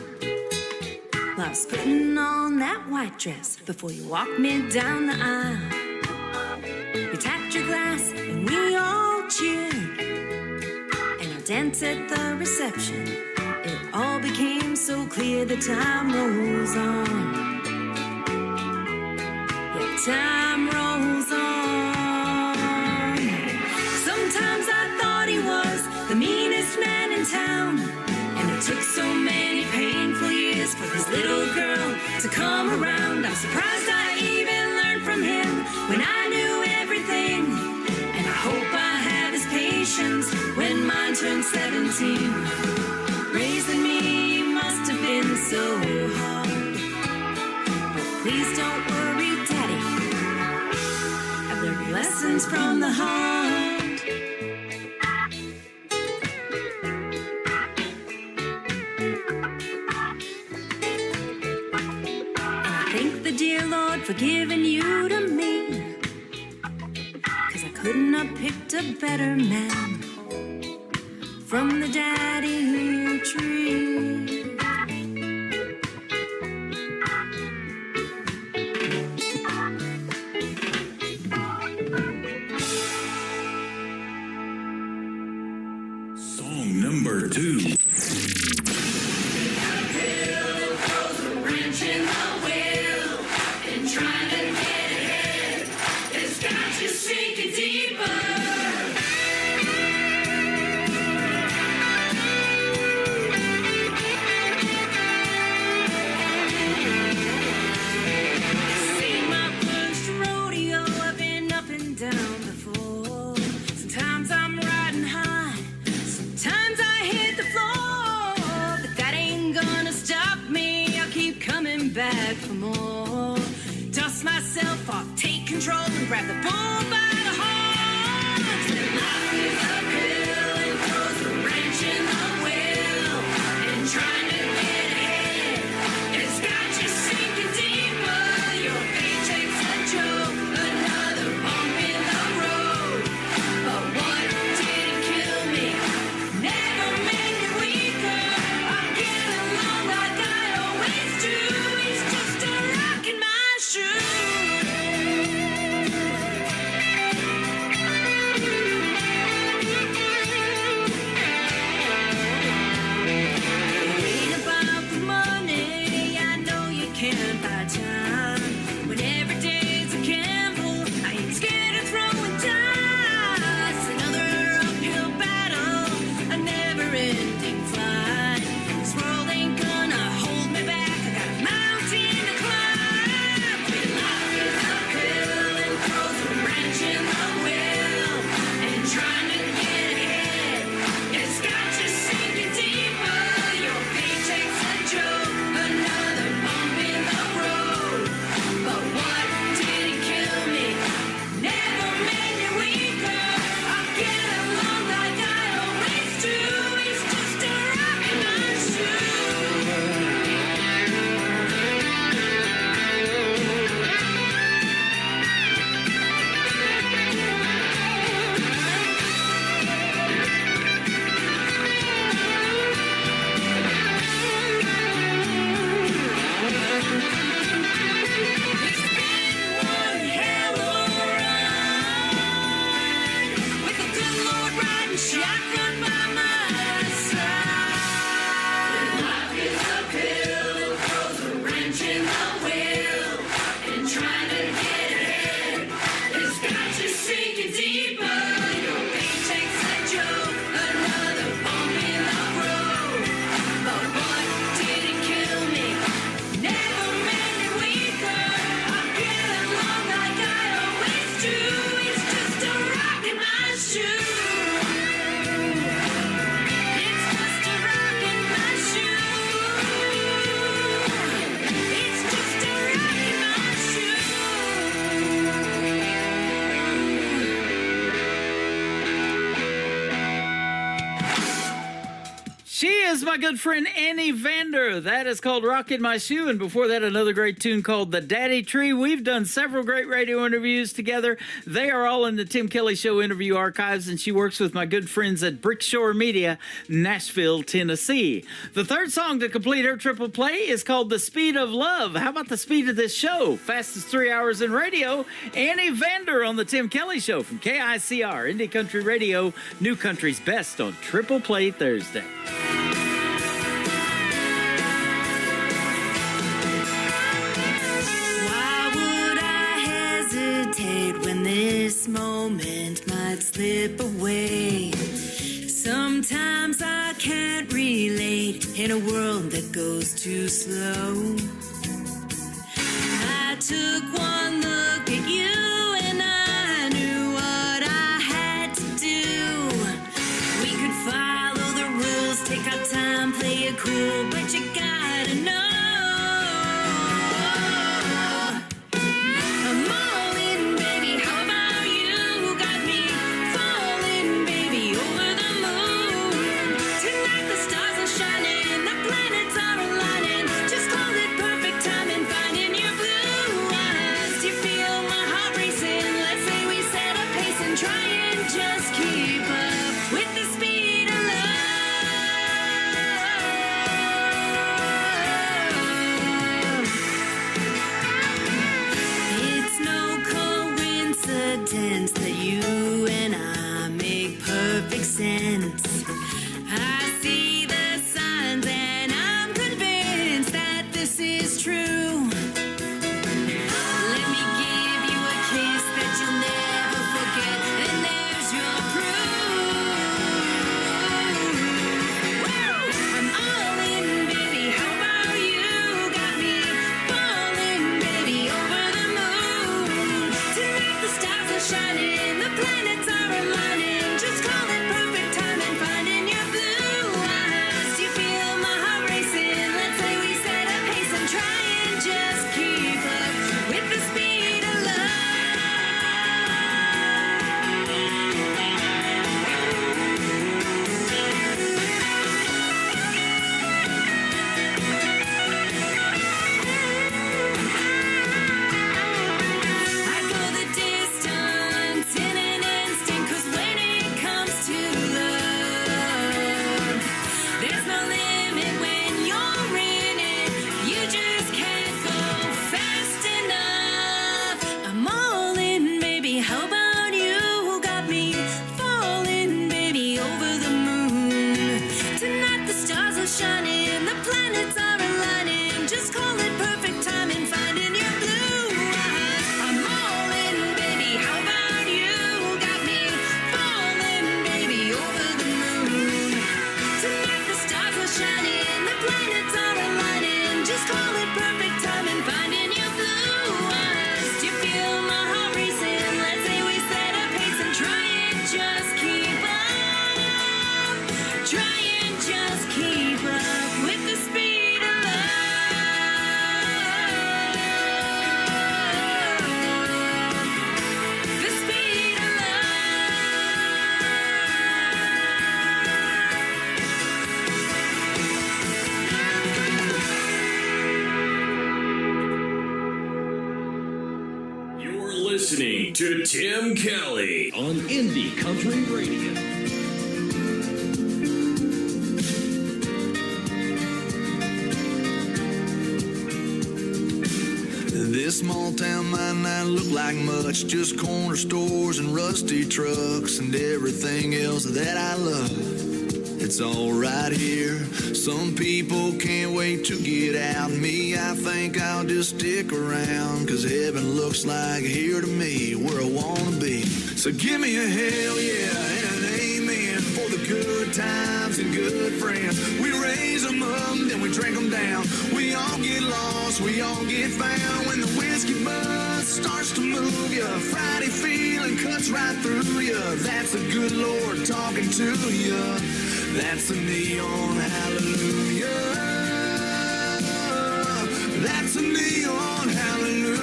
I was putting on that white dress before you walked me down the aisle. You tapped your glass and we all cheered, and our dance at the reception, it all became so clear. The time rolls on. Yeah, time rolls on. Sometimes I thought he was the meanest man in town, and it took so many painful years for his little girl to come around. I'm surprised I even learned from him when I knew everything, and I hope I have his patience when mine turned 17. Raising me must have been so hard, but please don't worry, Daddy, I've learned lessons from the heart. Dear Lord, for giving you to me, 'cause I couldn't have picked a better man from the daddy tree. Song number 2. control and grab the bull by the horns. And life is uphill and throws a wrench in the wheel. And trying to get ahead, it's got you sinking deeper. Your paycheck's a joke, another bump in the road. But what didn't kill me never made me weaker. I'm getting along like I always do. It's just a rock in my shoe. Ain't about the money, I know you can't buy time. When every day's a gamble, I ain't scared of throwing dice. Another uphill battle, a never-ending fight. This world ain't gonna hold me back. I got a mountain to climb. When life is uphill and throws a wrench in the wheel, and trying to get ahead, it's got you sinking deeper. Your paycheck's a joke, another bump in the road. But what didn't kill me never made me weaker. I'm getting along like I always do. It's just a rock in my shoe. One hell of a ride, with the good Lord riding shotgun by my side. Life is uphill and throws a wrench in the wheel, and trying to get ahead, it's got you sinking deeper. Your paycheck's a joke, another bump in the road. But what didn't kill me never made me weaker. I'm getting along like I always do. It's just a rock in my shoe. It's just a rock in my shoe. It's just a rock in my shoe. She is my good friend Annie Vander. That is called Rockin' My Shoe. And before that, another great tune called The Daddy Tree. We've done several great radio interviews together. They are all in the Tim Kelly Show interview archives, and she works with my good friends at Brickshore Media, Nashville, Tennessee. The third song to complete her triple play is called The Speed of Love. How about the speed of this show? Fastest 3 hours in radio. Annie Vander on the Tim Kelly Show from KICR, Indie Country Radio, New Country's Best on Triple Play Thursday. Why would I hesitate when this moment might slip away? Sometimes I can't relate in a world that goes too slow. I took one look at you and I knew what I had to do. We could follow the rules, take our time, play it cool, but you gotta know I'm all in, baby. How about you? Got me falling, baby, over the moon. Tonight the stars are shining, the planets are aligning. Just call it perfect timing, finding your blue eyes. listening to Tim Kelly on Indie Country Radio. This small town might not look like much, just corner stores and rusty trucks and everything else that I love. It's all right here. Some people can't wait to get out. Me, I think I'll just stick around, 'cause heaven looks like here to me, where I wanna be. So give me a hell yeah and an amen for the good times and good friends. We raise them up, then we drink them down. We all get lost, we all get found. When the whiskey buzz starts to move you, Friday feeling cuts right through you. That's the good Lord talking to you. That's a neon hallelujah. That's a neon hallelujah.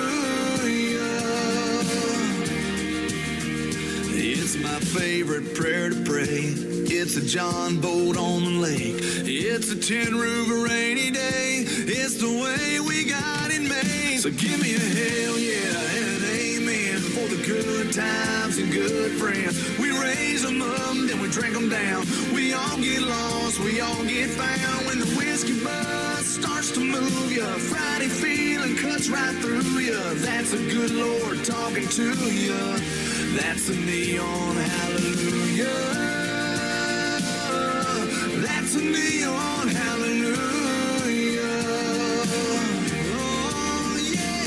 It's my favorite prayer to pray. It's a John boat on the lake. It's a tin roof rainy day. It's the way we got it made. So give me a hell yeah and an amen for the good times and good friends. We raise them up, then we drink them down. We all get lost, we all get found. When the whiskey buzz starts to move you, Friday feeling cuts right through you. That's a good Lord talking to you. That's a neon hallelujah. That's a neon hallelujah. Oh, yeah.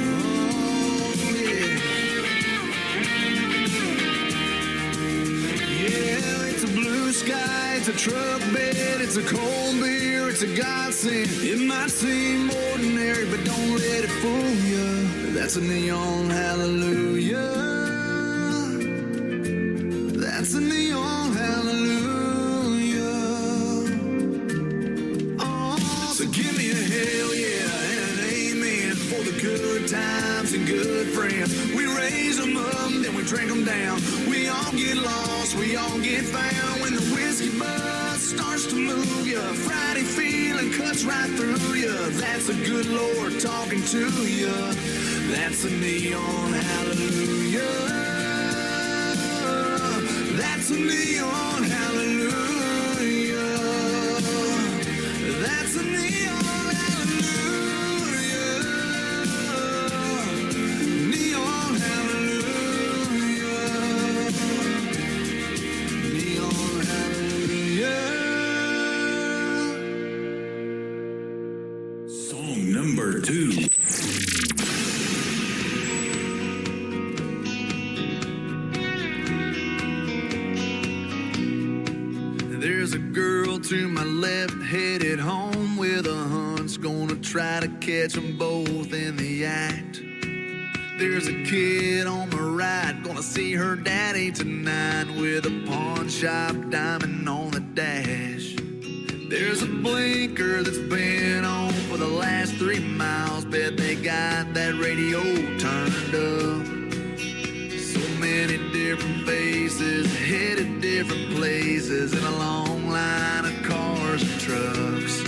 Oh, yeah. Yeah, it's a blue sky, it's a truck bed, it's a cold beer, it's a godsend. It might seem ordinary, but don't let it fool you. That's a neon hallelujah. That's a neon hallelujah. Oh, so give me a hell yeah and an amen for the good times and good friends. We raise them up, then we drink them down. We all get lost, we all get found. When the whiskey buzz starts to move you, Friday feeling cuts right through you. That's a good Lord talking to you. That's a neon hallelujah. That's a neon hallelujah. That's a neon hallelujah. Neon hallelujah. Neon hallelujah. Song number 2. There's a girl to my left headed home with a hunch, gonna try to catch them both in the act. There's a kid on my right, gonna see her daddy tonight with a pawn shop diamond on the dash. There's a blinker that's been on for the last 3 miles, bet they got that radio turned up. So many different faces, headed different places, in a long line of cars and trucks.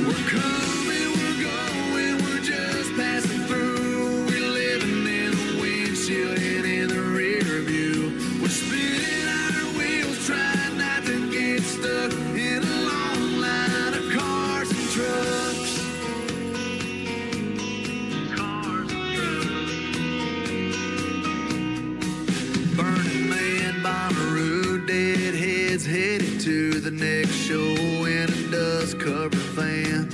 We're coming, we're going, we're just passing through. We're living in the windshield and in the rear view. We're spinning our wheels, trying not to get stuck in a long line of cars and trucks. Cars and trucks. Burning Man, Bonnaroo, Deadheads headed to the next show in a dust-covered van.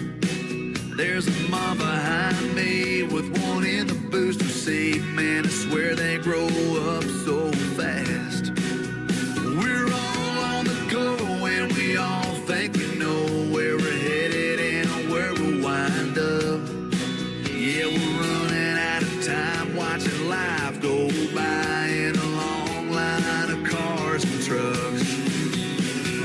There's a mob behind me with one in the booster seat. Man, I swear they grow up so fast. We're all on the go and we all think we know where we're headed and where we'll wind up. Yeah, we're running out of time watching life go by in a long line of cars and trucks.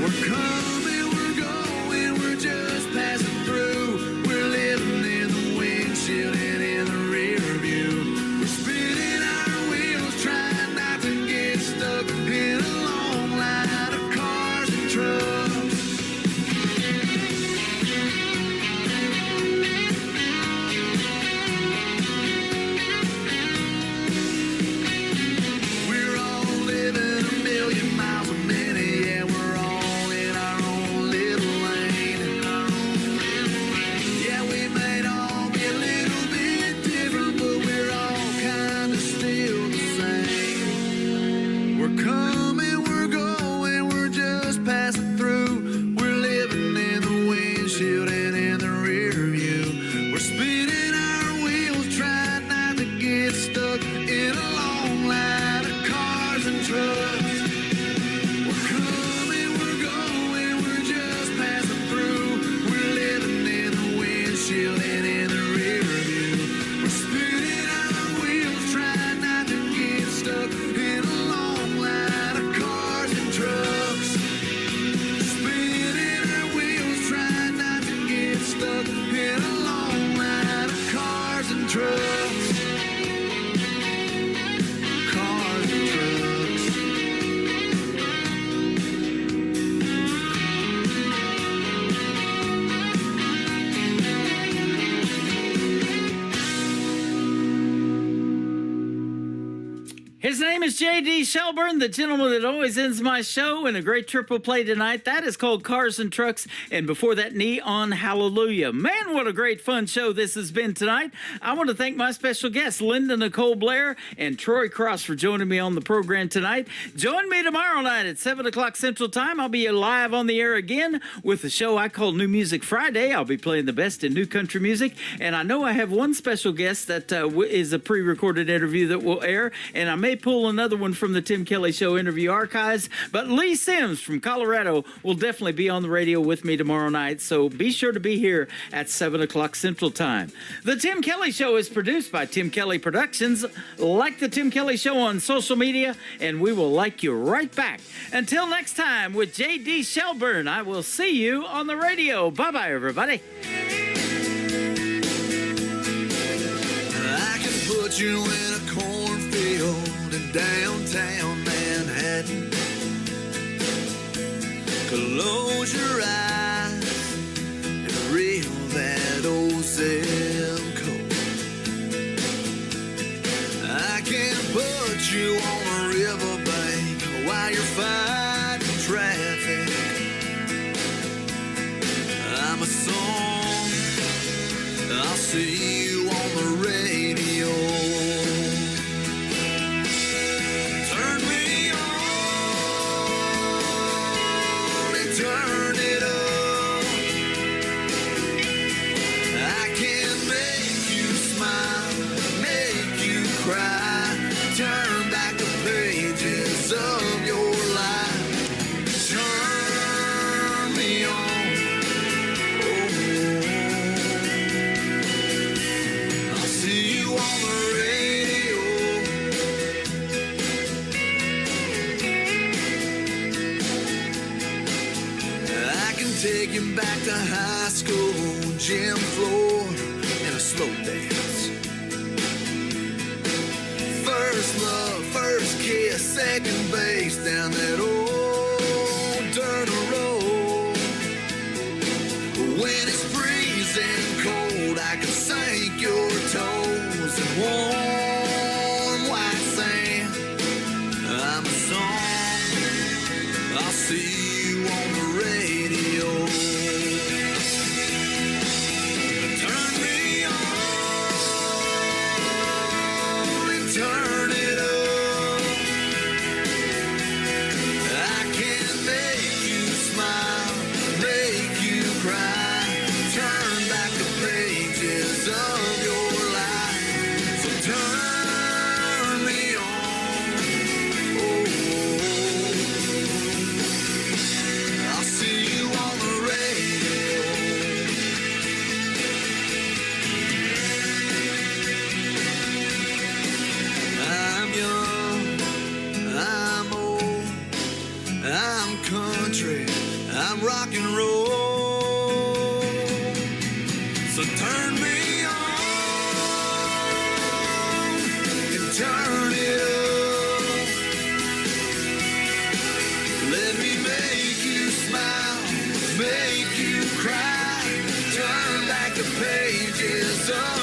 We're coming, we're going, we're just passing through. We're living in the windshield and in the rear view. We're spinning our wheels, trying not trucks. Cars and trucks. His name is J.D. Shelburne, the gentleman that always ends my show in a great triple play tonight. That is called Cars and Trucks, and before that, Neon Hallelujah. Man, what a great fun show this has been tonight. I want to thank my special guests, Linda Nicole Blair and Troy Cross, for joining me on the program tonight. Join me tomorrow night at 7 o'clock Central Time. I'll be live on the air again with a show I call New Music Friday. I'll be playing the best in new country music, and I know I have one special guest that is a pre-recorded interview that will air, and I may pull another one from the Tim Kelly Show interview archives, but Lee Sims from Colorado will definitely be on the radio with me tomorrow night, so be sure to be here at 7 o'clock Central Time. The Tim Kelly Show is produced by Tim Kelly Productions. Like the Tim Kelly Show on social media, and we will like you right back. Until next time, with J.D. Shelburne, I will see you on the radio. Bye-bye, everybody. I can put you in a cornfield in downtown Manhattan. Close your eyes and reel that old zip code. I can put you on a riverbank while you're fighting traffic. I'm a song, I'll see you on the radio. Turn me on and turn it up. I can make you smile, make you cry, turn back the pages of your life. Turn me on. I'll see you on the radio. I can take you back to high school, gym floor, and a slow dance. First love, first kiss, second base down that old dirt road. When it's freezing cold, I can sink your toes in warm white sand. I'm a song, I'll see you on the radio. Turn me on and turn it up. I can make you smile, make you cry, turn back the pages of your life. So turn me on. Oh, I'll see you on the radio. I'm young, I'm old, I'm country, I'm rock and roll. So turn me on and turn it up. Let me make you smile, make you cry, turn back the pages of